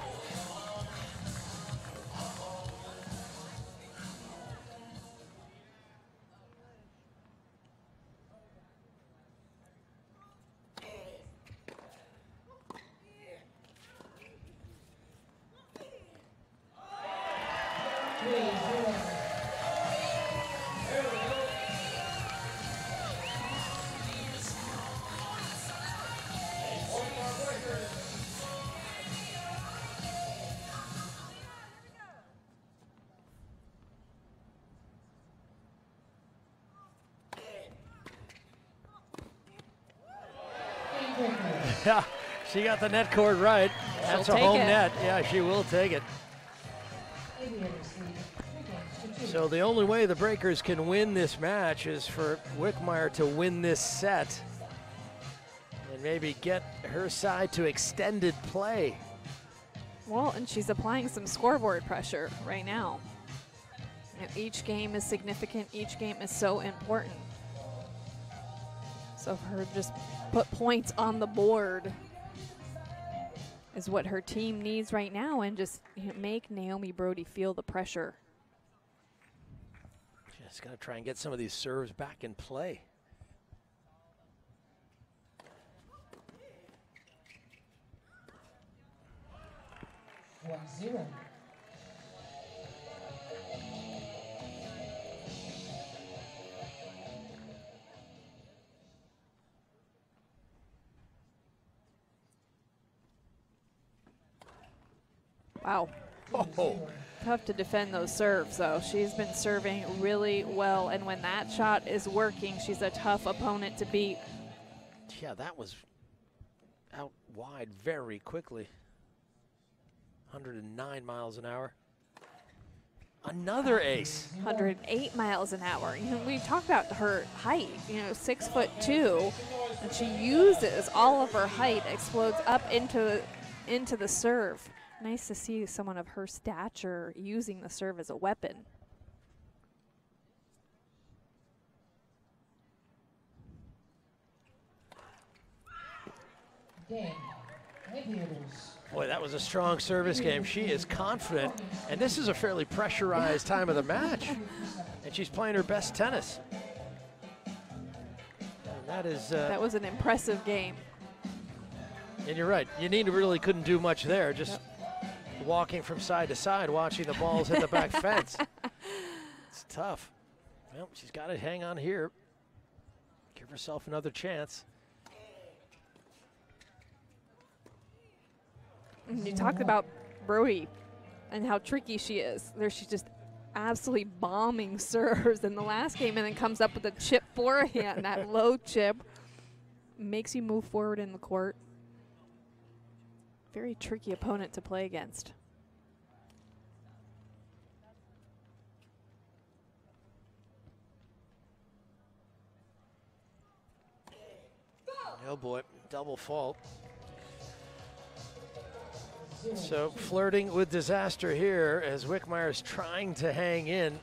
Yeah, she got the net cord right. That's a home net. Yeah, she will take it. So the only way the Breakers can win this match is for Wickmeyer to win this set and maybe get her side to extended play. Well, and she's applying some scoreboard pressure right now. You know, each game is significant. Each game is so important. So for her to just put points on the board is what her team needs right now, and just make Naomi Brody feel the pressure. Just got to try and get some of these serves back in play. (1-0). Wow. Oh. Tough to defend those serves, though. She's been serving really well, and when that shot is working, she's a tough opponent to beat. Yeah, that was out wide very quickly. 109 miles an hour. Another ace. 108 miles an hour. You know, we talked about her height, 6'2", and she uses all of her height, explodes up into the serve. Nice to see someone of her stature using the serve as a weapon. Game. Aviators. Boy, that was a strong service game. She is confident, and this is a fairly pressurized time of the match, and she's playing her best tennis. And that is... that was an impressive game. And you're right. Yanina really couldn't do much there, just walking from side to side, watching the balls hit the back fence. It's tough. Well, she's got to hang on here. Give herself another chance. You talked about Brody and how tricky she is. She's just absolutely bombing serves in the last game, and then comes up with a chip forehand. That low chip makes you move forward in the court. Very tricky opponent to play against. Oh boy, double fault. So flirting with disaster here as Wickmeyer is trying to hang in.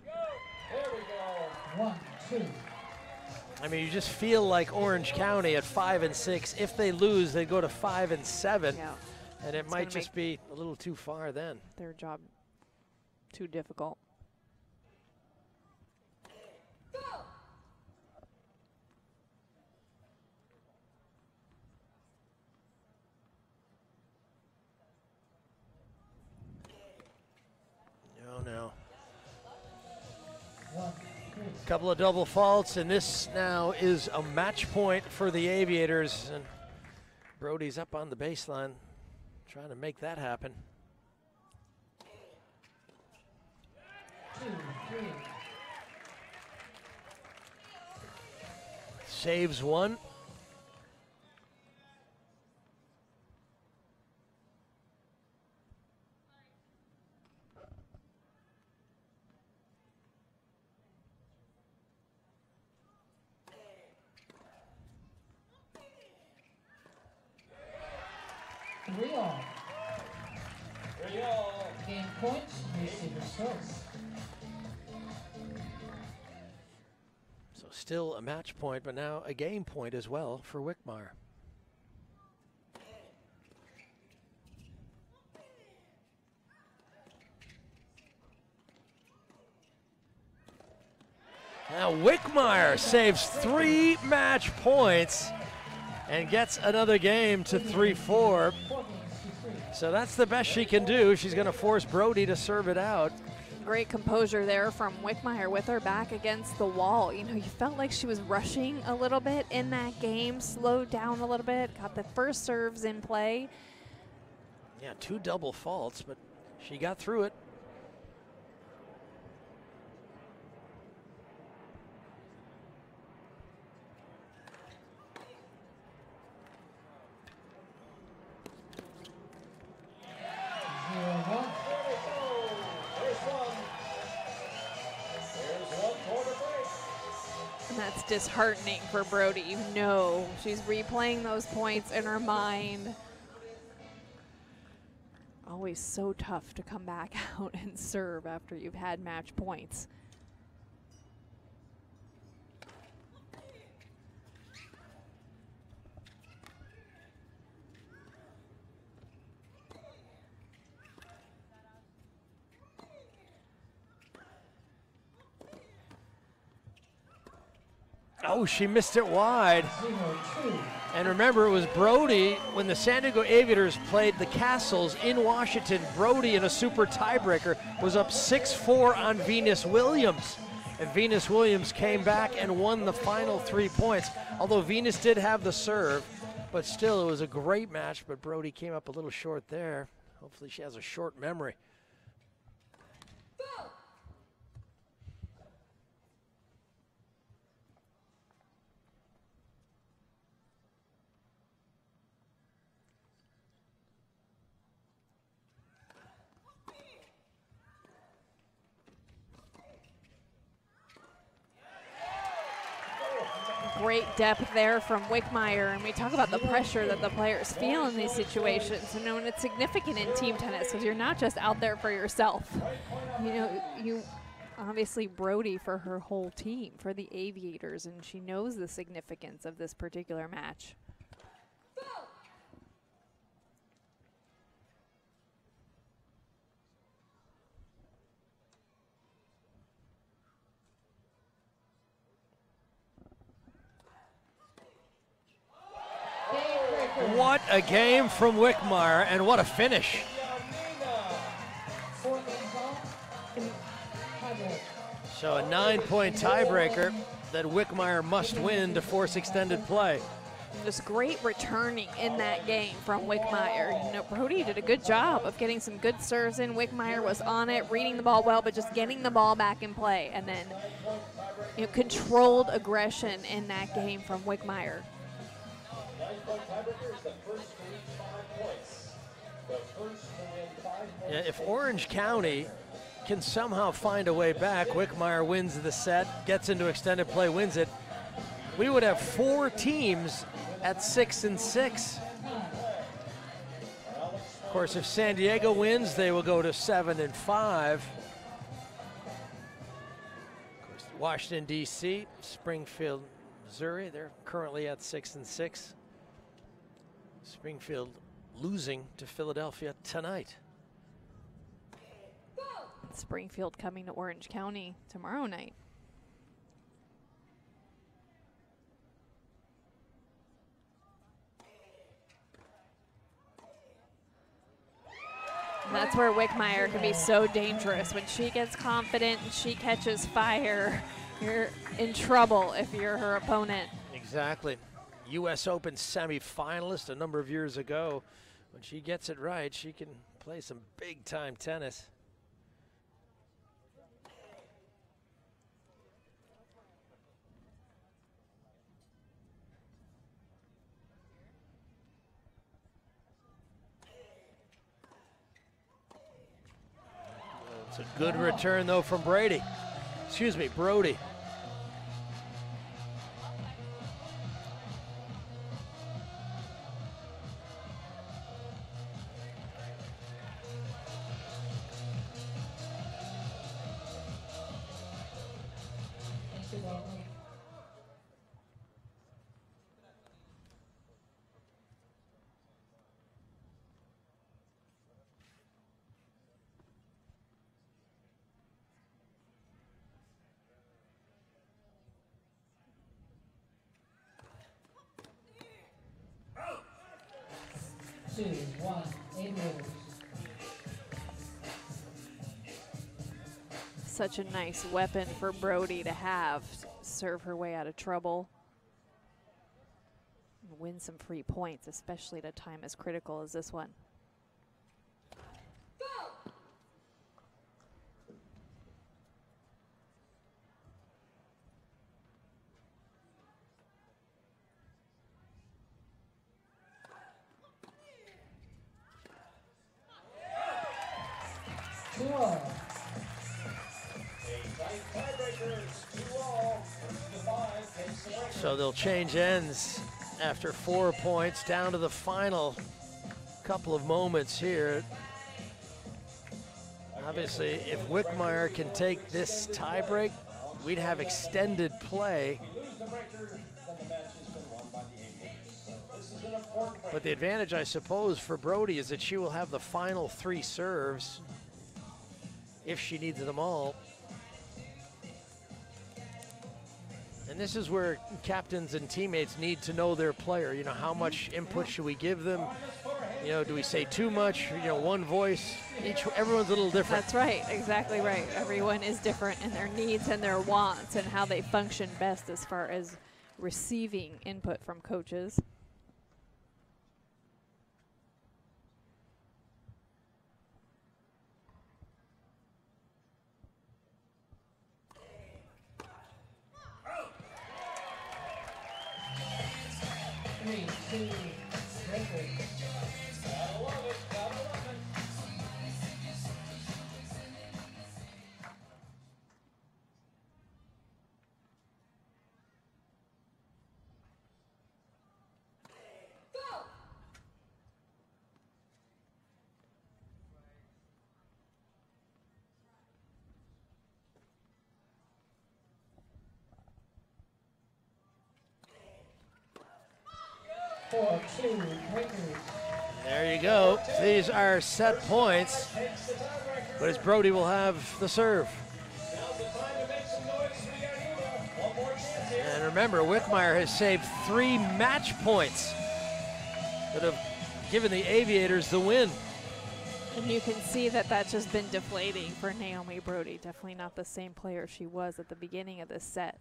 There we go. 1-2. I mean, you just feel like Orange County at 5 and 6. If they lose, they go to 5 and 7. Yeah. And it might just be a little too far then. Their job too difficult. No. A couple of double faults, and this now is a match point for the Aviators. And Brody's up on the baseline, trying to make that happen. 2-3. Saves one. Game point, receiver serves. So still a match point, but now a game point as well for Wickmeyer. Now Wickmeyer saves 3 match points and gets another game to 3-4. So that's the best she can do. She's going to force Brody to serve it out. Great composure there from Wickmeyer with her back against the wall. You felt like she was rushing a little bit in that game, slowed down a little bit, got the first serves in play. Yeah, 2 double faults, but she got through it. That's disheartening for Brody. You know she's replaying those points in her mind. Always so tough to come back out and serve after you've had match points. Oh, she missed it wide. And remember, it was Brody when the San Diego Aviators played the Castles in Washington. Brody, in a super tiebreaker, was up 6-4 on Venus Williams. And Venus Williams came back and won the final 3 points. Although Venus did have the serve, but still, it was a great match. But Brody came up a little short there. Hopefully she has a short memory. Great depth there from Wickmeyer, and we talk about the pressure that the players feel in these situations. And when it's significant in team tennis, because you're not just out there for yourself. You know, you obviously Brody for her whole team, for the Aviators, and she knows the significance of this particular match. What a game from Wickmeyer, and what a finish. So a 9-point tiebreaker that Wickmeyer must win to force extended play. Just great returning in that game from Wickmeyer. You know, Brody did a good job of getting some good serves in. Wickmeyer was on it, reading the ball well, but just getting the ball back in play. And then, you know, controlled aggression in that game from Wickmeyer. Yeah, if Orange County can somehow find a way back, Wickmeyer wins the set, gets into extended play, wins it, we would have 4 teams at 6-6. Of course, if San Diego wins, they will go to 7-5. Of course, Washington, D.C., Springfield, Missouri, they're currently at 6-6. Springfield losing to Philadelphia tonight. Springfield coming to Orange County tomorrow night. And that's where Wickmeyer can be so dangerous. When she gets confident and she catches fire, you're in trouble if you're her opponent. Exactly. U.S. Open semifinalist a number of years ago. When she gets it right, she can play some big-time tennis. It's a good return, though, from Brody. Such a nice weapon for Brody to have, to serve her way out of trouble. And win some free points, especially at a time as critical as this one. Tiebreakers, 2-all, 1-5. So they'll change ends after 4 points, down to the final couple of moments here. Obviously, if Wickmeyer can take this tiebreak, we'd have extended play. But the advantage, I suppose, for Brody is that she will have the final 3 serves if she needs them all. And this is where captains and teammates need to know their player. You know, how much input should we give them? You know, do we say too much? You know, one voice. Everyone's a little different. That's right, exactly right. Everyone is different in their needs and their wants and how they function best as far as receiving input from coaches. There you go. These are set points, but as Brody will have the serve. And remember, Wickmeyer has saved 3 match points that have given the Aviators the win. And you can see that that's just been deflating for Naomi Brody. Definitely not the same player she was at the beginning of this set.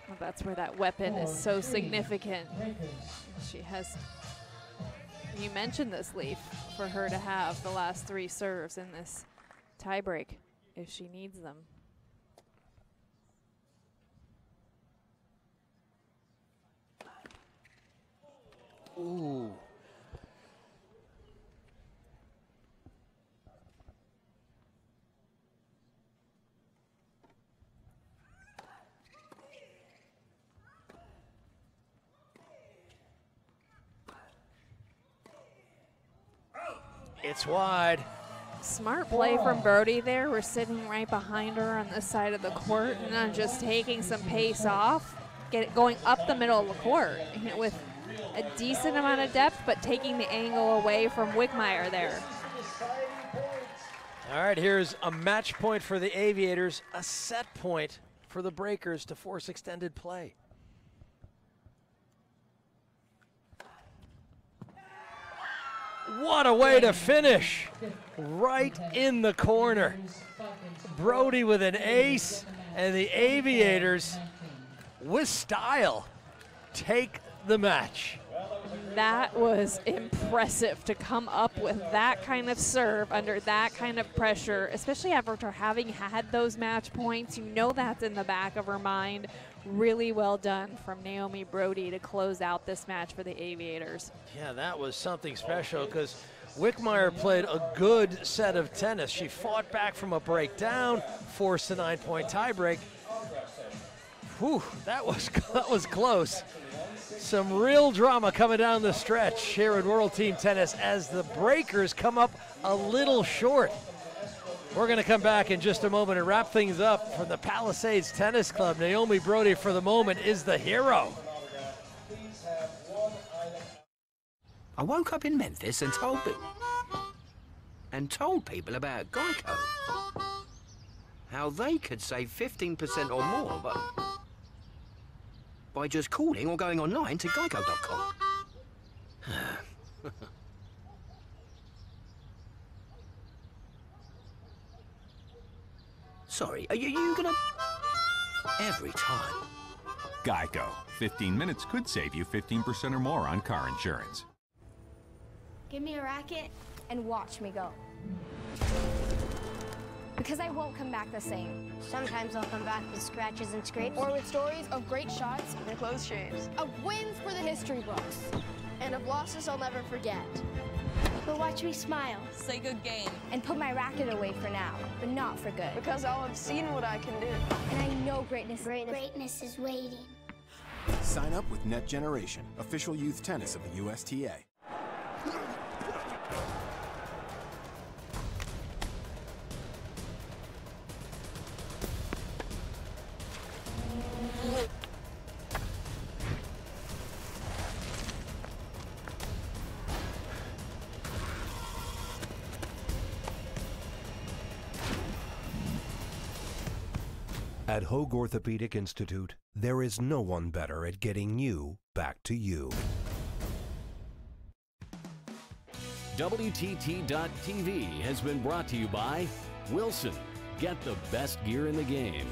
Well, that's where that weapon is so significant. She has, you mentioned this, Leaf, for her to have the last 3 serves in this tiebreak if she needs them. Ooh. It's wide. Smart play from Brody there. We're sitting right behind her on this side of the court and I'm just taking some pace off, going up the middle of the court with a decent amount of depth, but taking the angle away from Wickmeyer there. All right, here's a match point for the Aviators, a set point for the Breakers to force extended play. What a way to finish, right in the corner. Brody with an ace, and the Aviators, with style, take the match. That was impressive to come up with that kind of serve under that kind of pressure, especially after having had those match points. You know that's in the back of her mind. Really well done from Naomi Brody to close out this match for the Aviators. Yeah, that was something special because Wickmeyer played a good set of tennis. She fought back from a breakdown, forced a 9-point tiebreak. Whew, that was close. Some real drama coming down the stretch here in World Team Tennis as the Breakers come up a little short. We're going to come back in just a moment and wrap things up from the Palisades Tennis Club. Naomi Brody, for the moment, is the hero. I woke up in Memphis and told people about Geico. How they could save 15% or more, but by just calling or going online to geico.com. Sorry, are you gonna... Every time. Geico. 15 minutes could save you 15% or more on car insurance. Give me a racket and watch me go. Because I won't come back the same. Sometimes I'll come back with scratches and scrapes. Or with stories of great shots and close shaves. Of wins for the history books. And of losses I'll never forget. But watch me smile. Say good game. And put my racket away for now, but not for good. Because I'll have seen what I can do. And I know greatness is waiting. Sign up with Net Generation, official youth tennis of the USTA. At Hoag Orthopedic Institute, there is no one better at getting you back to you. WTT.TV has been brought to you by Wilson. Get the best gear in the game.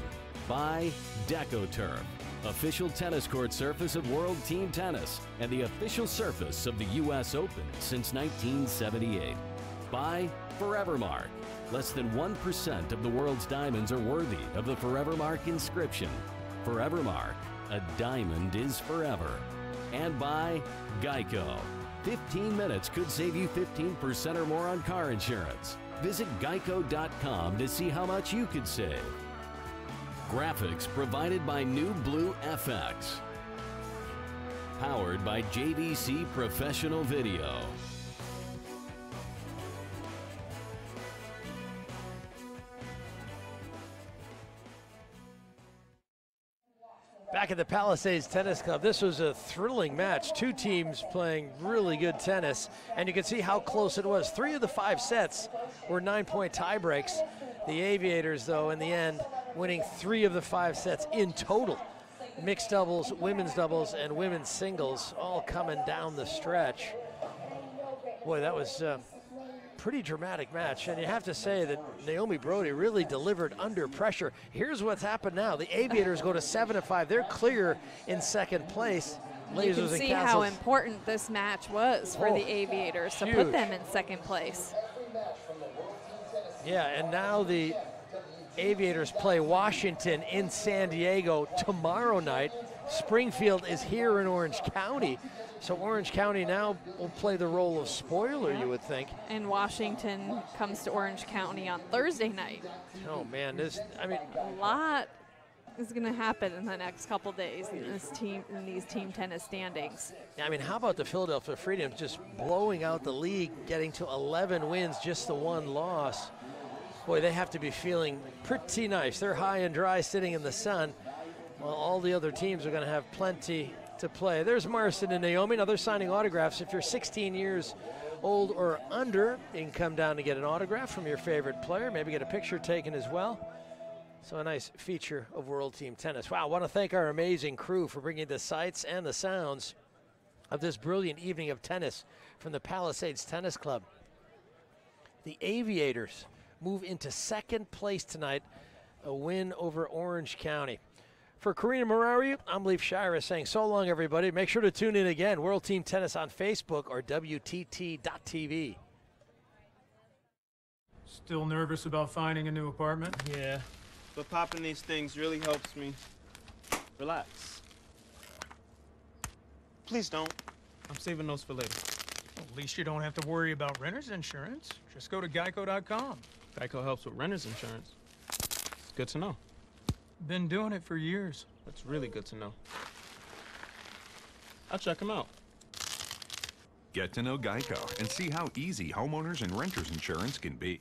By DecoTurf, official tennis court surface of World Team Tennis and the official surface of the U.S. Open since 1978. By Forevermark. Less than 1% of the world's diamonds are worthy of the Forevermark inscription. Forevermark, a diamond is forever. And by Geico. 15 minutes could save you 15% or more on car insurance. Visit geico.com to see how much you could save. Graphics provided by New Blue FX. Powered by JVC Professional Video. Back at the Palisades Tennis Club, this was a thrilling match. Two teams playing really good tennis, and you can see how close it was. 3 of the 5 sets were 9-point tie breaks. The Aviators, though, in the end, winning 3 of the 5 sets in total. Mixed doubles, women's doubles, and women's singles all coming down the stretch. Boy, that was pretty dramatic match, and you have to say that Naomi Brody really delivered under pressure. Here's what's happened now. The Aviators go to 7-5. They're clear in second place. You can see how important this match was for the Aviators to put them in second place. Yeah, and now the Aviators play Washington in San Diego tomorrow night. Springfield is here in Orange County. So Orange County now will play the role of spoiler, you would think. And Washington comes to Orange County on Thursday night. Oh man, a lot is going to happen in the next couple days in these team tennis standings. I mean, how about the Philadelphia Freedom just blowing out the league, getting to 11 wins, just the 1 loss. Boy, they have to be feeling pretty nice. They're high and dry, sitting in the sun, while all the other teams are going to have plenty to play. There's Marston and Naomi. Now they're signing autographs. If you're 16 years old or under, you can come down to get an autograph from your favorite player, maybe get a picture taken as well. So a nice feature of World Team Tennis. Wow, I want to thank our amazing crew for bringing the sights and the sounds of this brilliant evening of tennis from the Palisades Tennis Club. The Aviators move into second place tonight, a win over Orange County. For Karina Marari, I'm Leif Shira saying so long, everybody. Make sure to tune in again. World Team Tennis on Facebook or WTT.TV. Still nervous about finding a new apartment? Yeah, but popping these things really helps me relax. Please don't. I'm saving those for later. Well, at least you don't have to worry about renter's insurance. Just go to geico.com. Geico helps with renter's insurance. It's good to know. Been doing it for years. That's really good to know. I'll check them out. Get to know Geico and see how easy homeowners and renters insurance can be.